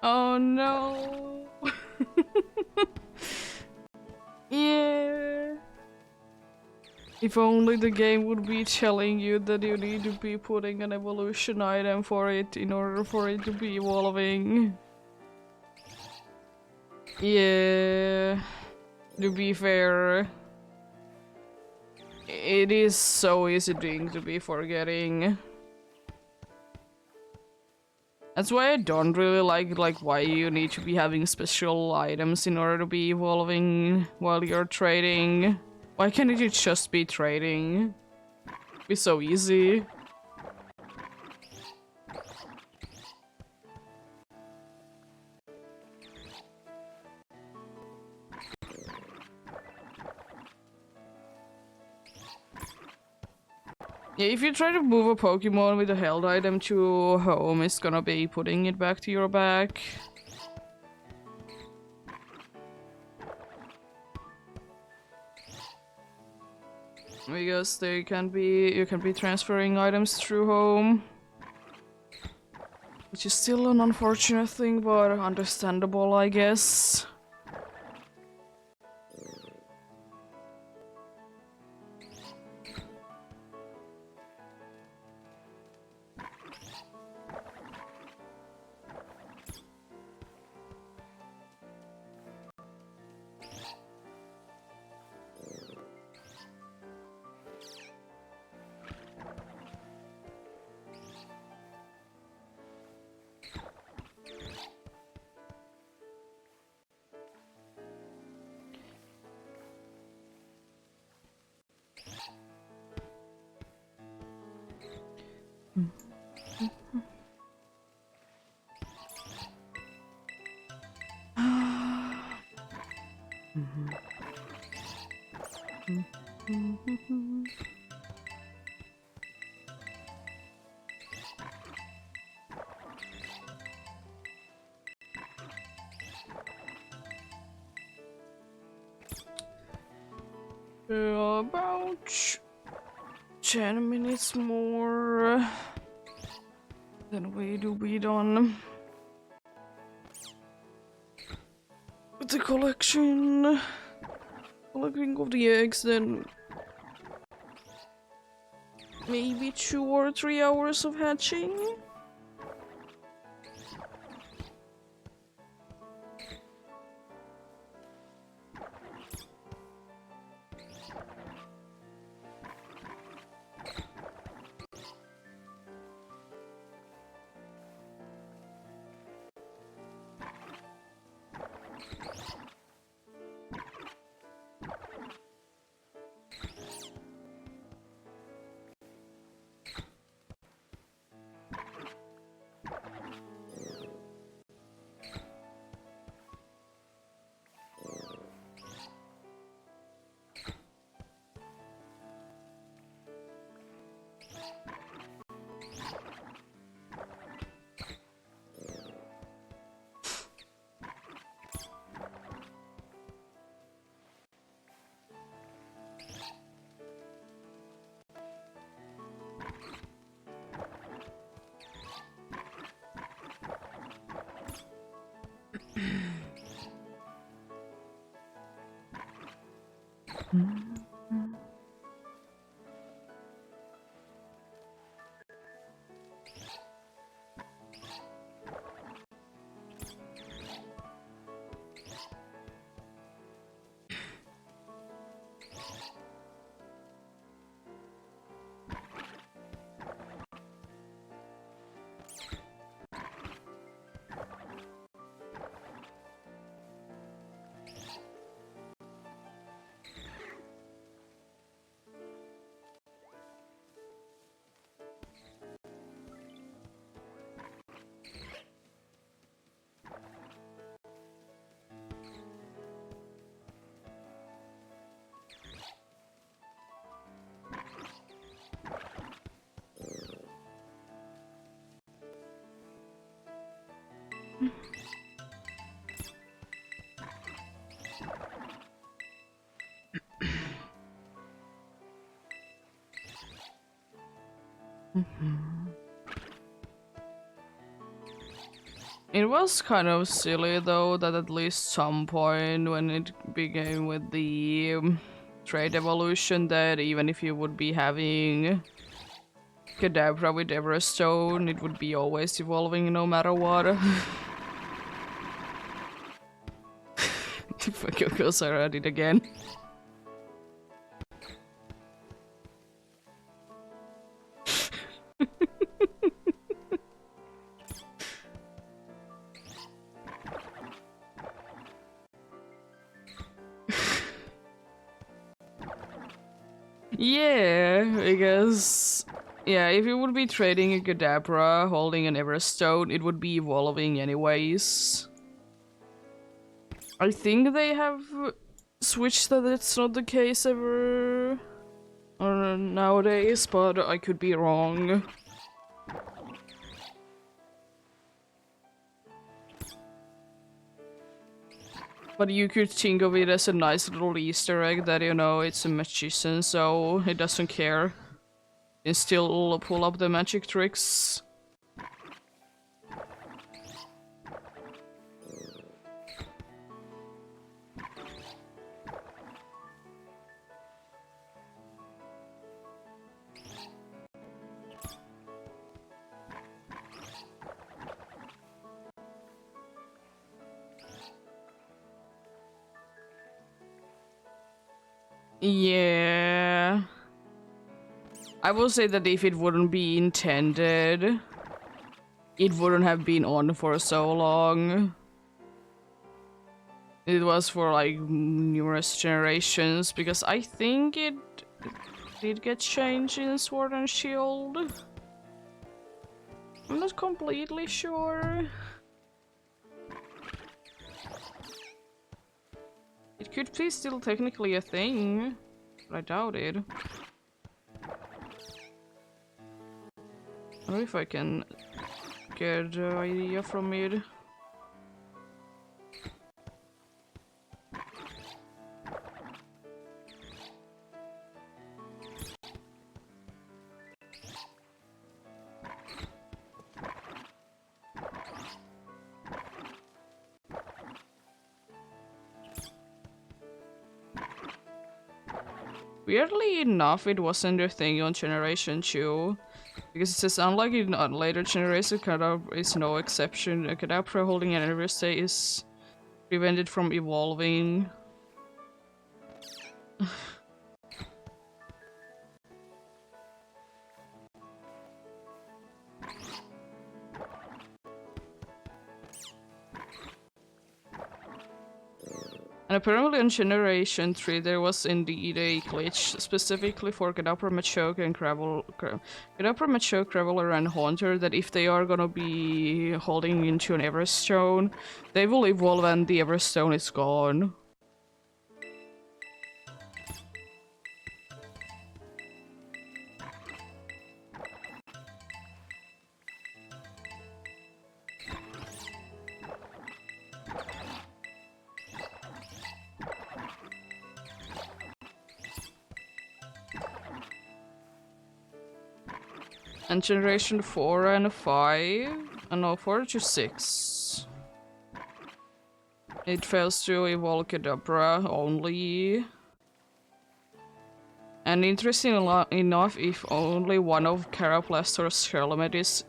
Oh no. Yeah. If only the game would be telling you that you need to be putting an evolution item for it in order for it to be evolving. Yeah. To be fair, it is so easy thing to be forgetting. That's why I don't really like why you need to be having special items in order to be evolving while you're trading. Why can't it just be trading? Be so easy. Yeah, if you try to move a Pokemon with a held item to home, it's gonna be putting it back to your back. Because you can be transferring items through home. Which is still an unfortunate thing, but understandable, I guess. About 10 minutes more. Then we do be done with the collecting of the eggs. Then maybe 2 or 3 hours of hatching. It was kind of silly though that at least some point when it began with the trade evolution that even if you would be having Kadabra with Everstone, it would be always evolving no matter what. Fuck your goes, I read it again. Yeah, because yeah, if you would be trading a Kadabra holding an Everstone, it would be evolving anyways. I think they have switched that it's not the case ever nowadays, but I could be wrong. But you could think of it as a nice little Easter egg that, you know, it's a magician, so it doesn't care. And still pull up the magic tricks. Yeah. I will say that if it wouldn't be intended, it wouldn't have been on for so long. It was for like numerous generations, because I think it did get changed in Sword and Shield. I'm not completely sure. It could be still technically a thing, but I doubt it. I don't know if I can get an idea from it. Weirdly enough, it wasn't a thing on Generation 2. Because it says, unlike in later generations, Kadabra is no exception. A Kadabra holding an Everstay is prevented from evolving. And apparently on Generation 3 there was indeed a glitch specifically for Kadabra, Machoke, and Kadabra, Machoke, Graveler, and Haunter that if they are gonna be holding into an Everstone, they will evolve and the Everstone is gone. And Generation 4 and 5, no, 4 to 6. It fails to evolve Kadabra only. And interesting enough, if only one of Caraplaster's Sherlomet is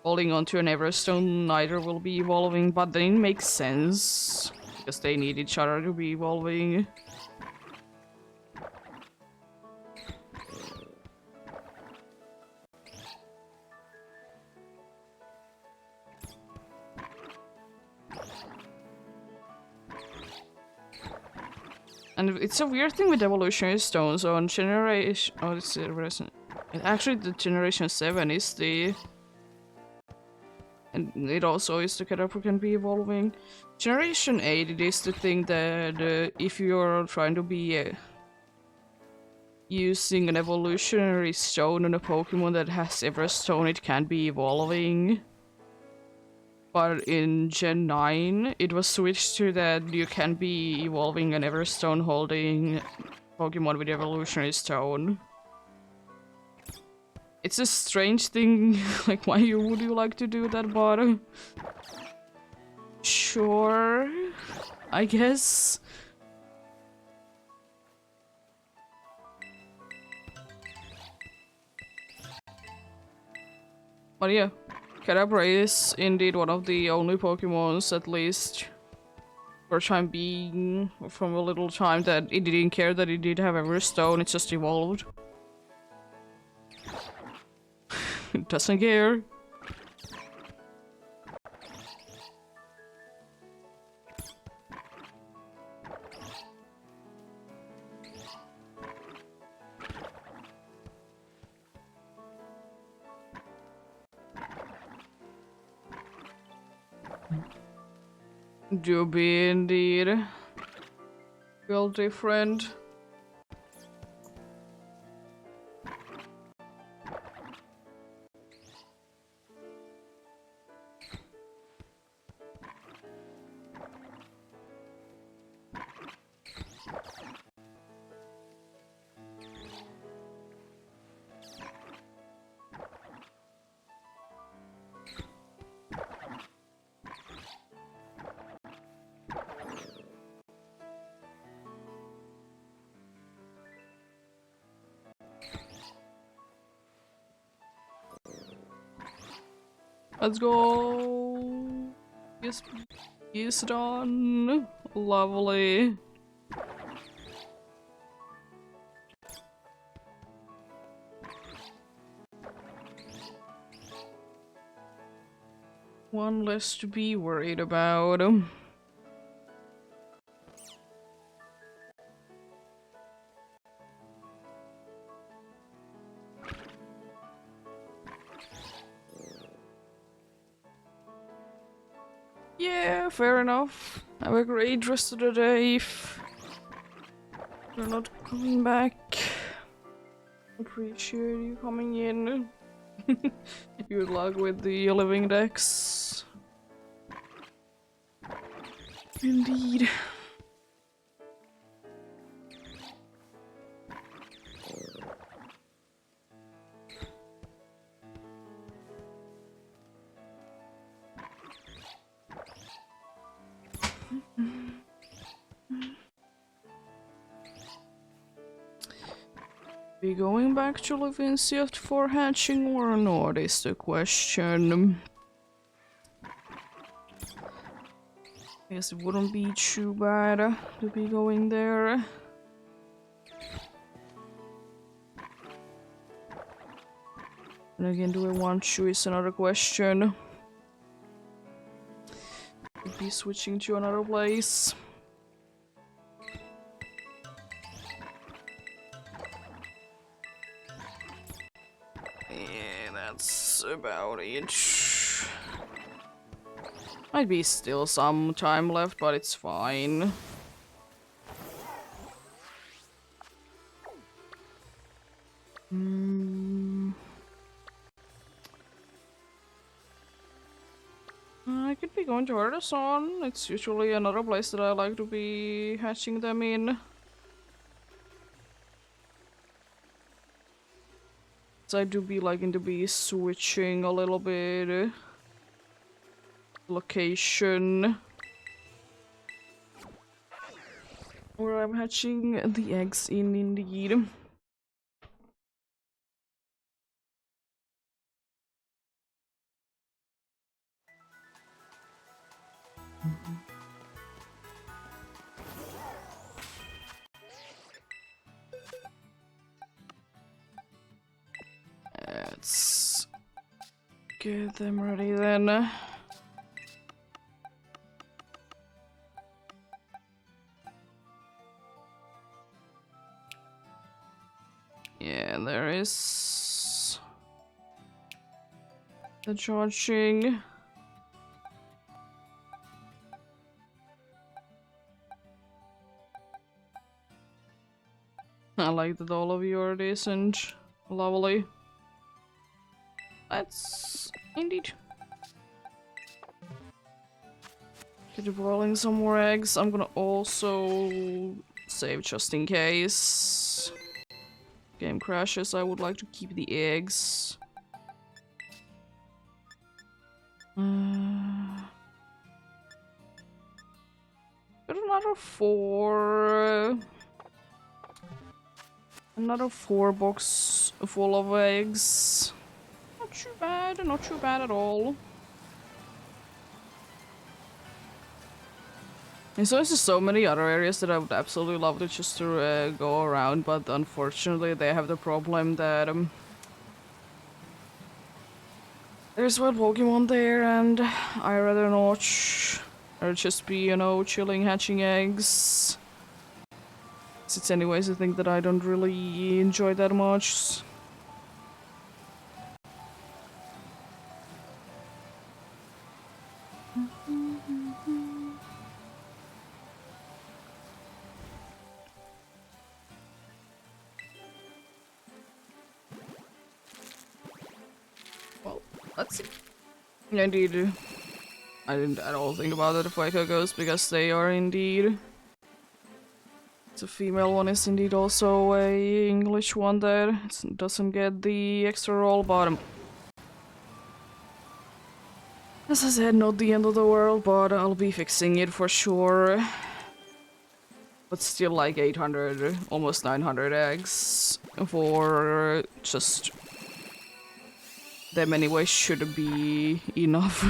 holding onto an Everstone, neither will be evolving, but then it makes sense, because they need each other to be evolving. And it's a weird thing with evolutionary stones on generation. Oh, it's actually the generation 7 is the. And it also is the character can be evolving. Generation 8, it is the thing that if you're trying to be using an evolutionary stone on a Pokemon that has Everstone, it can be evolving. But in Gen 9, it was switched to that you can be evolving an Everstone holding Pokemon with Evolutionary Stone. It's a strange thing, like why would you like to do that, but... Sure, I guess. But yeah. Kadabra is indeed one of the only Pokemons, at least for time being, from a little time, that it didn't care that it did have Everstone, it just evolved. It doesn't care. Do be indeed. Feel different. Let's go. Yes, done. Lovely. One less to be worried about. Yeah, fair enough. Have a great rest of the day if you're not coming back. Appreciate you coming in. Good luck with the living decks. Indeed. Be going back to live in EEST for hatching or not is the question. Guess it wouldn't be too bad to be going there. And again, do I want to is another question. Could be switching to another place. Yeah, that's about it. Might be still some time left, but it's fine. I could be going to Artisan. It's usually another place that I like to be hatching them in. So I do be liking to be switching a little bit. Location. Where I'm hatching the eggs in, indeed. let's get them ready then. Yeah, there is the charging. I like that all of you are decent. Lovely. Let's indeed get boiling some more eggs. I'm gonna also save just in case game crashes. I would like to keep the eggs. Got another four. Another 4 box full of eggs. Not too bad, not too bad at all. And so there's just so many other areas that I would absolutely love to just to go around, but unfortunately they have the problem that there's one Pokemon there, and I rather not. Or just be, you know, chilling, hatching eggs. It's anyways a thing that I don't really enjoy that much. Well, let's see. Indeed. I didn't at all think about the Fueca Ghost because they are indeed. The female one is indeed also a English one that doesn't get the extra roll bottom. As I said, not the end of the world, but I'll be fixing it for sure. But still like 800, almost 900 eggs for just them anyway should be enough.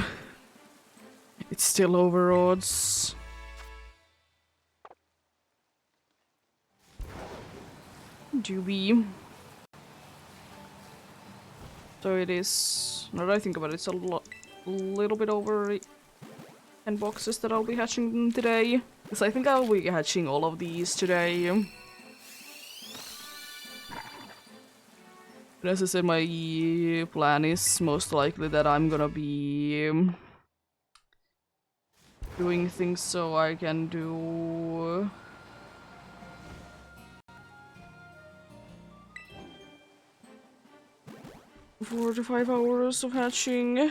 It's still over odds. Doobie. So it is, now that I think about it, it's a little bit over 10 boxes that I'll be hatching today. Because I think I'll be hatching all of these today. But as I said, my plan is most likely that I'm gonna be doing things so I can do 4 to 5 hours of hatching.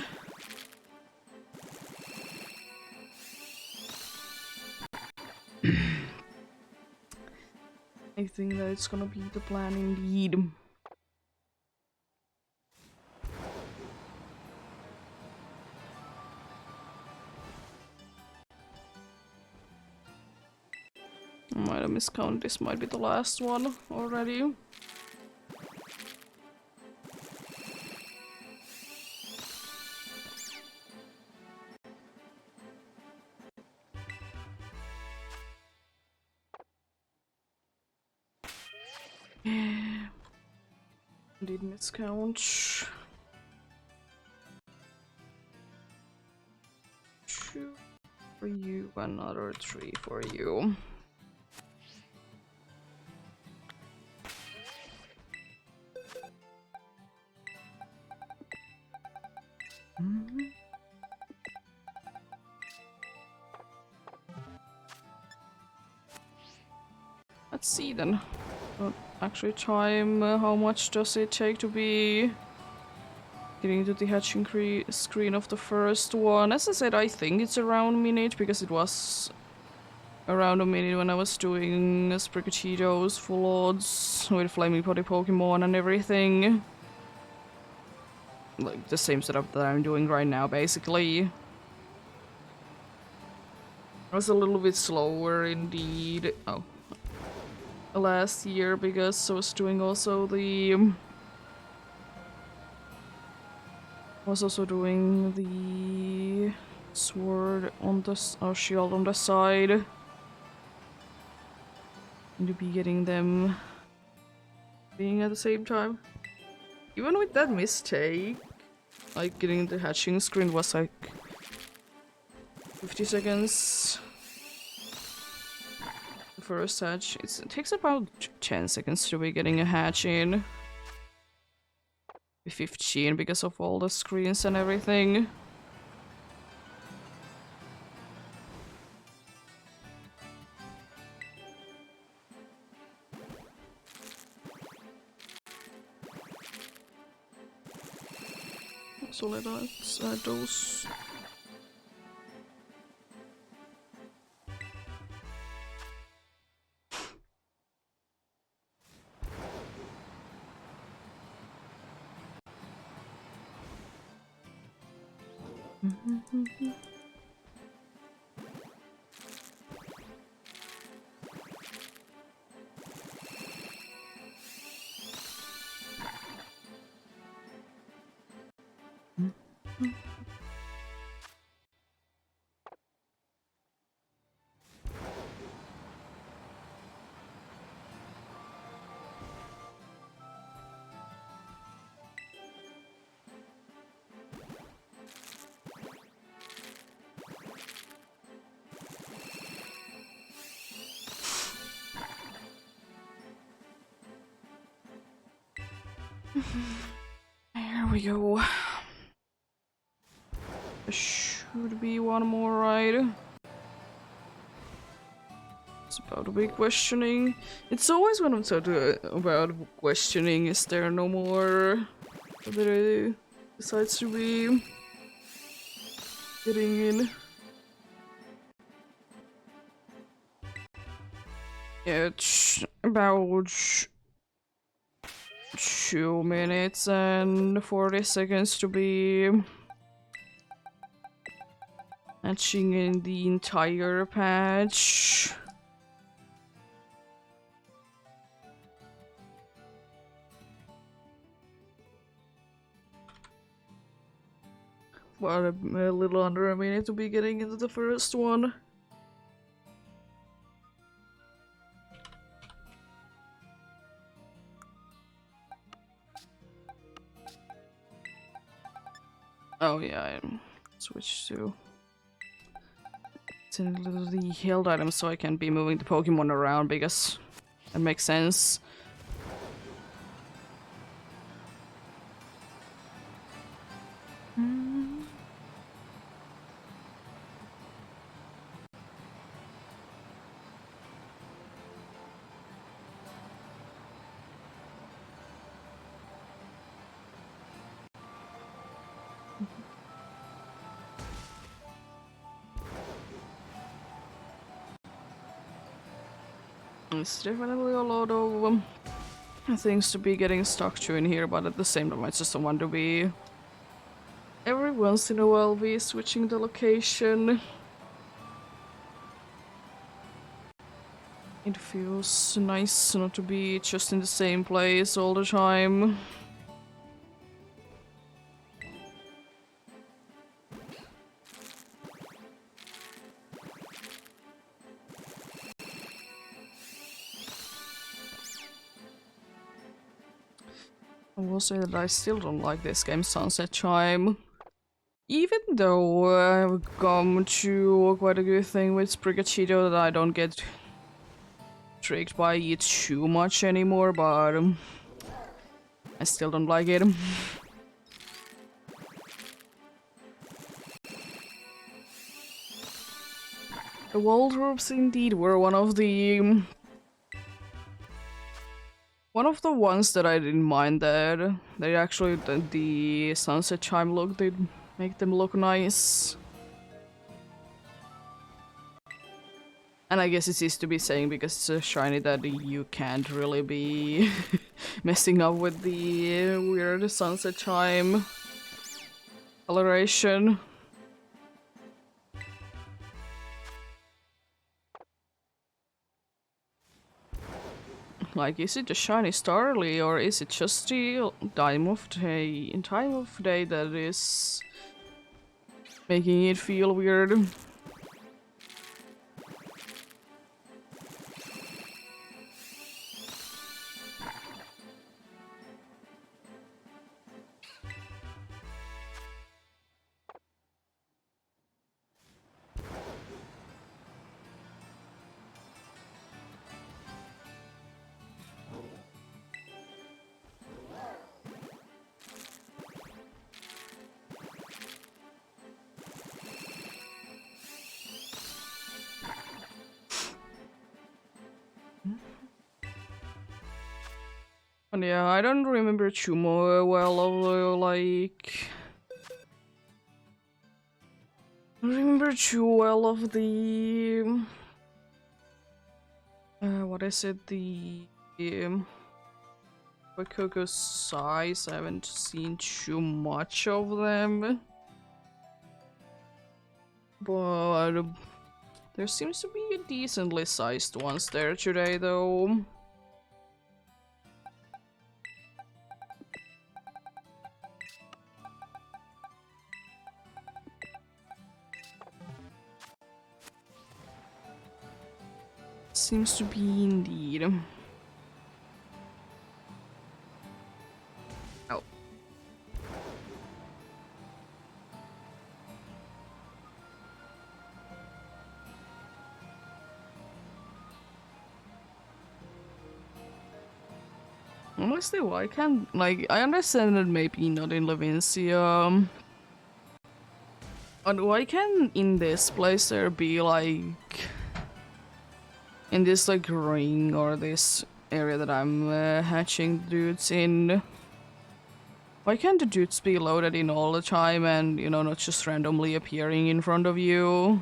I think that it's gonna be the plan indeed. I might have miscounted, this might be the last one already. Did miscount. 2 for you, another 3 for you. Let's see then. Don't actually time how much does it take to be getting to the hatching screen of the first one. As I said, I think it's around a minute because it was around a minute when I was doing Sprigatito's full odds with Flaming Potty Pokemon and everything. Like the same setup that I'm doing right now, basically. I was a little bit slower indeed. Oh. Last year because I was doing also the sword on the shield on the side. Need to be getting them being at the same time. Even with that mistake, like getting the hatching screen was like 50 seconds. The first hatch. It takes about 10 seconds to be getting a hatch in. 15 because of all the screens and everything. So let's add those. There we go. There should be one more ride. It's about a big questioning. It's always when I'm talking about questioning, is there no more that I decides to be getting in? Yeah, it's about 2 minutes and 40 seconds to be matching in the entire patch. Well, a little under a minute to be getting into the first one. Oh yeah, I switched to the held item so I can be moving the Pokemon around because that makes sense. It's definitely a lot of things to be getting stuck to in here, but at the same time I just don't want to be every once in a while be switching the location. It feels nice not to be just in the same place all the time. I will say that I still don't like this game Sunset Chime. Even though I've come to quite a good thing with Sprigatito that I don't get tricked by it too much anymore, but I still don't like it. The Waldrops indeed were one of the ones that I didn't mind that they actually the Sunset Chime look did make them look nice. And I guess it's easy to be saying because it's a shiny that you can't really be messing up with the weird Sunset Chime coloration. Like, is it a shiny Starly or is it just the time of day that is making it feel weird? And yeah, I don't remember too more well of like. I don't remember too well of the. What is it? The. Coco's size. I haven't seen too much of them. But there seems to be a decently sized ones there today, though. Seems to be indeed. Oh. Honestly, why can't, like, I understand that maybe not in Levincia. But why can in this place there be like in this like ring or this area that I'm hatching dudes in? Why can't the dudes be loaded in all the time and, you know, not just randomly appearing in front of you?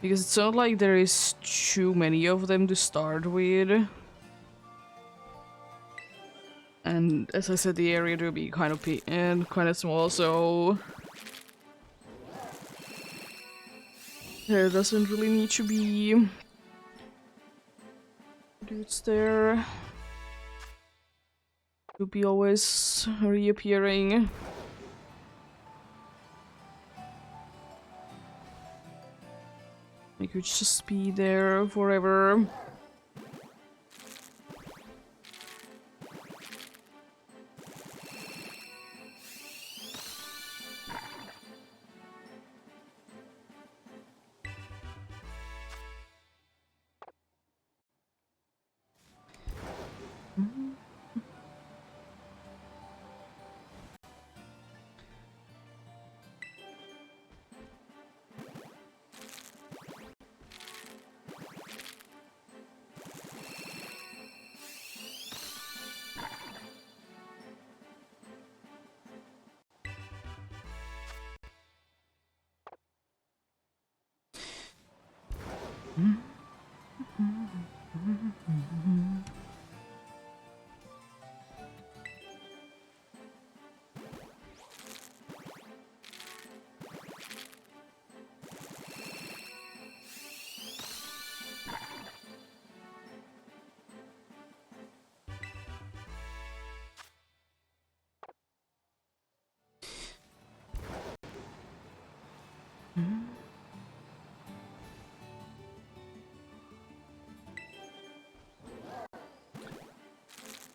Because it's not like there is too many of them to start with. And as I said, the area do be kind of small, so there doesn't really need to be dudes there to be always reappearing. They could just be there forever.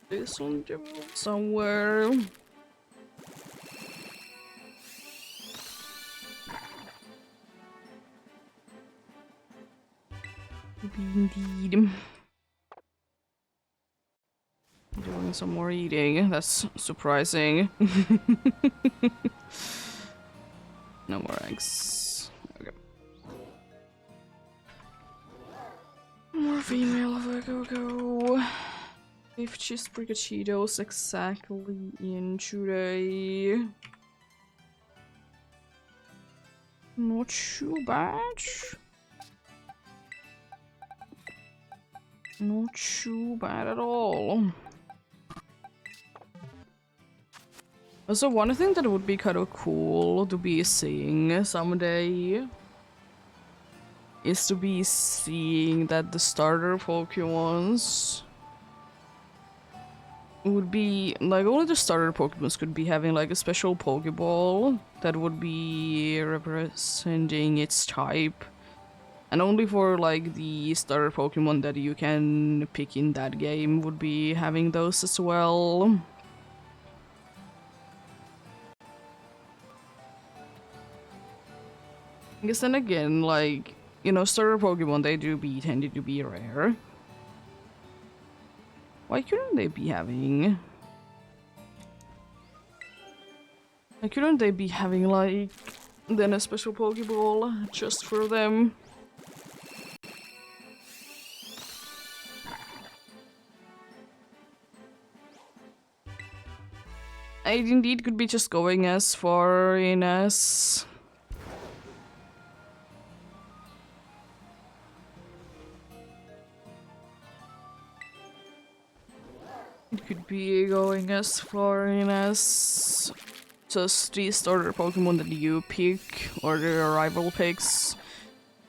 This one somewhere. Indeed. Doing some more eating. That's surprising. No more eggs. Okay. More female go. If cheese Cheetos exactly in today. Not too bad. Not too bad at all. Also, one thing that would be kind of cool to be seeing someday is to be seeing that the starter Pokemons would be like only the starter Pokemons could be having like a special Pokeball that would be representing its type, and only for like the starter Pokemon that you can pick in that game would be having those as well. I guess then again, like, you know, starter Pokemon, they do be tended to be rare. Why couldn't they be having... Why couldn't they be having, like, then a special Pokeball just for them? It indeed could be just going as far in as... It could be going as far in as just the starter Pokemon that you pick, or the rival picks.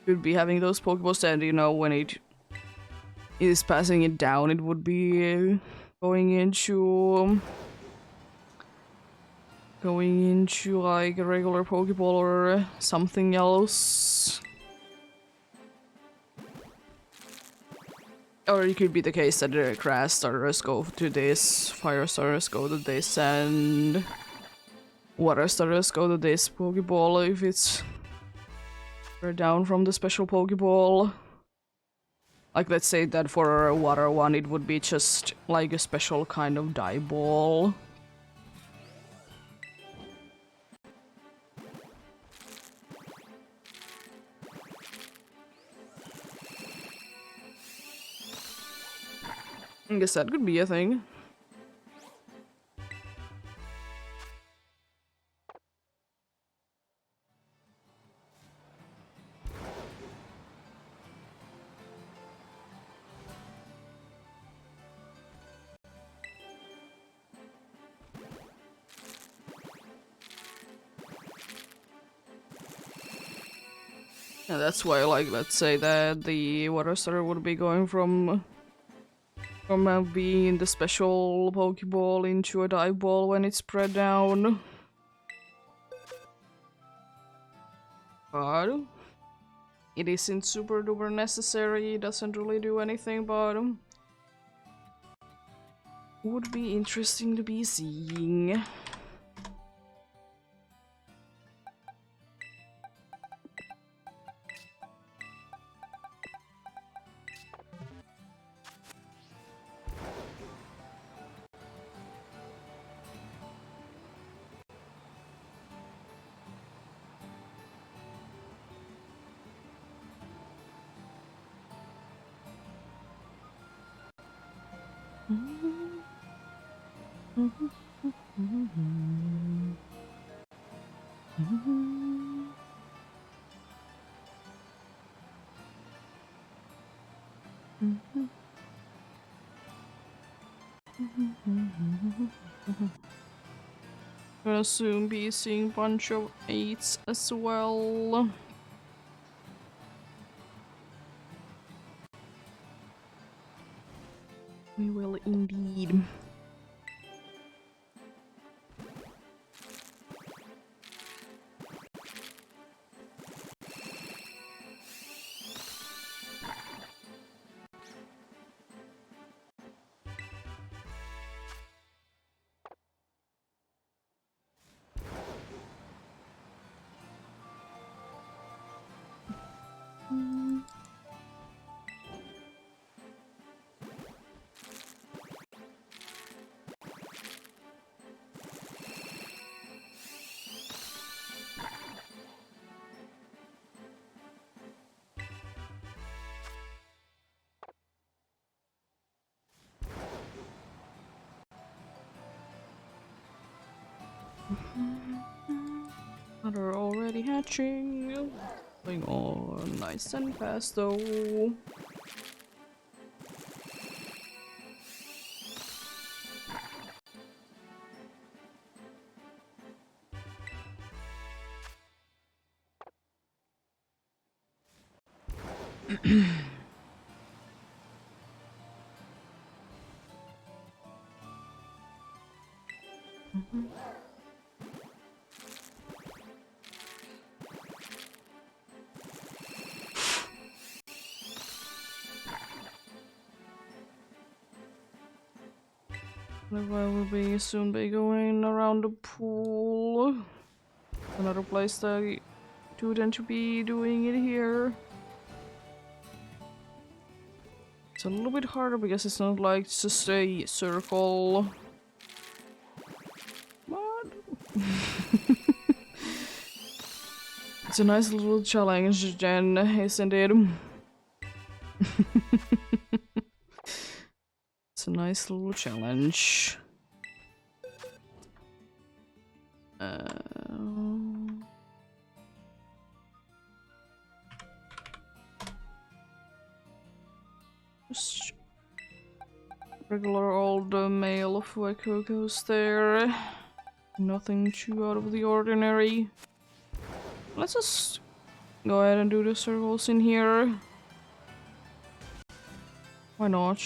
Could be having those Pokeballs, and you know, when it is passing it down, it would be going into like a regular Pokeball or something else. Or it could be the case that the grass starters go to this, fire starters go to this, and water starters go to this Pokeball if it's down from the special Pokeball. Like, let's say that for a water one it would be just like a special kind of dye ball. I guess that could be a thing. Yeah, that's why, like, let's say that the water starter would be going from being the special Pokeball into a dive ball when it's spread down. But it isn't super duper necessary, it doesn't really do anything, but would be interesting to be seeing. Gonna soon be seeing a bunch of 8s as well. We will indeed. They're already hatching. Going on nice and fast though. I will be soon be going around the pool. Another place that I do tend to be doing it here. It's a little bit harder because it's not like just a circle. What? It's a nice little challenge, Jen, isn't it? It's a nice little challenge. Just regular old male of goes there. Nothing too out of the ordinary. Let's just go ahead and do the circles in here. Why not?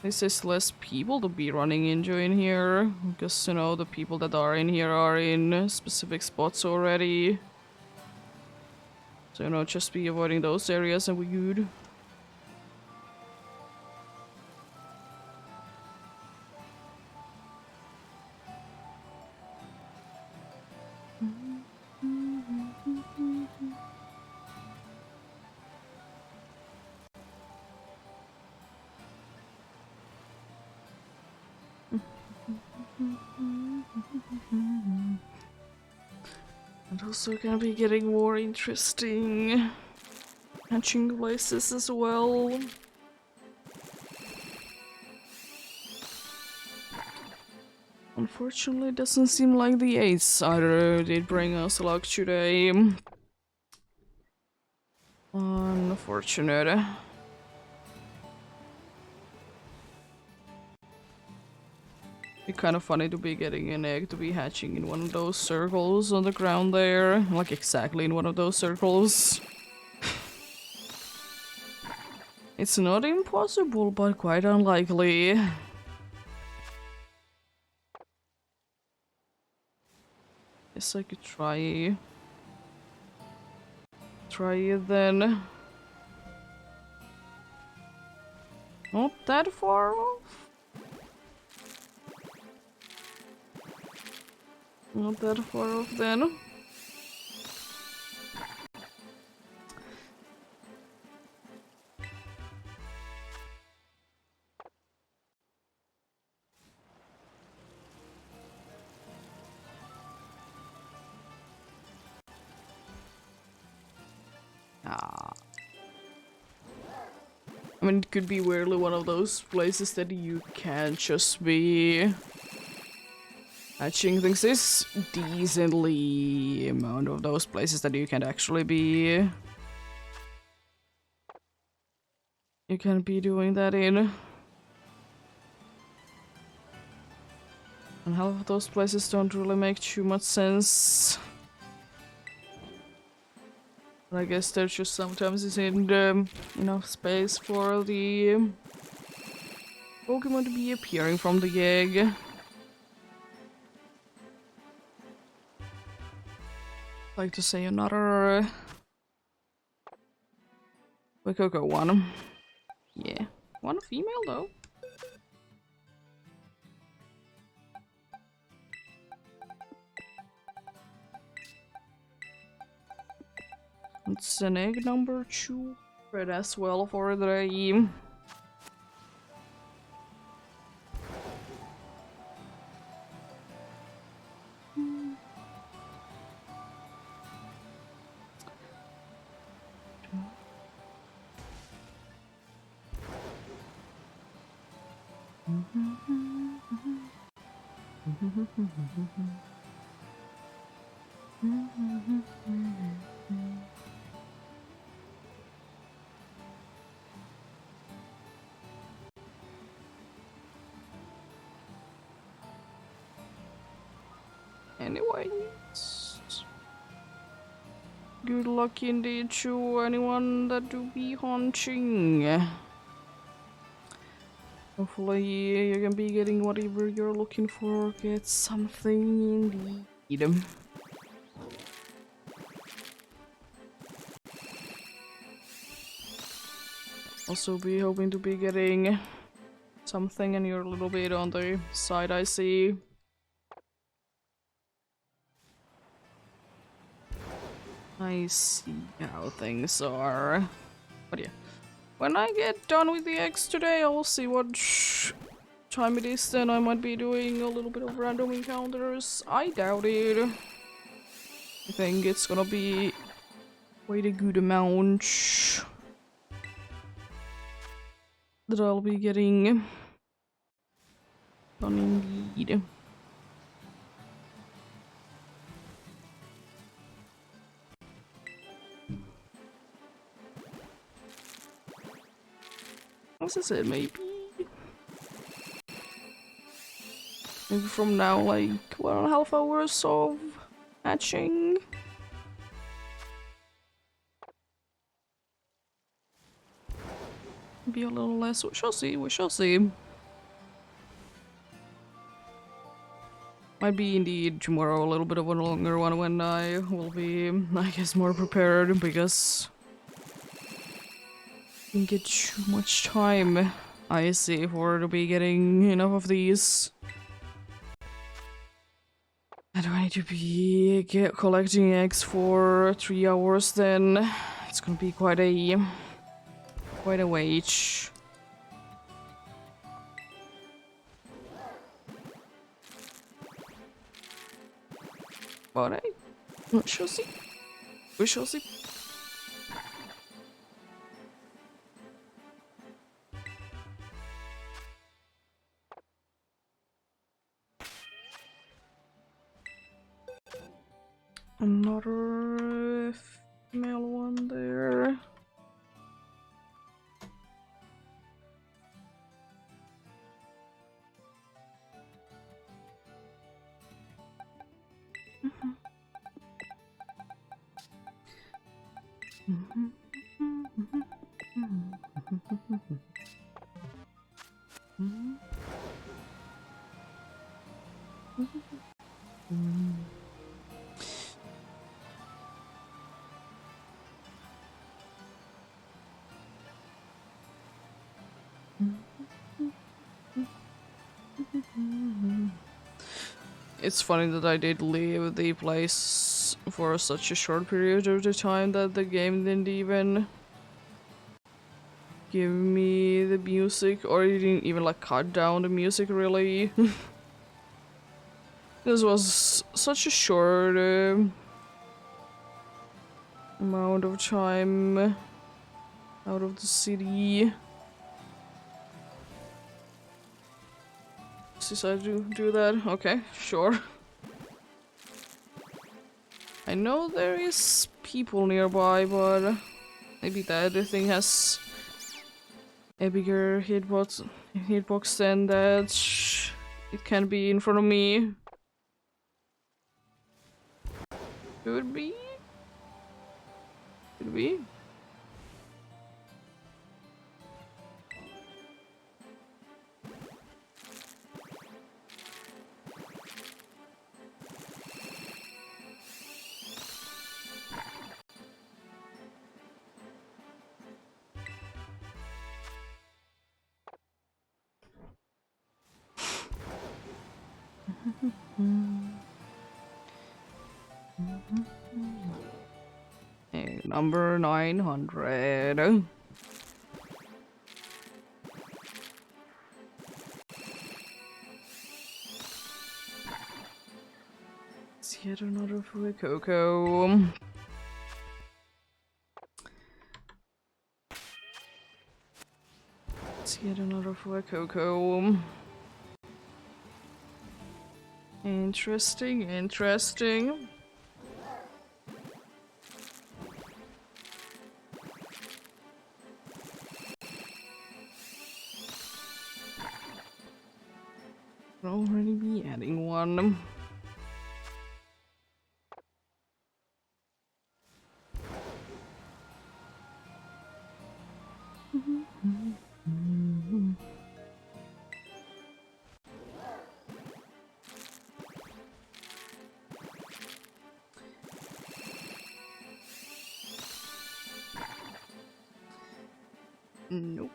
This is less people to be running into in here, because, you know, the people that are in here are in specific spots already. So, you know, just be avoiding those areas and we're good. And also gonna be getting more interesting hatching places as well. Unfortunately, it doesn't seem like the EEST either did bring us luck today. Unfortunate. It's kind of funny to be getting an egg to be hatching in one of those circles on the ground there. Like exactly in one of those circles. It's not impossible, but quite unlikely. Guess I could try it then. Not that far off. Not that far off then. I mean, it could be weirdly one of those places that you can't just be hatching things. There's decently amount of those places that you can actually be. You can be doing that in. And half of those places don't really make too much sense. But I guess there's just sometimes isn't enough space for the Pokemon to be appearing from the egg. Like to say another Coco one. Yeah, one female though. It's an egg number 2 red as well for the Anyways, good luck indeed to anyone that do be hunting. Hopefully you can be getting whatever you're looking for, get something indeed. Also be hoping to be getting something and you're a little bit on the side, I see. I see how things are. But yeah, when I get done with the eggs today, I'll see what time it is, then I might be doing a little bit of random encounters. I doubt it. I think it's gonna be quite a good amount that I'll be getting. Done indeed. As I said, maybe from now, like 1.5 hours of hatching. Be a little less. We shall see. We shall see. Might be indeed tomorrow a little bit of a longer one when I will be, I guess, more prepared because I didn't get too much time, I see, for to be getting enough of these. And do I need to be collecting eggs for 3 hours then? It's gonna be quite a wait. But hey, we shall see. We shall see. Another female one there. It's funny that I did leave the place for such a short period of the time that the game didn't even give me the music, or it didn't even like cut down the music really. This was such a short amount of time out of the city. Decide to do that? Okay, sure. I know there is people nearby, but maybe the other thing has a bigger hitbox than that. It can be in front of me. Could be. Could be. Hey, number 900. It's yet another Fuecoco. It's yet another Fuecoco. Interesting, interesting. I'll already be adding one. Nope.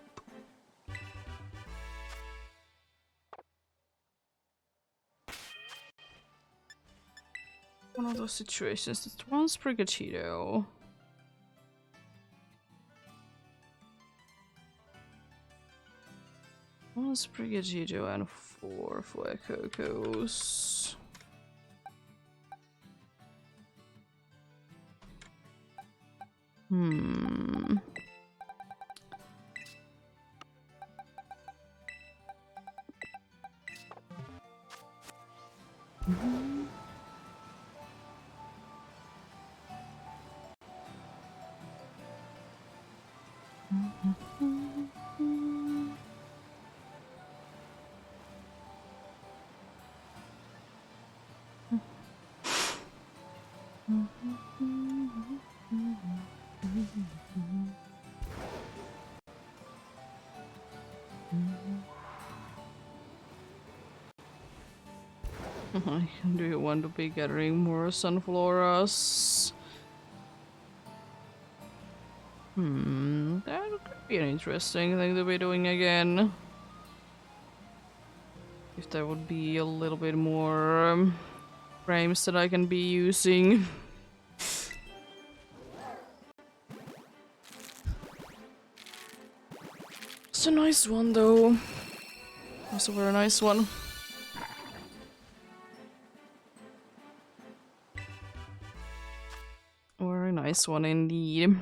One of those situations that one's Brigachito. One's Brigachito and 4 Fuecocos. Do you want to be gathering more sunfloras? That could be an interesting thing to be doing again. If there would be a little bit more frames that I can be using. It's a nice one though. It's a very nice one. Very nice one indeed.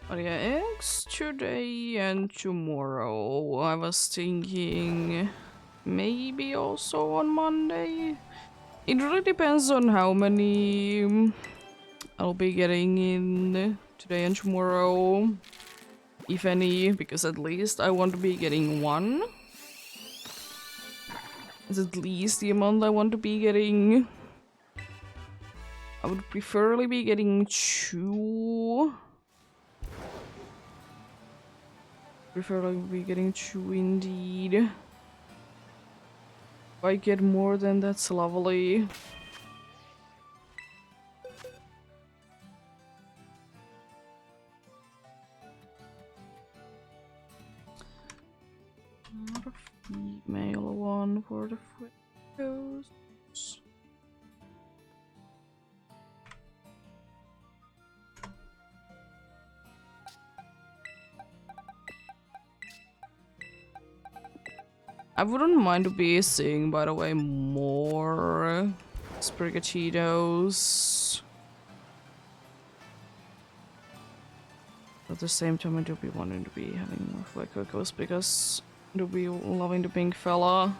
But yeah, eggs today and tomorrow. I was thinking maybe also on Monday. It really depends on how many I'll be getting in today and tomorrow. If any, because at least I want to be getting one. It's at least the amount I want to be getting. I would preferably be getting 2. Preferably be getting 2 indeed. If I get more, then that's lovely. Not a female one for the photos. I wouldn't mind be seeing, by the way, more Sprigachitos. At the same time, I do be wanting to be having more Fuecocos because I do be loving the pink fella.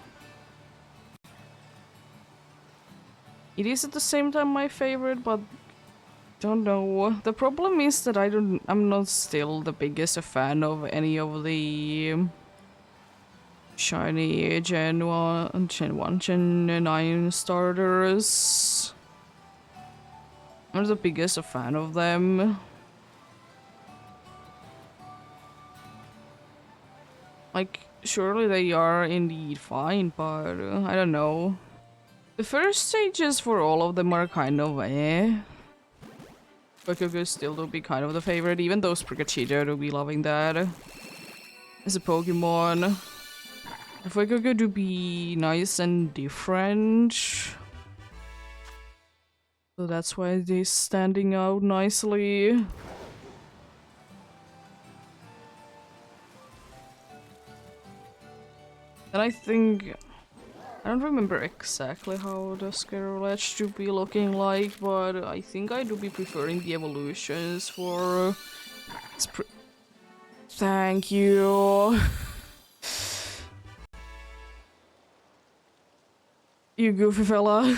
It is at the same time my favorite, but don't know. The problem is that I'm not still the biggest fan of any of the shiny Gen 1, Gen 9 starters. I'm not the biggest fan of them. Like, surely they are indeed fine, but I don't know. The first stages for all of them are kind of eh. Fuecoco still will be kind of the favorite, even though Sprigatito will be loving that as a Pokemon. Fuecoco to be nice and different. So that's why they're standing out nicely. And I think... I don't remember exactly how the Scarlet should be looking like, but I think I do be preferring the evolutions for... Thank you! You goofy fella.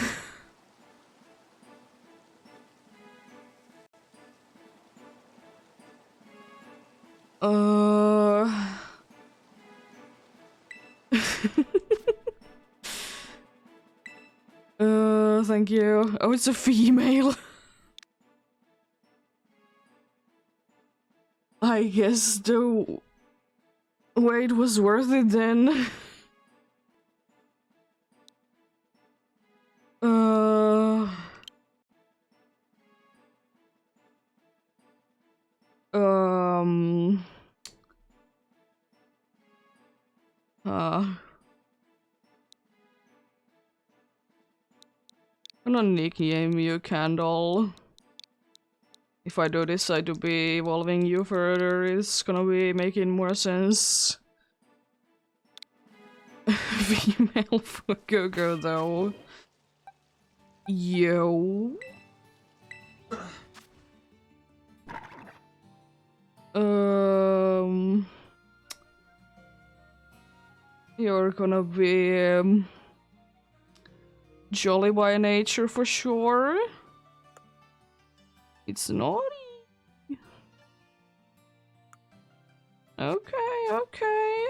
Thank you. Oh, it's a female. I guess the wait was worth it then. Uh... Um... I'm gonna nickname you Candle. If I do this, I do be evolving you further. It's gonna be making more sense. Female Fuecoco though. Yo. You're gonna be jolly by nature for sure. It's naughty. Okay, okay.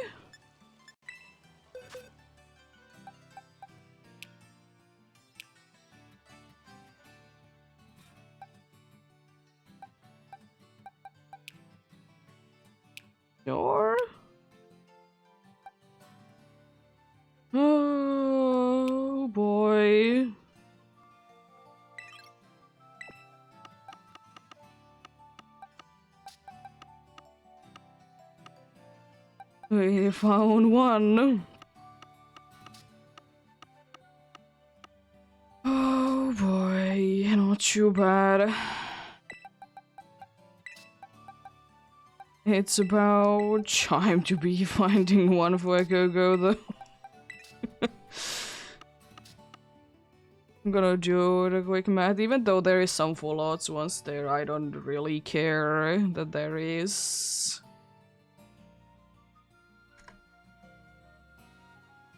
Sure. Oh boy. We found one. Oh boy, not too bad. It's about time to be finding one for a go-go though. I'm gonna do the quick math, even though there is some fallouts once there, I don't really care that there is.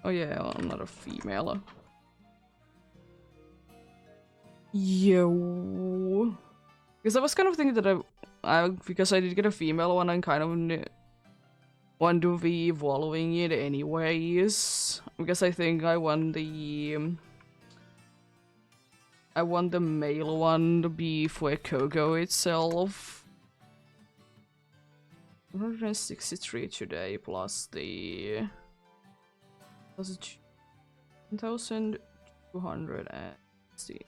Oh yeah, I'm not a female. Yo. Because I was kind of thinking that because I did get a female one, I'm kind of want to be evolving it anyways. Because I think I want the male one to be Fuecoco itself. 163 today plus the 1,200 and see.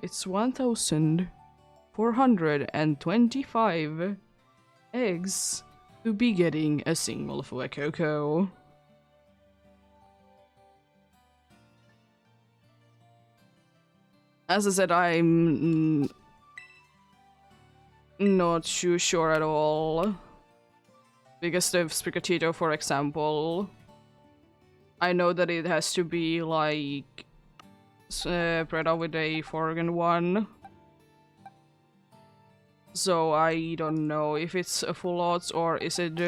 It's 1,425 eggs to be getting a single Fuecoco. As I said, I'm not too sure at all. Because the Sprigatito, for example, I know that it has to be like bred out with a foreign one. So I don't know if it's a full odds or is it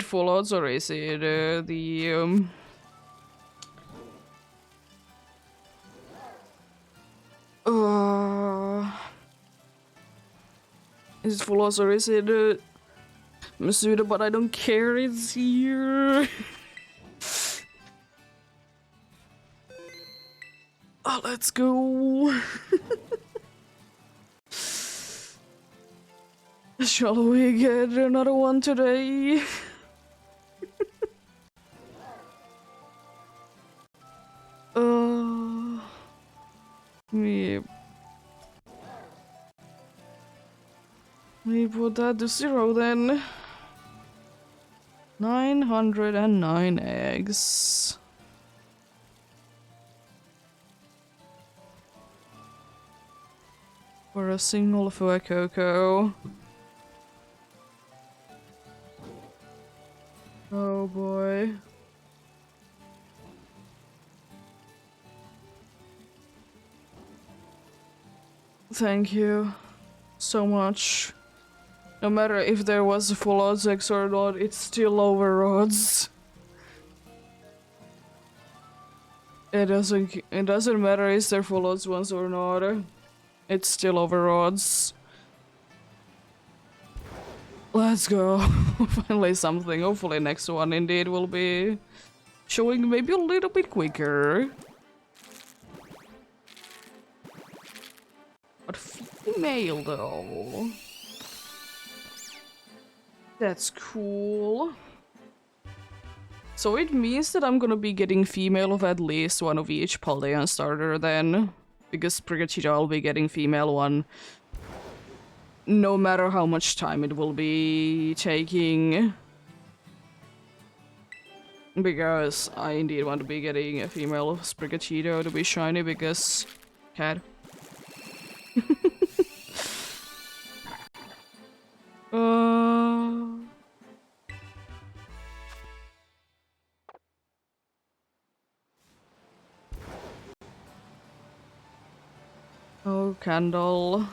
full odds or is it the is it full odds or is it Masuda? But I don't care, it's here. Oh, let's go. Shall we get another one today? We put that to 0 then. 909 eggs. For a single Fuecoco. Oh boy. Thank you so much. No matter if there was a full odds X or not, it's still over odds. It doesn't matter if there full odds ones or not. It's still over odds. Let's go. Finally something. Hopefully next one indeed will be showing maybe a little bit quicker. But female though. That's cool. So it means that I'm gonna be getting female of at least one of each Paldean starter then. Because Pregachita I'll be getting female one. No matter how much time it will be taking. Because I indeed want to be getting a female Sprigatito to be shiny because cat. Oh, Candle.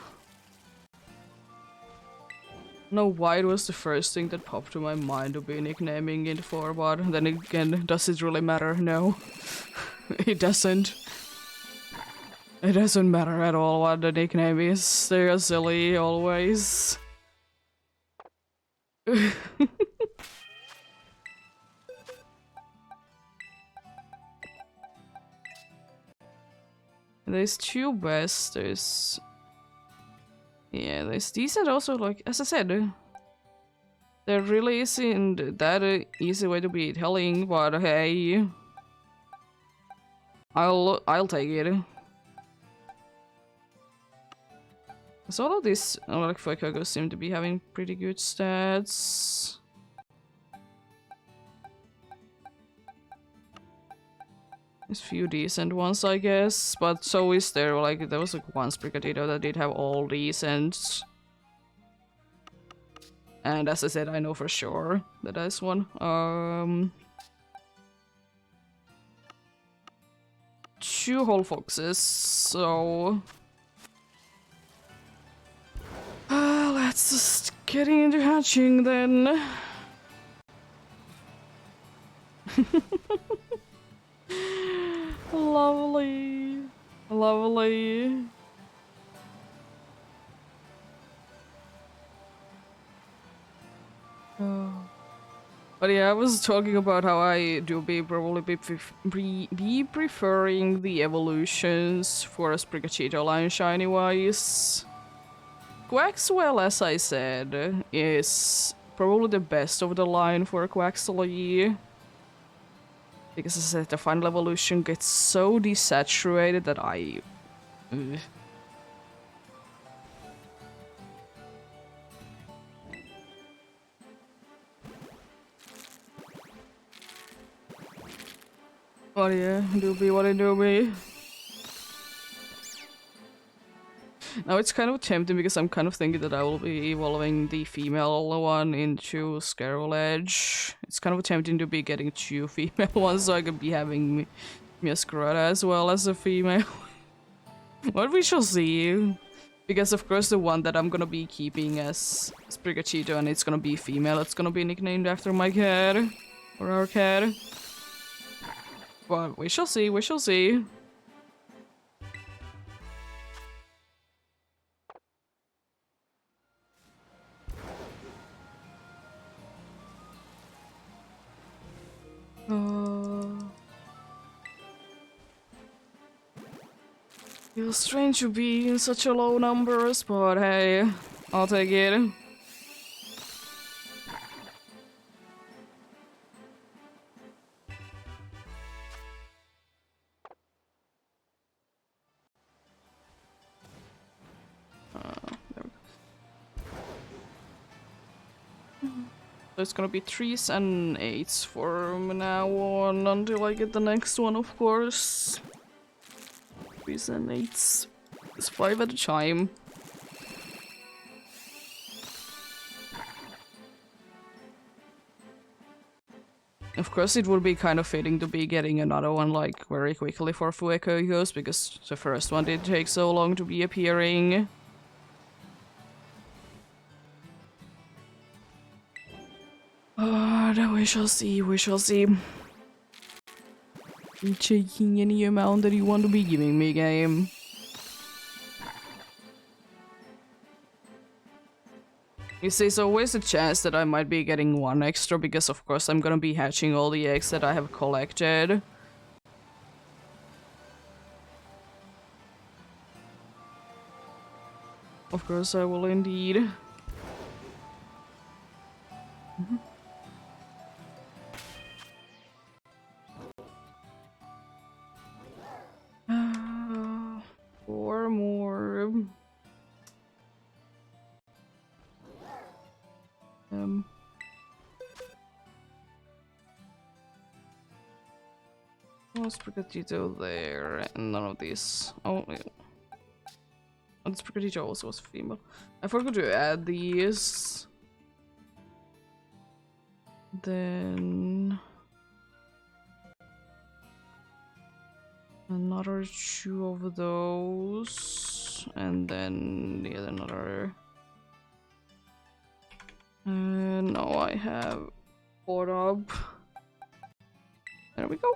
No, white was the first thing that popped to my mind to be nicknaming it for, but then again, does it really matter? No. It doesn't. It doesn't matter at all what the nickname is. They're silly, always. There's two best, there's... Yeah, there's these and also, like, as I said, there really isn't that easy way to be telling, but hey, I'll take it. So all of these like Fuecoco seem to be having pretty good stats. There's a few decent ones, I guess, but so is there, like, there was like one Sprigatito that did have all decent. And as I said, I know for sure that there's one. Two whole foxes, so... let's just get into hatching then. Lovely. Lovely. Oh. But yeah, I was talking about how I do probably be preferring the evolutions for a Sprigatito line shiny wise. Quaxwell, as I said, is probably the best of the line for Quaxley. Because as I said, the final evolution gets so desaturated that I... But yeah, do be what it do be. Now it's kind of tempting because I'm kind of thinking that I will be evolving the female one into Scarlet. It's kind of tempting to be getting two female ones so I could be having Miascarada as well as a female. But we shall see. Because of course the one that I'm gonna be keeping as Sprigatito and it's gonna be female, it's gonna be nicknamed after my cat. Or our cat. But we shall see, we shall see. Feels strange to be in such a low numbers, but hey, I'll take it. There's gonna be 3s and 8s from now on until I get the next one, of course. 3s and 8s. It's 5 at a time. Of course, it would be kind of fitting to be getting another one like very quickly for Fuecoco because the first one did take so long to be appearing. But we shall see, we shall see. I'm taking any amount that you want to be giving me, game. You see, there's always a chance that I might be getting one extra because of course I'm gonna be hatching all the eggs that I have collected. Of course I will indeed. Four more. Oh, Sprigatito there, and none of these. Oh, yeah. Oh, the Sprigatito also was female. I forgot to add these. Then another 2 of those, and then the other another. And now I have 4 up. There we go.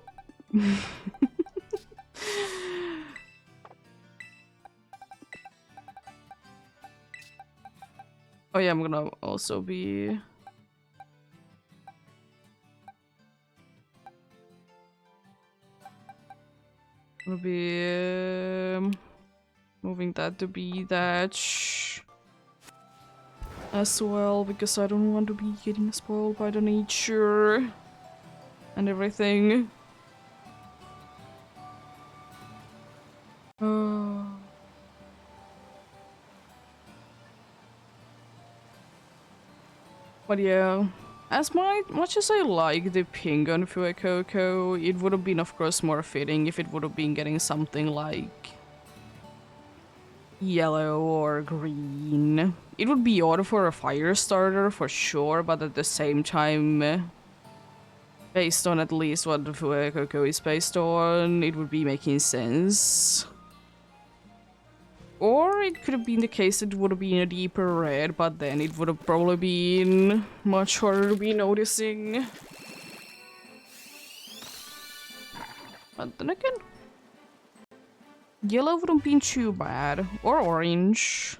Oh yeah, I'm gonna also be moving that to be that as well, because I don't want to be getting spoiled by the nature and everything. But yeah, as much as I like the pink on Fuecoco, it would have been of course more fitting if it would have been getting something like yellow or green. It would be odd for a fire starter for sure, but at the same time, based on at least what the Fuecoco is based on, it would be making sense. Or it could have been the case that it would have been a deeper red, but then it would have probably been much harder to be noticing. But then again, yellow wouldn't been too bad. Or orange.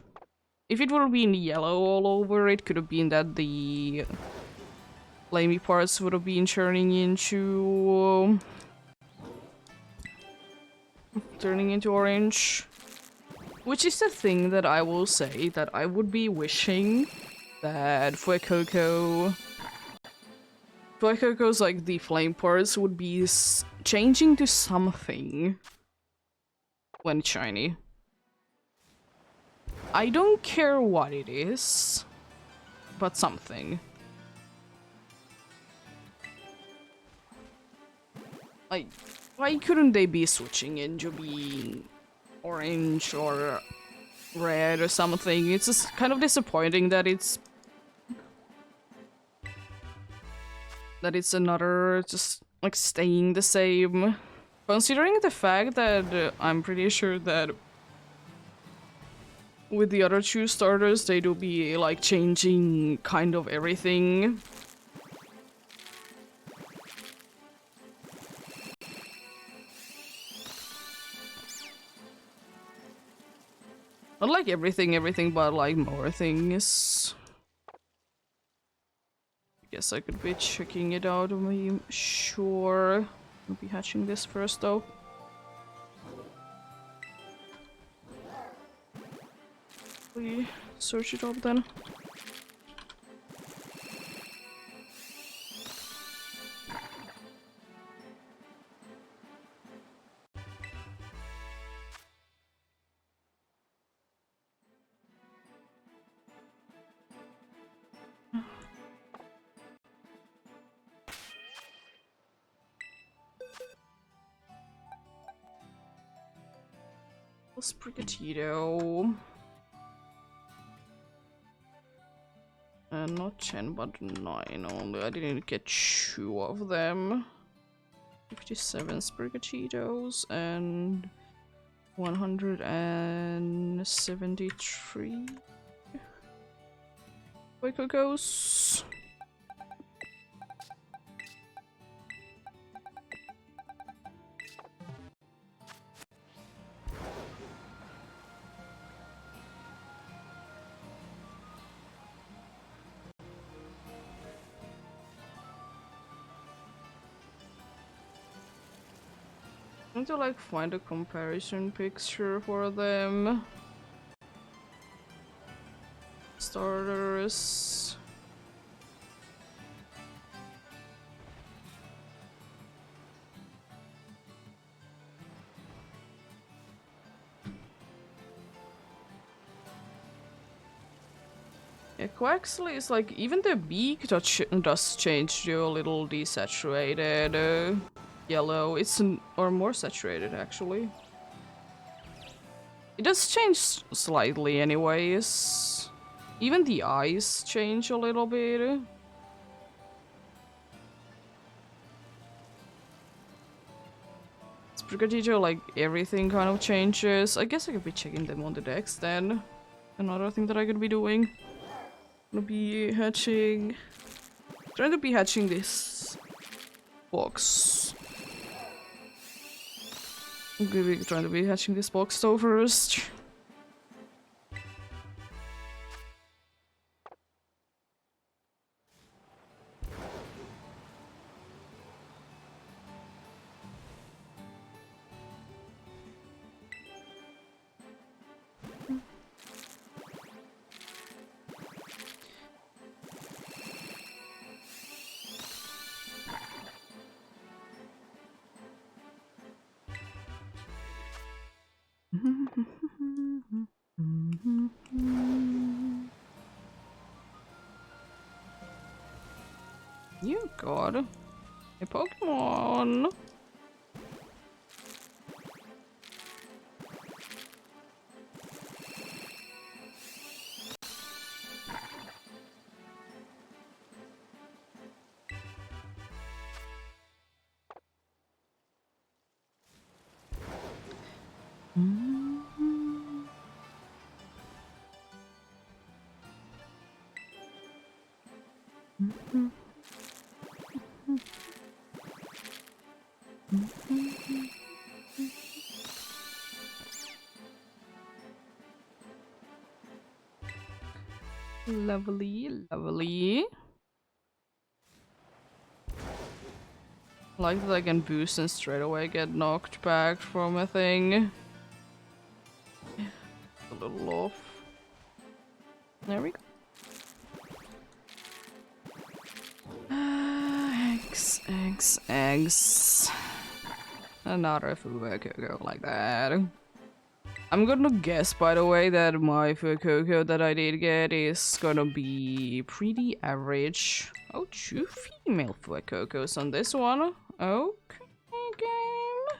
If it would have been yellow all over, it could have been that the flamey parts would have been turning into orange. Which is the thing that I will say that I would be wishing that Fuecoco's like the flame parts would be changing to something when it's shiny. I don't care what it is, but something. Like, why couldn't they be switching into being orange or red or something? It's just kind of disappointing that it's another just like staying the same, considering the fact that I'm pretty sure that with the other 2 starters they do be like changing kind of everything. Not like everything, but like more things. I guess I could be checking it out, I'm sure. I'll be hatching this first though. We search it up then. Sprigatito. Not 10, but 9 only. I didn't get 2 of them. 57 Sprigatitos and 173 Fuecocos. I need to like find a comparison picture for them. Starters. Yeah, Quaxley is like, even the beak does change to a little desaturated yellow. It's or more saturated actually. It does change slightly anyways. Even the eyes change a little bit. It's pretty detailed, like everything kind of changes. I guess I could be checking them on the decks then. Another thing that I could be doing. Gonna be hatching. Trying to be hatching this box. I'm gonna be trying to be hatching this box though first. You got a Pokemon. Lovely, lovely. Like that I can boost and straight away get knocked back from a thing. A little off. There we go. Eggs. Another Fuecoco like that. I'm gonna guess, by the way, that my Fuecoco that I did get is gonna be pretty average. Oh, 2 female Fuecocos on this one. Okay, game.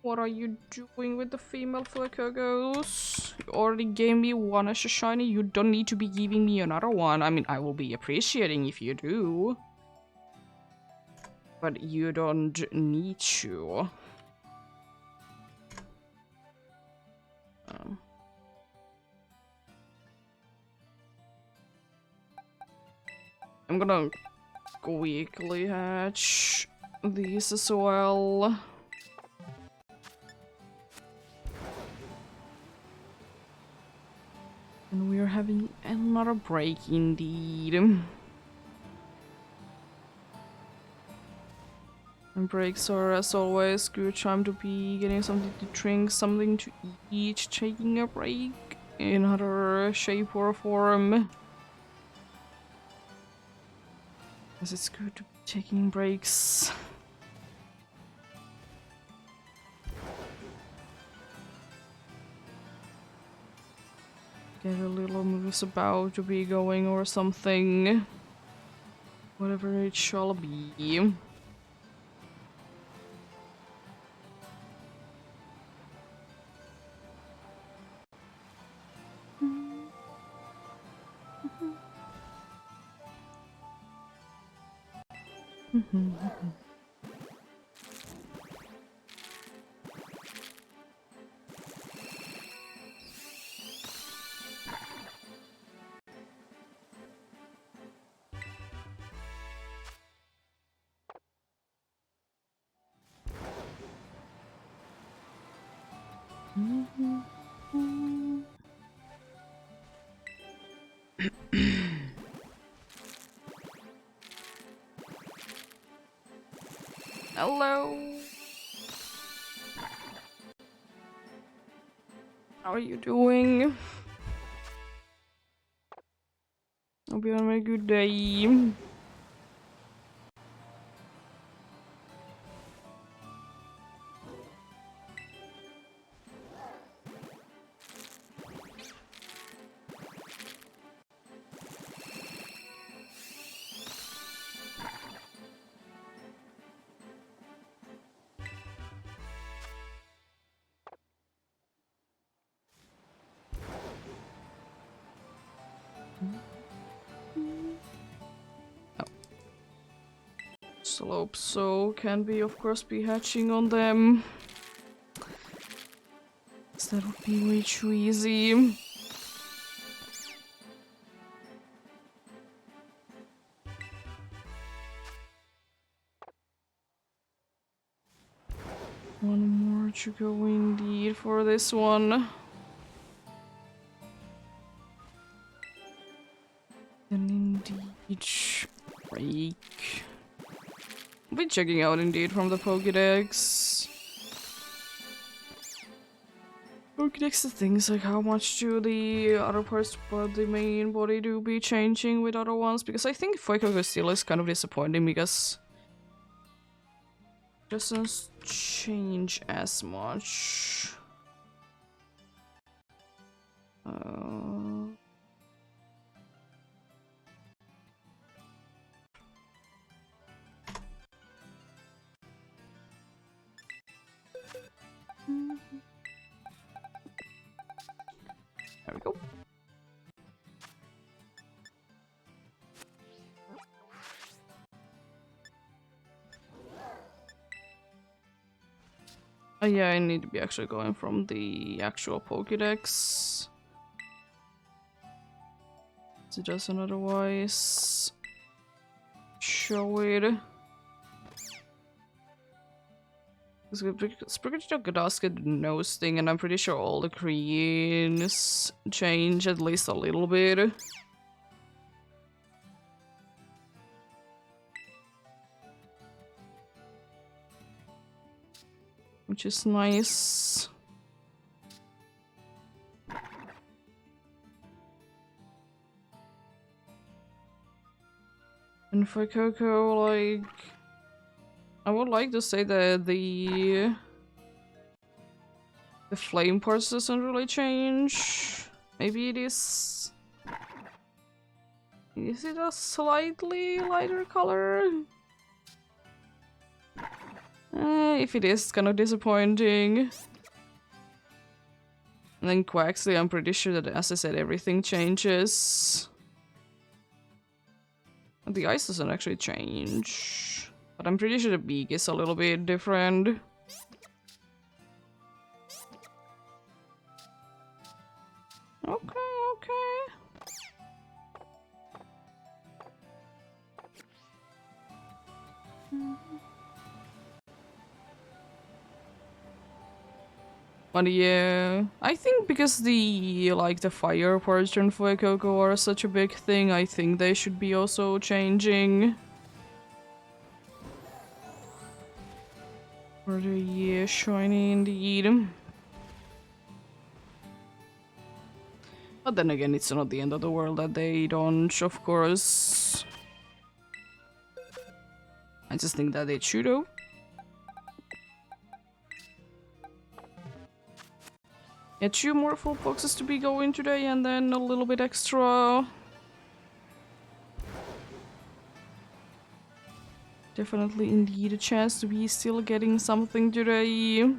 What are you doing with the female Fuecocos? You already gave me one as a shiny. You don't need to be giving me another one. I mean, I will be appreciating if you do. But you don't need to. I'm gonna quickly hatch these as well. And we are having another break indeed. And breaks are, as always, good time to be getting something to drink, something to eat, taking a break in other shape or form. Because it's good to be taking breaks. Get a little moves about to be going or something. Whatever it shall be. Hello. How are you doing? Hope you're having a good day. Slope, so can we of course be hatching on them. That would be way too easy. One more to go indeed for this one. And indeed, break. I'll be checking out indeed from the Pokédex. Pokédex the things like how much do the other parts of the main body do be changing with other ones, because I think Fuecoco still is kind of disappointing because it doesn't change as much. There we go. Oh yeah, I need to be actually going from the actual Pokédex. It doesn't otherwise show it. Spriggan does get the nose thing, and I'm pretty sure all the greens change at least a little bit. Which is nice. And for Coco, like, I would like to say that the flame parts doesn't really change. Maybe it is. Is it a slightly lighter color? If it is, it's kind of disappointing. And then Quaxley, I'm pretty sure that, as I said, everything changes. The ice doesn't actually change. But I'm pretty sure the beak is a little bit different. Okay, okay. But yeah, I think because the fire parts in Fuecoco are such a big thing, I think they should be also changing. For the yeah, shiny indeed. But then again, it's not the end of the world that they don't, of course. I just think that they should though. Yeah, 2 more full boxes to be going today, and then a little bit extra. Definitely indeed a chance to be still getting something today.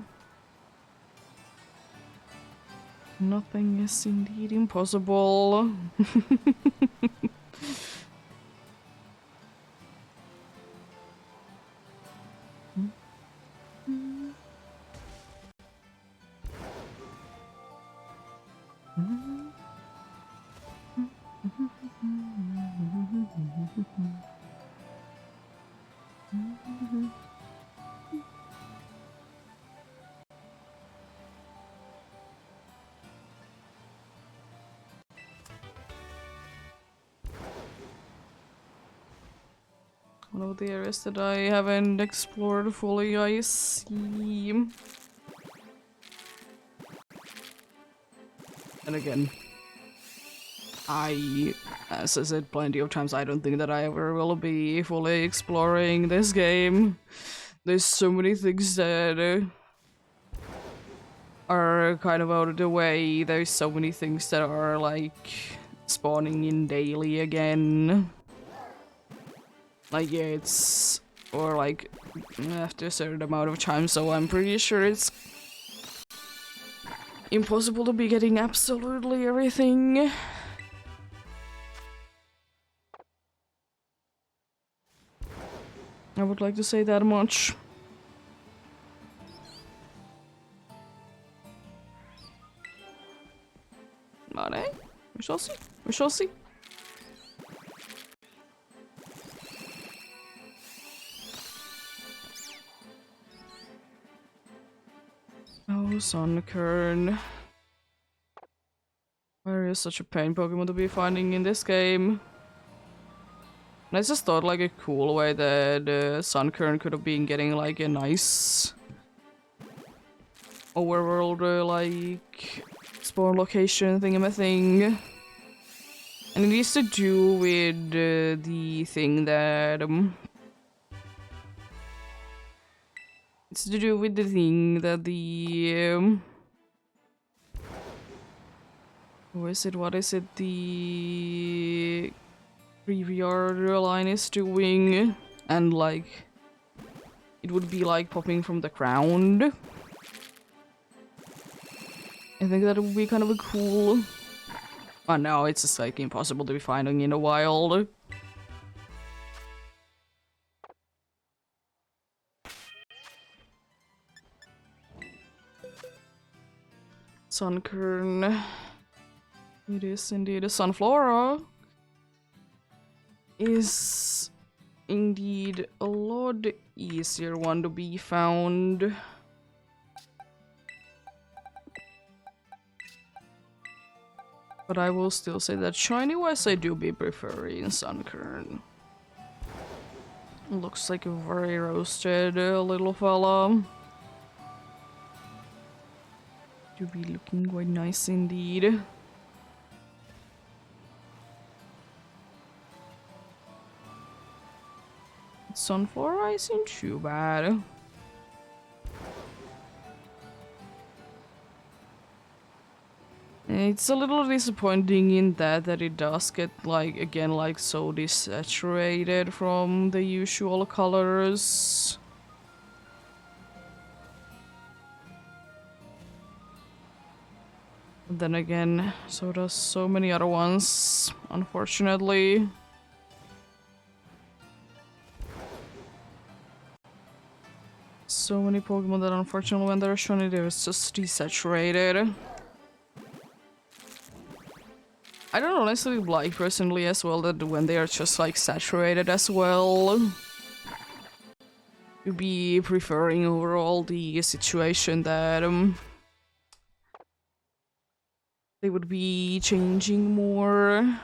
Nothing is indeed impossible. One of the areas that I haven't explored fully, I see. And again, as I said plenty of times, I don't think that I ever will be fully exploring this game. There's so many things that are kind of out of the way. There's so many things that are like spawning in daily again. Like, yeah, it's or like after a certain amount of time, so I'm pretty sure it's impossible to be getting absolutely everything. I would like to say that much. But eh, we shall see. We shall see. Oh, Sunkern. Where is such a pain Pokemon to be finding in this game? And I just thought like a cool way that Sunkern could have been getting like a nice overworld like spawn location thing. And it needs to do with the thing that it's to do with the thing that the what is it? The graveyard line is doing, and like it would be like popping from the ground. I think that would be kind of a cool. Oh no, it's just like impossible to be finding in the wild. Sunkern. It is indeed a Sunflora. Is indeed a lot easier one to be found. But I will still say that shiny-wise I do be preferring Sunkern. Looks like a very roasted little fella. Do be looking quite nice indeed. Sunflora isn't too bad. It's a little disappointing in that it does get like again like so desaturated from the usual colors. But then again, so does so many other ones, unfortunately. So many Pokemon that unfortunately when they're shiny they're just desaturated. I don't honestly like personally as well that when they are just like saturated as well. To be preferring overall the situation that they would be changing more.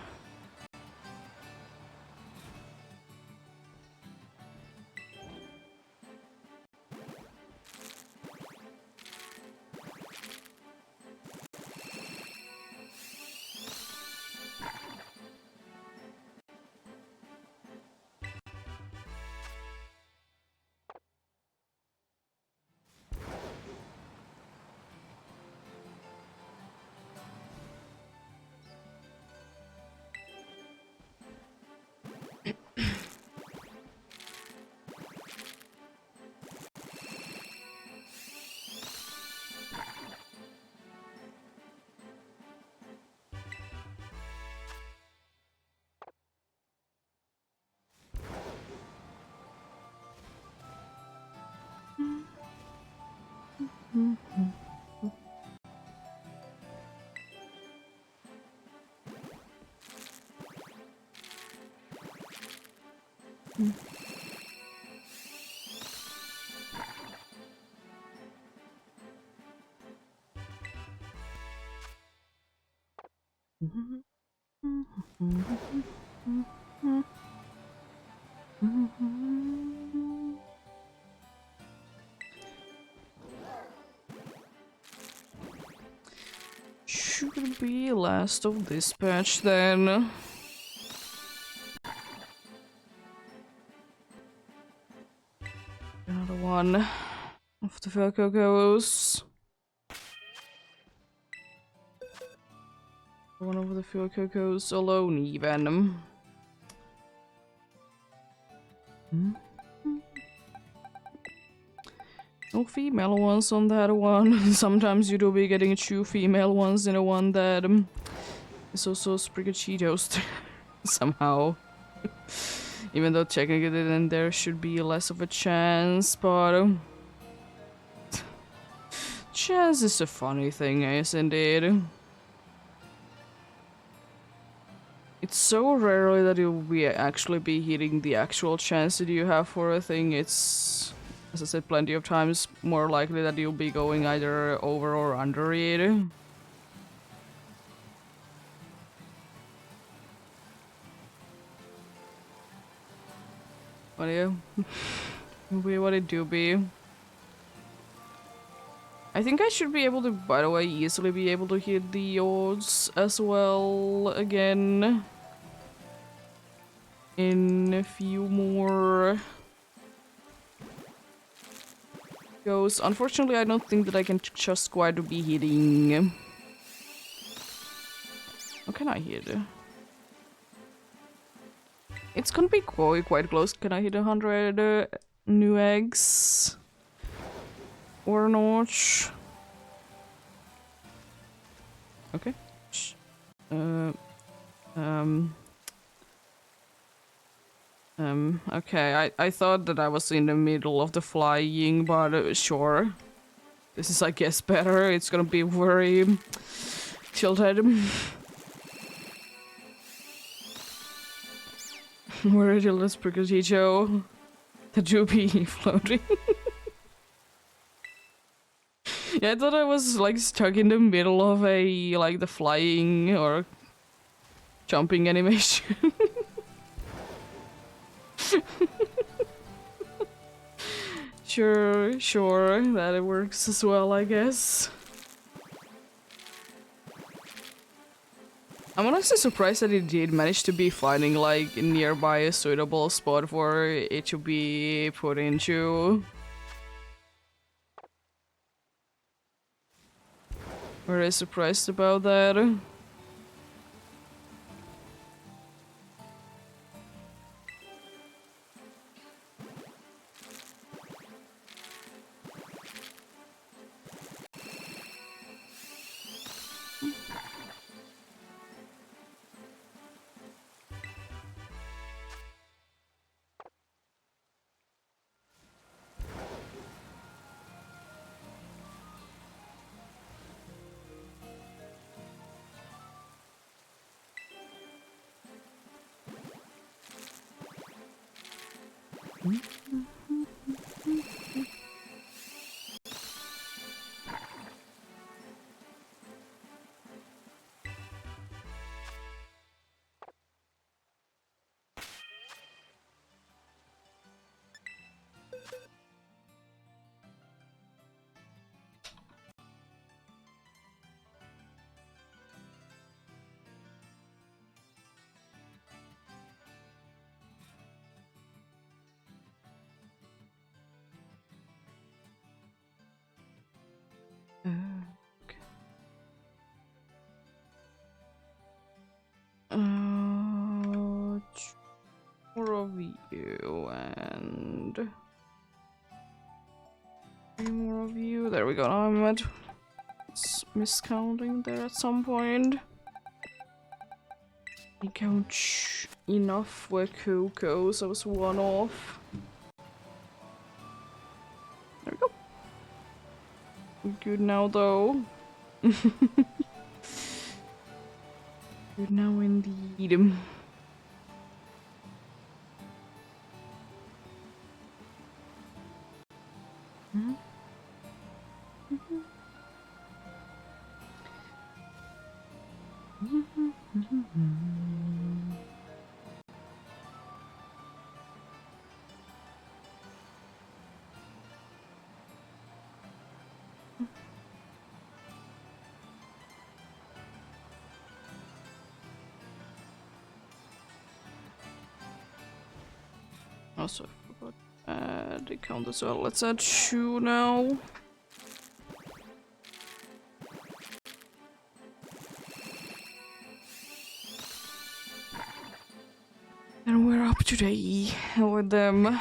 Should be last of this patch then. Another one of the Velcocos. One of the Velcocos alone even. No female ones on that one. Sometimes you do be getting 2 female ones in a one that is also Sprigga Cheetos somehow. Even though technically then there should be less of a chance, but chance is a funny thing, isn't it? It's so rarely that you'll be actually be hitting the actual chance that you have for a thing. It's, as I said plenty of times, more likely that you'll be going either over or under it. But yeah, it'll be what it do be. I think I should be able to, by the way, easily be able to hit the odds as well again. In a few more goes. Unfortunately, I don't think that I can just quite be hitting. What can I hit? It's gonna be quite close. Can I hit 100 new eggs? Or not? Okay. Okay, I thought that I was in the middle of the flying, but sure. This is, I guess, better. It's gonna be very tilted. Very tilted Sprigga the do be floating. Yeah, I thought I was like stuck in the middle of a like the flying or jumping animation. Sure, that it works as well, I guess. I'm honestly surprised that it did manage to be finding like nearby a suitable spot for it to be put into. Very surprised about that. Okay. More of you and 3 more of you. There we go. Now I'm at miscounting there at some point. I count enough for Coco, so I was 1 off. There we go. We're good now, though. Good now, indeed. Also, I forgot the count as well. Let's add shoe now. And we're up today with them.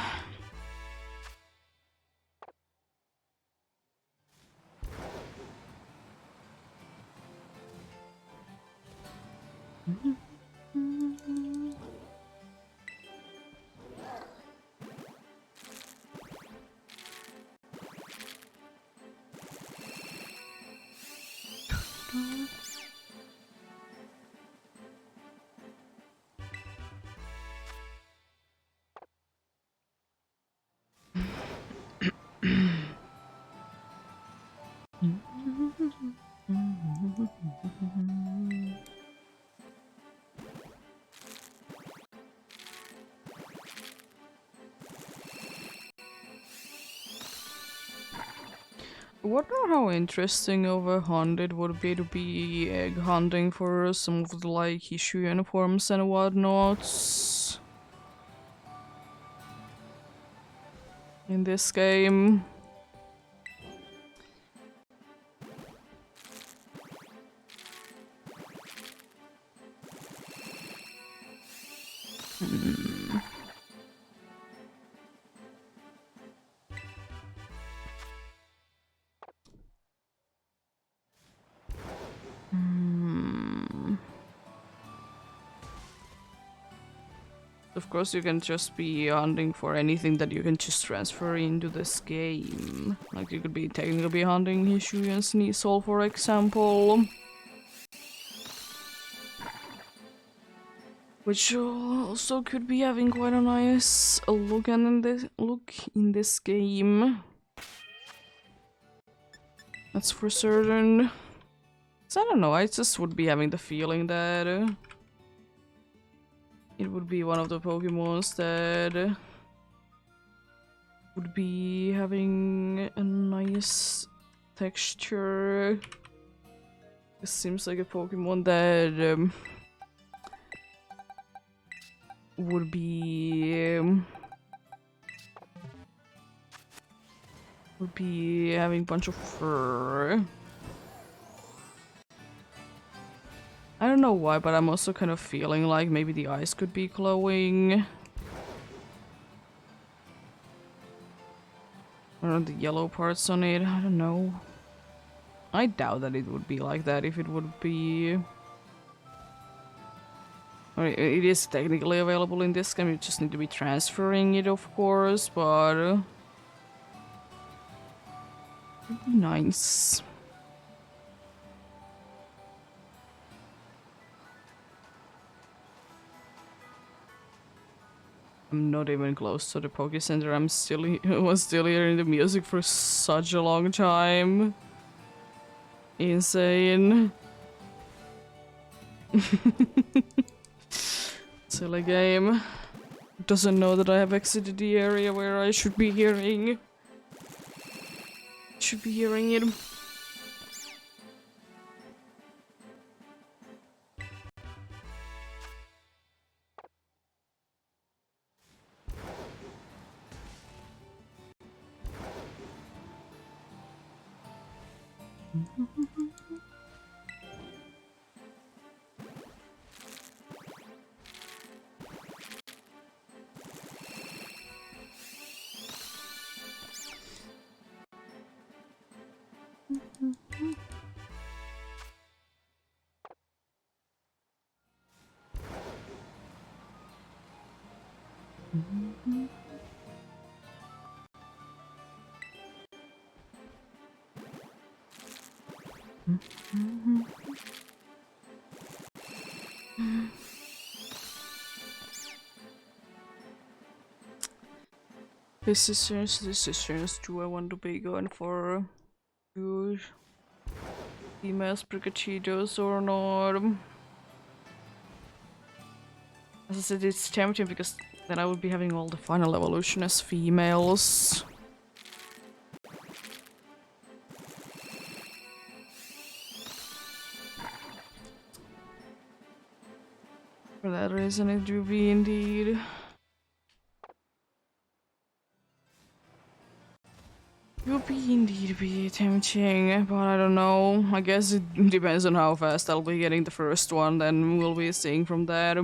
I wonder how interesting of a hunt it would be to be egg hunting for some of the like issue uniforms and whatnot in this game. Of course, you can just be hunting for anything that you can just transfer into this game. Like, you could be technically hunting Hishu and Sneasel, for example. Which also could be having quite a nice look in this game. That's for certain. So I don't know, I just would be having the feeling that it would be one of the Pokemons that would be having a nice texture. It seems like a Pokemon that would be having a bunch of fur. I don't know why, but I'm also kind of feeling like maybe the eyes could be glowing. Or the yellow parts on it, I don't know. I doubt that it would be like that if it would be... Or it is technically available in this game, you just need to be transferring it, of course, but... It'd be nice. I'm not even close to the Poké Center. I'm still was still hearing the music for such a long time. Insane. Silly game. Doesn't know that I have exited the area where I should be hearing. Should be hearing it. Decisions. Do I want to be going for two female Sprigachitos or not? As I said, it's tempting because then I would be having all the final evolution as females. For that reason, it do be indeed. Would be indeed be tempting, but I don't know. I guess it depends on how fast I'll be getting the first one, then we'll be seeing from that.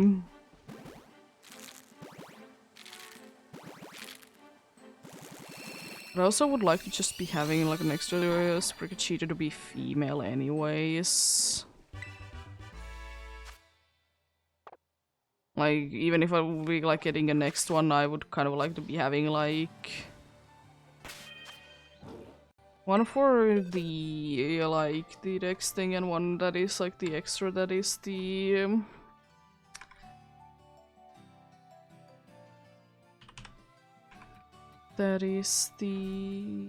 But I also would like to just be having like an extra Sprigatito to be female anyways. Like, even if I would be like getting a next one, I would kind of like to be having like one for the like the next thing and one that is like the extra that is the that is the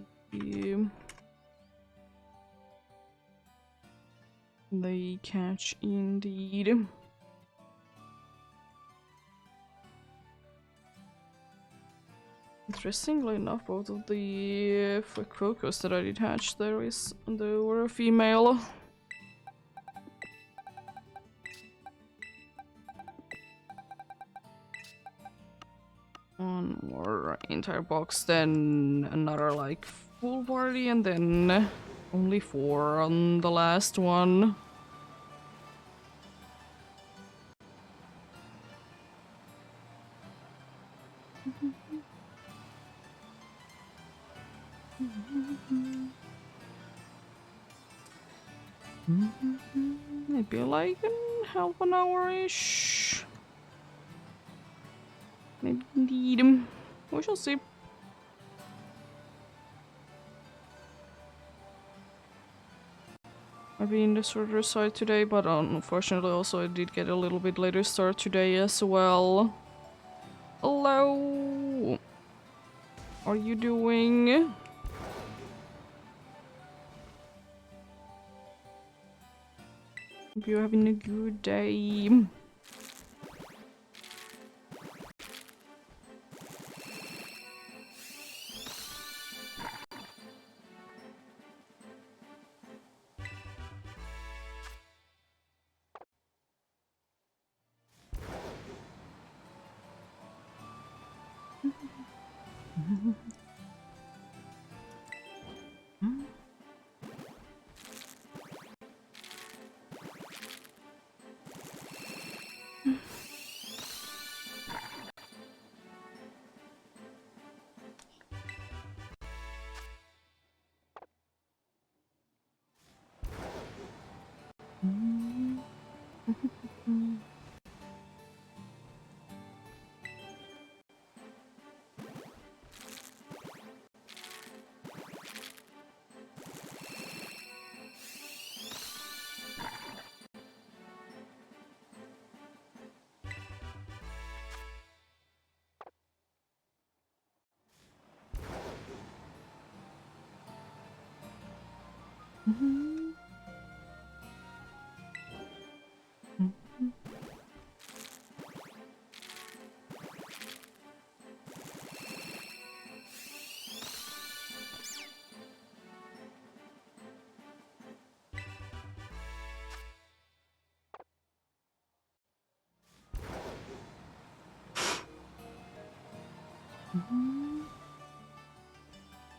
catch indeed. Interestingly enough, both of the Fuecoco's that I detached there they were a female. One more entire box, then another like full party, and then only 4 on the last one. Maybe like half an hour-ish. Maybe indeed. We shall see. I've been in the shorter side today, but unfortunately also I did get a little bit later start today as well. Hello! How are you doing? Hope you're having a good day.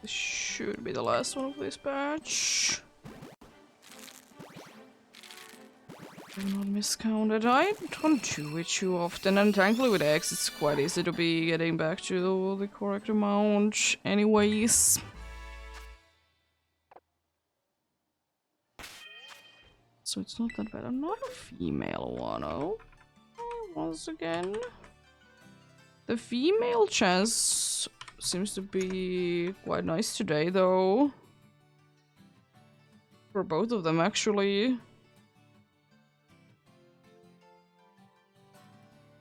This should be the last one of this batch. I'm not miscounted. I don't do it too often, and thankfully with X it's quite easy to be getting back to the correct amount anyways. So it's not that bad. I'm not a female one. Oh, once again. The female chance seems to be quite nice today, though. For both of them, actually.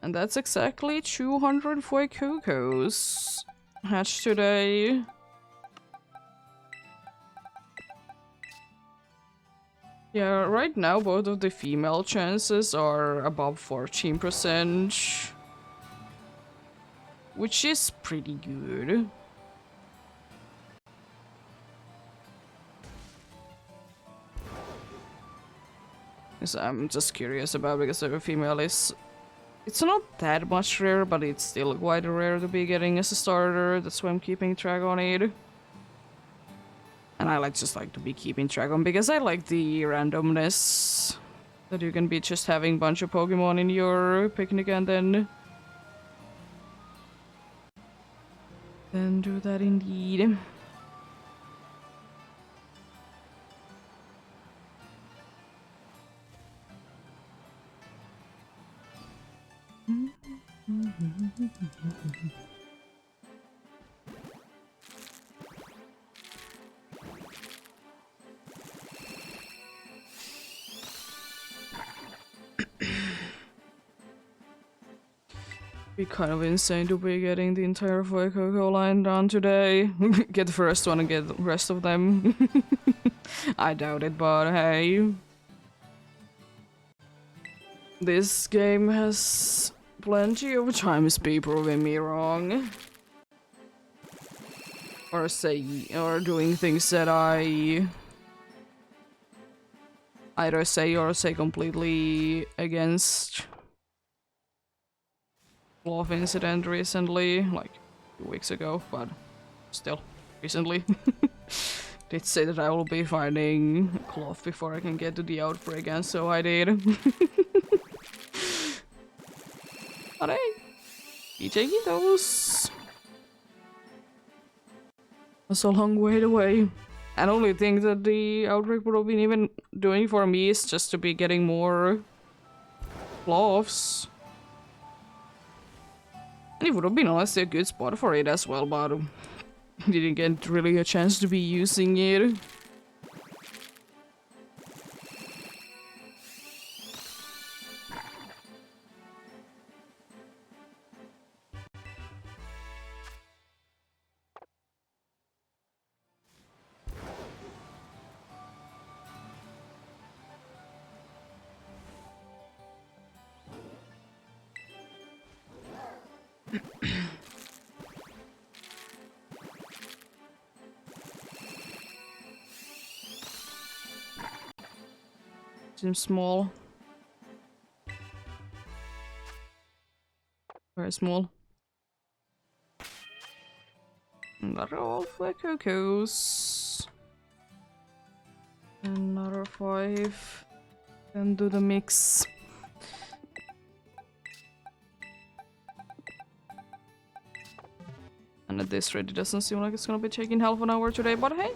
And that's exactly 200 Fuecoco's hatched today. Yeah, right now both of the female chances are above 14%. Which is pretty good. Yes, I'm just curious about because the female is... It's not that much rare, but it's still quite rare to be getting as a starter. That's why I'm keeping track on it. And I just like to be keeping track on because I like the randomness that you can be just having a bunch of Pokemon in your picnic and then do that indeed. Be kind of insane to be getting the entire Fuecoco line done today. Get the first one and get the rest of them. I doubt it, but hey. This game has plenty of times been proving me wrong. Or doing things that I either say or say completely against. Cloth incident recently, like 2 weeks ago, but still, recently. Did say that I will be finding cloth before I can get to the outbreak, and so I did. But hey, be taking those. That's a long way away. And only thing that the outbreak would have been even doing for me is just to be getting more cloths. And it would have been honestly a good spot for it as well, but didn't get really a chance to be using it. Seems small. Very small. Another all Fuecocos. Another 5. Then do the mix. And at this rate, it doesn't seem like it's gonna be taking half an hour today, but hey.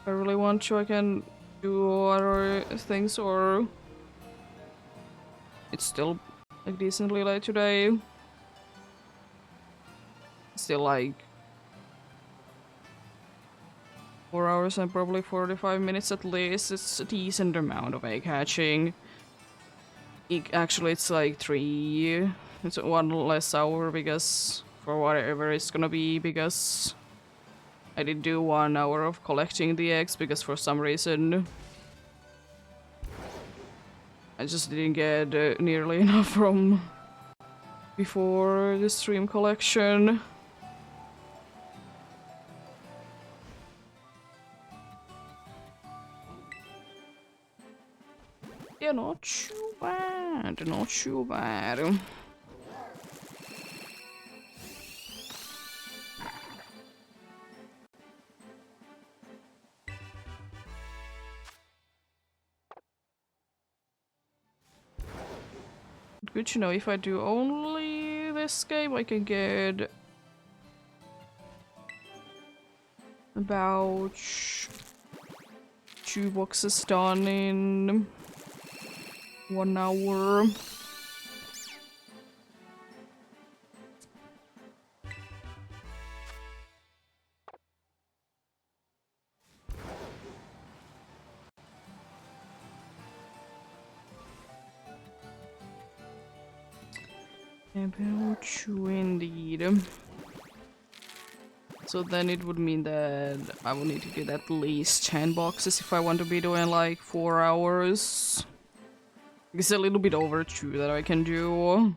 If I really want to, I can do other things, or it's still like decently late today. Still like 4 hours and probably 45 minutes at least. It's a decent amount of egg hatching. Actually, it's like 3. It's 1 less hour because for whatever it's gonna be, because I did do 1 hour of collecting the eggs because for some reason I just didn't get nearly enough from before the stream collection. Yeah, not too bad, not too bad. Good to know. If I do only this game, I can get about 2 boxes done in 1 hour. About 2 indeed. So then it would mean that I will need to get at least 10 boxes if I want to be doing like 4 hours. It's a little bit over 2 that I can do.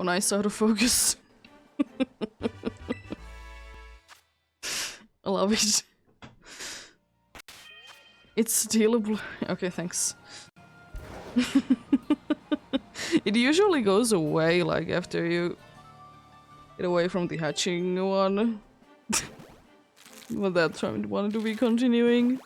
Oh, nice autofocus. I love it. It's still a blue. Okay, thanks. It usually goes away, like, after you get away from the hatching one. But that's why I wanted to be continuing.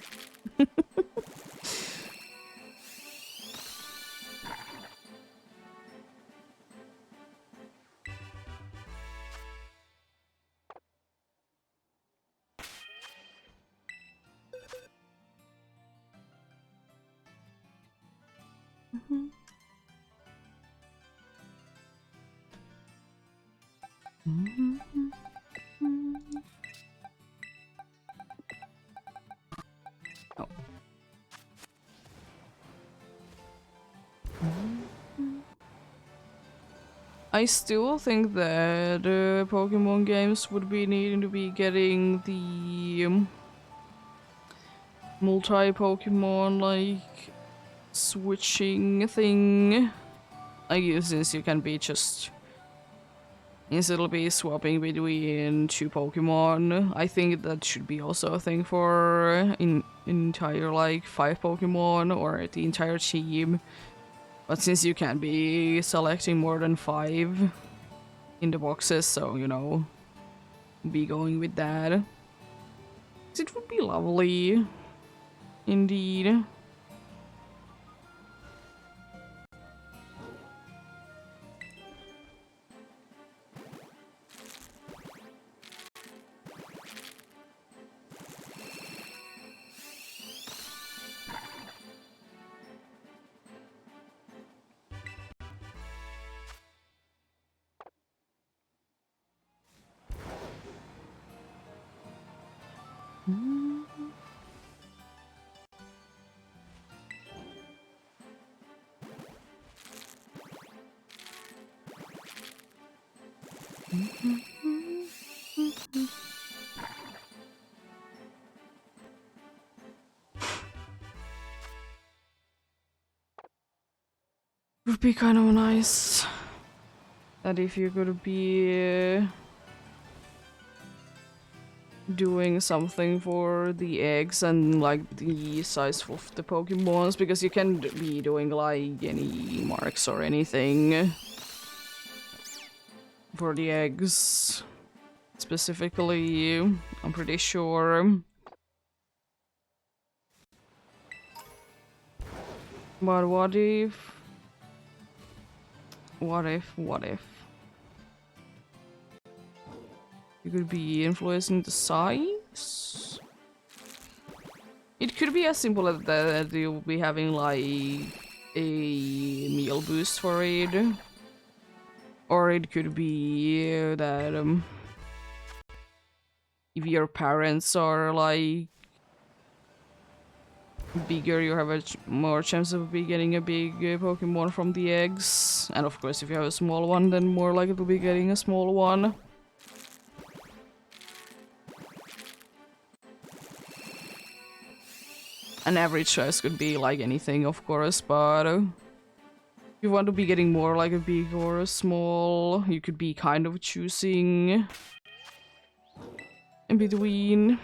Oh. I still think that Pokemon games would be needing to be getting the multi-Pokemon, like, switching thing. I guess since you can be just instead be swapping between two Pokemon. I think that should be also a thing for entire like 5 Pokemon or the entire team. But since you can't be selecting more than 5 in the boxes, so you know, be going with that. It would be lovely, indeed. Would be kind of nice that if you could be doing something for the eggs and like the size of the Pokemons, because you can be doing like any marks or anything for the eggs specifically, I'm pretty sure. But what if you could be influencing the size? It could be as simple as that you'll be having like a meal boost for it. Or it could be that if your parents are like bigger, you have a more chance of be getting a big Pokemon from the eggs. And of course, if you have a small one, then more likely to be getting a small one. An average size could be like anything, of course, but if you want to be getting more like a big or a small, you could be kind of choosing in between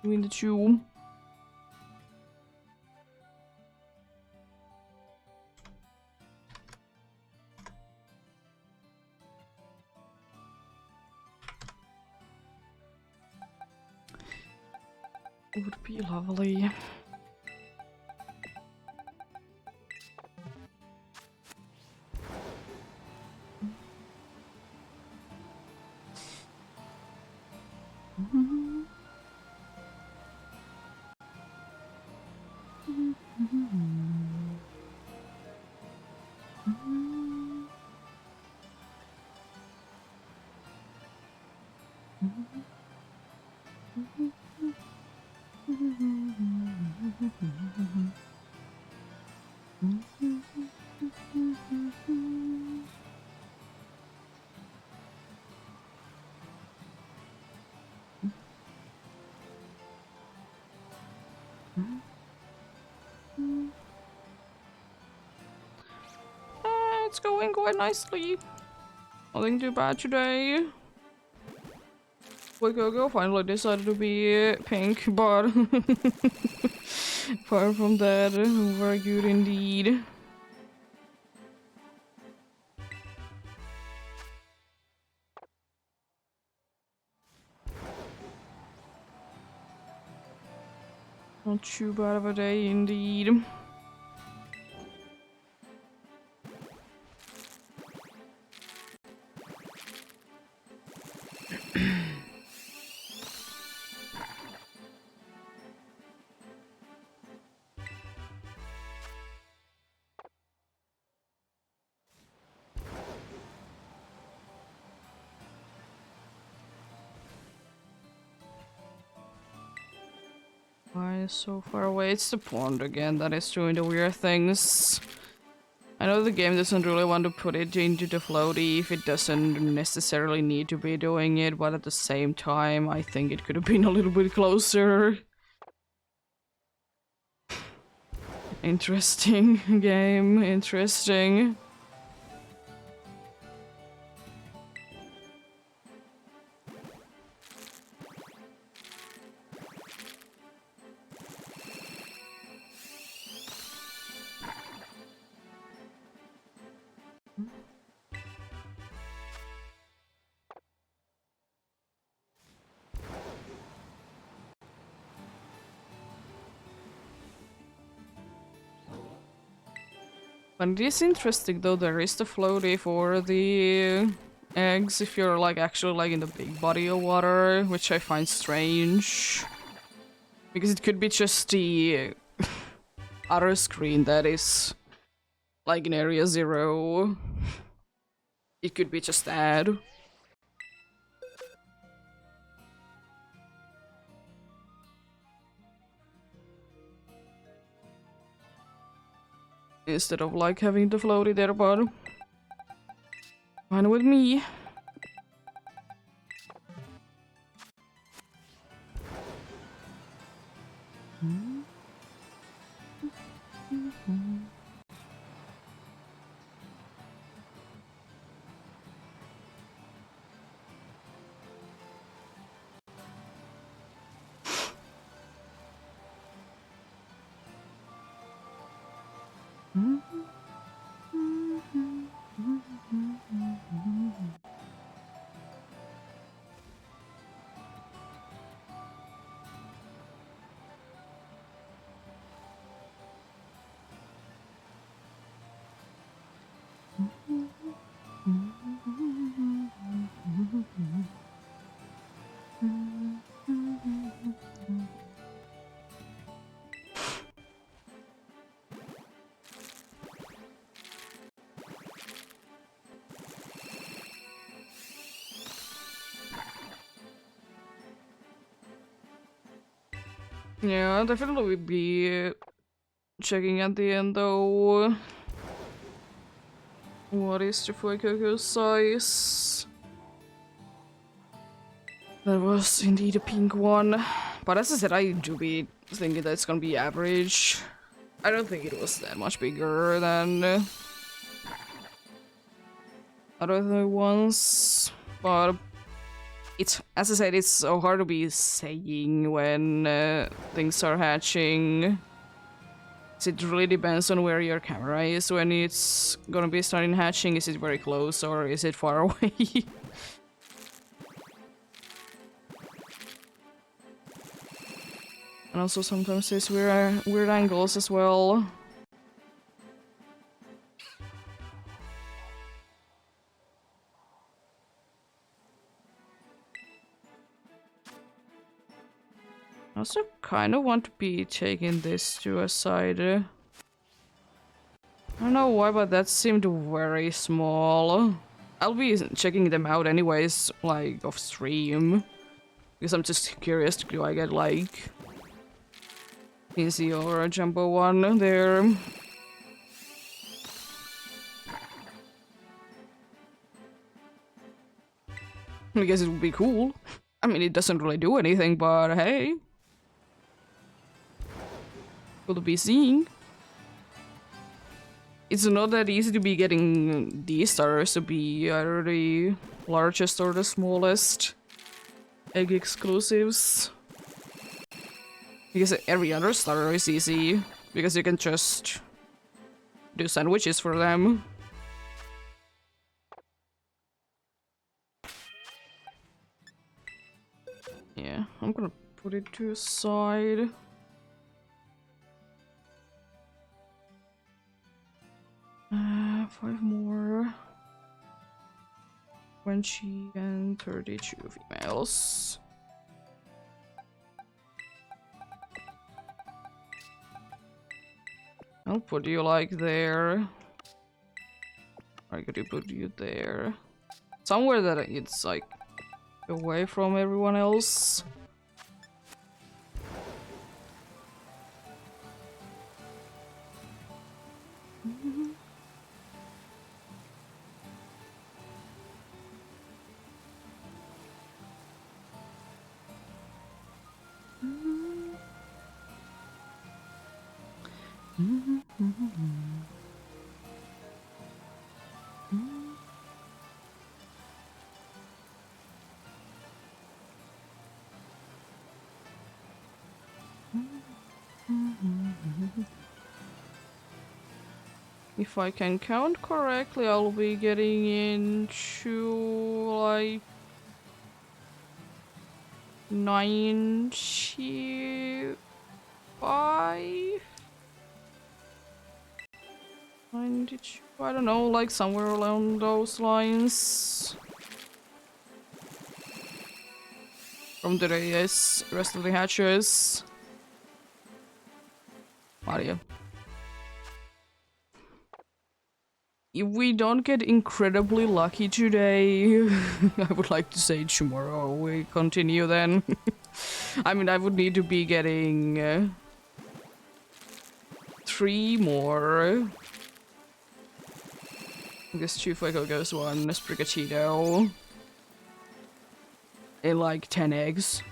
the two. It would be lovely. It's going quite nicely. Nothing too bad today. Go finally decided to be pink, but apart from that, very good indeed. Not too bad of a day indeed. Why is so far away? It's the pond again that is doing the weird things. I know the game doesn't really want to put it into the floaty if it doesn't necessarily need to be doing it, but at the same time, I think it could have been a little bit closer. Interesting game, interesting. But it is interesting though, there is the floaty for the eggs if you're like actually like in the big body of water, which I find strange. Because it could be just the other screen that is like in area 0. It could be just that. Instead of like having the floaty there, but fine with me. Yeah, I'll definitely be checking at the end though. What is the Fuecoco size? That was indeed a pink one. But as I said, I do be thinking that it's gonna be average. I don't think it was that much bigger than other ones. But it's, as I said, it's so hard to be saying when things are hatching. It really depends on where your camera is when it's gonna be starting hatching. Is it very close or is it far away? And also sometimes there's weird angles as well. I also kind of want to be taking this to a side. I don't know why, but that seemed very small. I'll be checking them out anyways, like off stream. Because I'm just curious, do I get like easy or a jumbo one there? I guess it would be cool. I mean, it doesn't really do anything, but hey. Cool to be seeing. it's not that easy to be getting these starters to be either the largest or the smallest egg exclusives. Because every other starter is easy, because you can just do sandwiches for them. Yeah, I'm gonna put it to the side. Five more. 20 and 32 females. I'll put you like there. Or could you put you there? Somewhere that it's like away from everyone else. If I can count correctly, I'll be getting into like 95? 92? I don't know, like somewhere along those lines. From the rest of the hatches. Mario. If we don't get incredibly lucky today, I would like to say tomorrow we continue then. I mean, I would need to be getting 3 more. I guess 2 Fuego goes 1 Sprigatito. And like 10 eggs.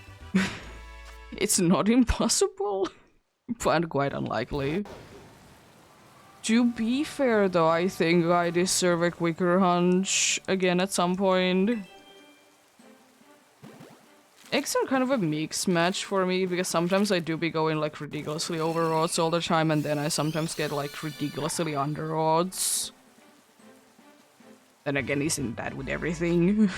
It's not impossible, but quite unlikely. To be fair though, I think I deserve a quicker hunch again at some point. Eggs are kind of a mixed match for me, because sometimes I do be going like ridiculously over odds all the time, and then I sometimes get like ridiculously under odds. Then again, isn't that with everything?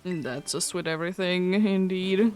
That's just with everything, indeed.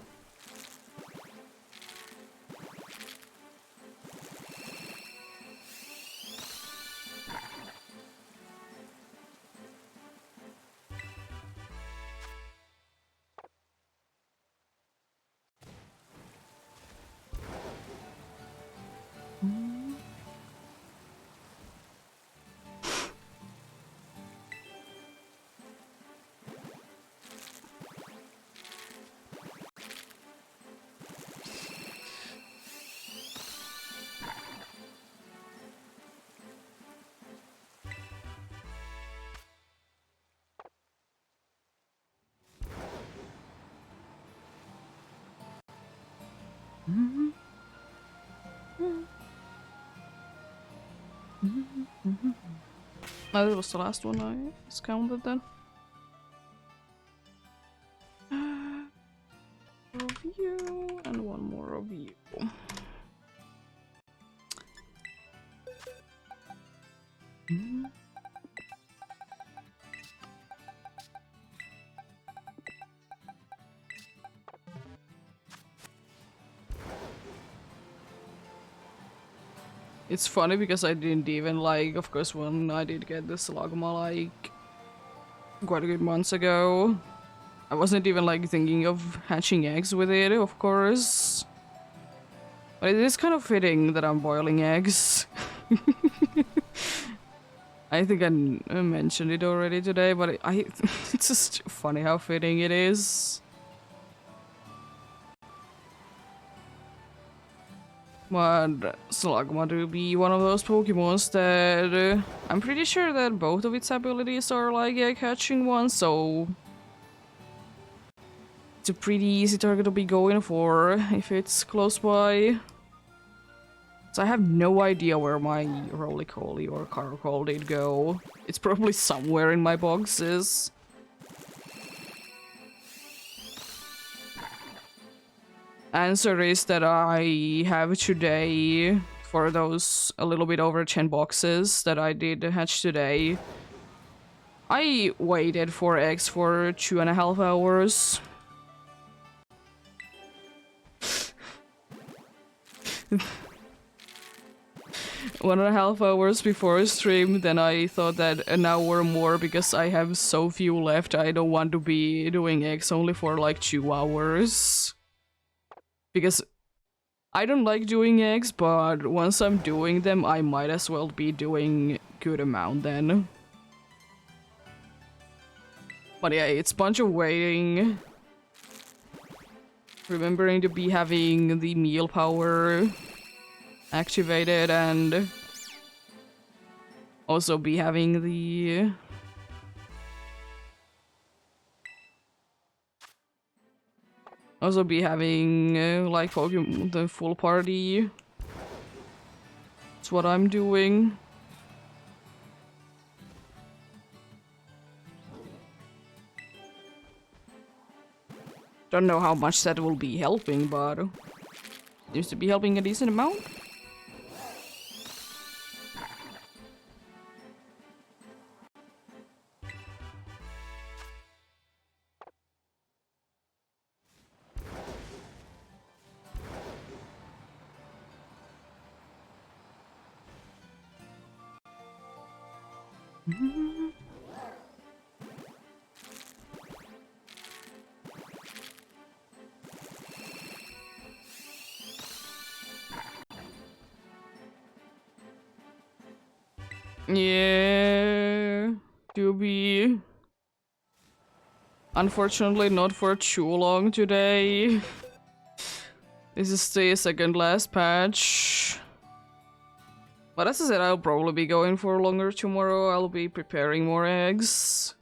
Oh, that was the last one I counted then. Review and one more review. It's funny because I didn't even like, of course, when I did get this Lagma like quite a good months ago, I wasn't even like thinking of hatching eggs with it, of course. But it is kind of fitting that I'm boiling eggs. I think I mentioned it already today, but it's just funny how fitting it is. But Slugma to be one of those Pokemons that I'm pretty sure that both of its abilities are like egg hatching ones, so It's a pretty easy target to be going for if it's close by. So I have no idea where my roly-coly or caracol did go. It's probably somewhere in my boxes. Answer is that I have today, for those a little bit over 10 boxes that I did hatch today, I waited for eggs for 2.5 hours. 1.5 hours before stream, then I thought that an hour more because I have so few left. I don't want to be doing eggs only for like 2 hours. Because I don't like doing eggs, but once I'm doing them, I might as well be doing good amount then. But yeah, it's a bunch of waiting. Remembering to be having the meal power activated and also be having the like Pokemon the full party. That's what I'm doing. Don't know how much that will be helping, but seems to be helping a decent amount. Yeah, to be unfortunately not for too long today. This is the second last patch. But as I said, I'll probably be going for longer tomorrow. I'll be preparing more eggs.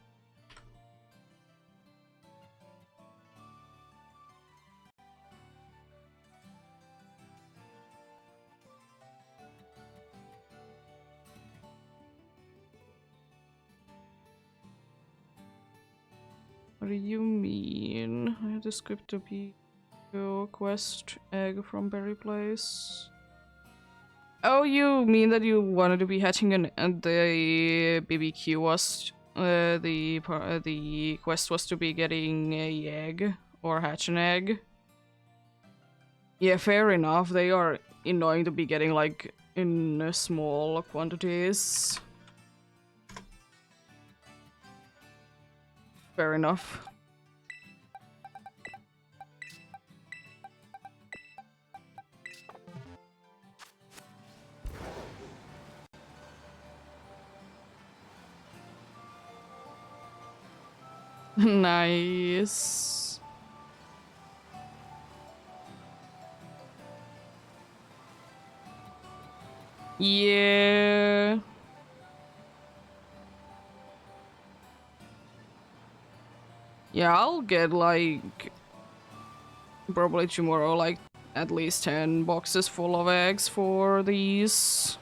What do you mean? I had a script to be quest egg from Berry Place. Oh, you mean that you wanted to be hatching and the BBQ was the quest was to be getting a egg or hatch an egg? Yeah, fair enough. They are annoying to be getting like in small quantities. Fair enough. Nice. Yeah. Yeah, I'll get like probably tomorrow like at least 10 boxes full of eggs for these.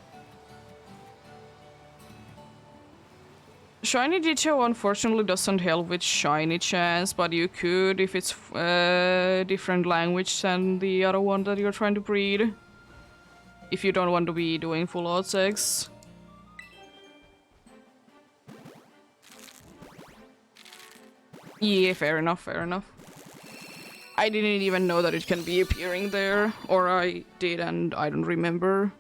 Shiny Ditto unfortunately doesn't help with shiny chance, but you could if it's different language than the other one that you're trying to breed. If you don't want to be doing full odds eggs. Yeah, fair enough, fair enough. I didn't even know that it can be appearing there, or I did and I don't remember.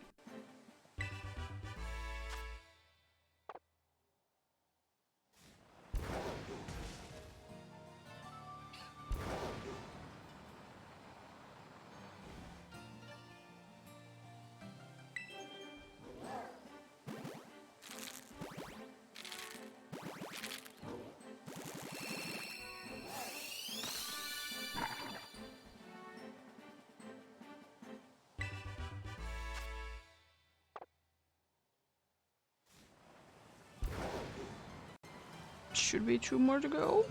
Should be 2 more to go.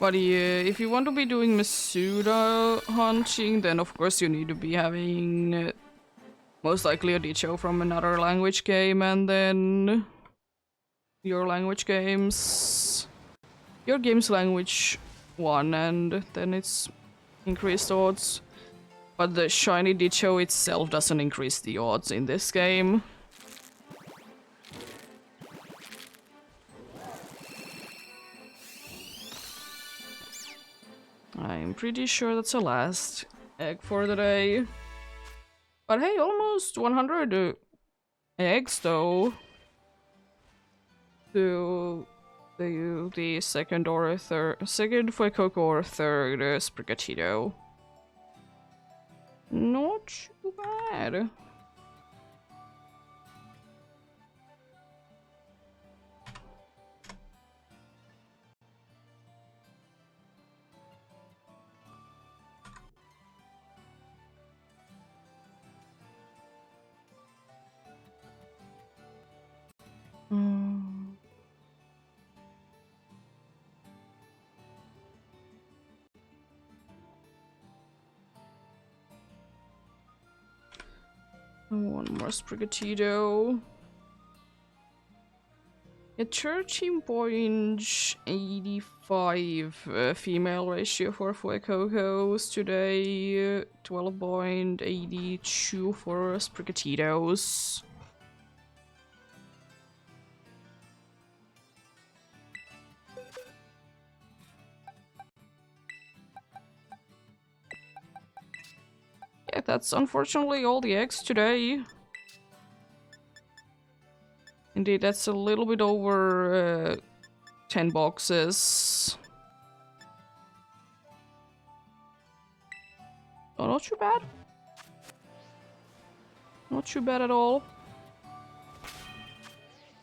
But yeah, if you want to be doing Masuda hunting, then of course you need to be having most likely a Dicho from another language game, and then your language games, your game's language one, and then it's increased odds. But the shiny Dicho itself doesn't increase the odds in this game. I'm pretty sure that's the last egg for the day. But hey, almost 100 eggs though. To the second or third, second Fuecoco or third Sprigatito. Not too bad. One more Sprigatito. A 13.85 female ratio for Fuecocos today, 12.82 for Sprigatitos. Yeah, that's unfortunately all the eggs today. Indeed, that's a little bit over 10 boxes. Oh, not too bad. Not too bad at all.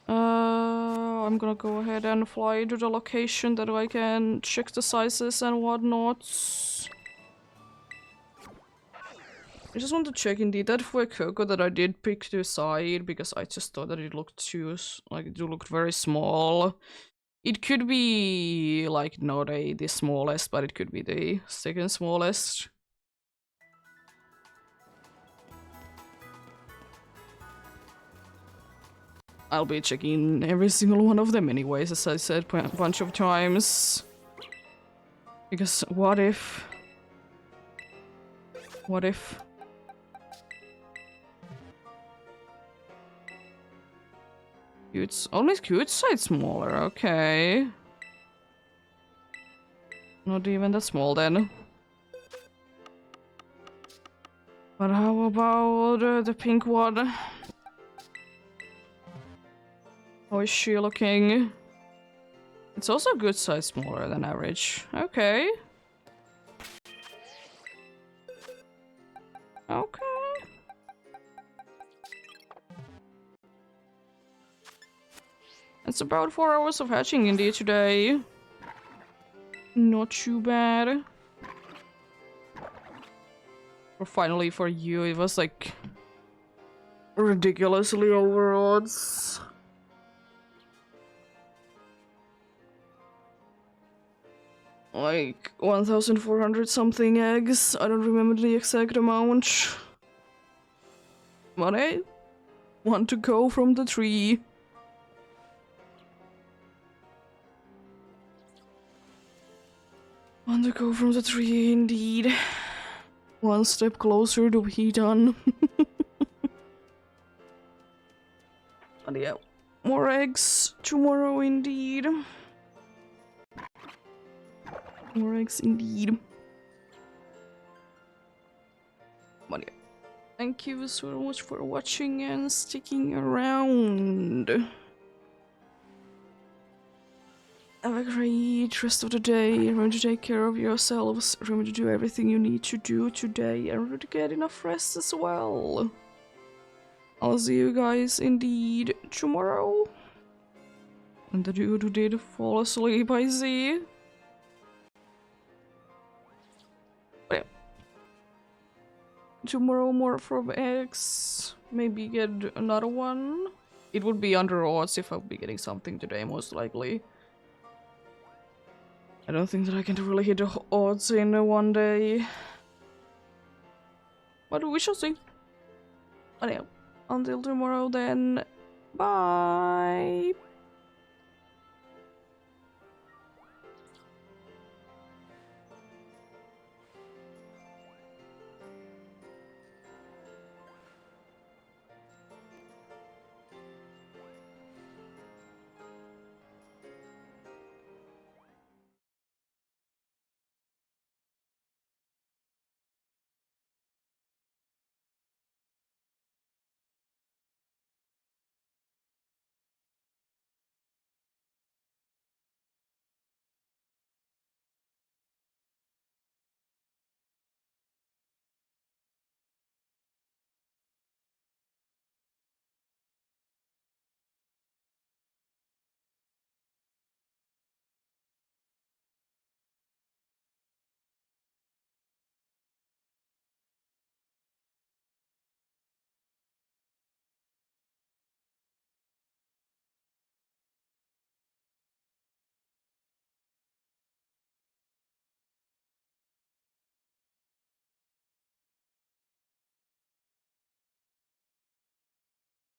I'm gonna go ahead and fly to the location that I can check the sizes and whatnot. I just want to check indeed that Fuecoco that I did pick to side because I just thought that it looked too, like it looked very small. It could be like not the smallest, but it could be the second smallest. I'll be checking every single one of them anyways, as I said a bunch of times. Because what if... What if... Only cute side smaller, okay. Not even that small then. But how about the pink one? How is she looking? It's also good size smaller than average. Okay. Okay. It's about 4 hours of hatching indeed today. Not too bad. Or finally for you, it was like ridiculously over odds. Like 1,400 something eggs. I don't remember the exact amount. But hey, one to go from the tree. One to go from the tree, indeed. One step closer to be done. And yeah, more eggs tomorrow, indeed. More eggs, indeed. But yeah, thank you so much for watching and sticking around. Have a great rest of the day. Remember to take care of yourselves. Remember to do everything you need to do today. And remember to get enough rest as well. I'll see you guys indeed tomorrow. And the dude who did fall asleep, I see. But yeah. Tomorrow more from X. Maybe get another one. It would be under odds if I'll be getting something today, most likely. I don't think that I can really hit the odds in one day. But we shall see. Anyhow, until tomorrow then, bye!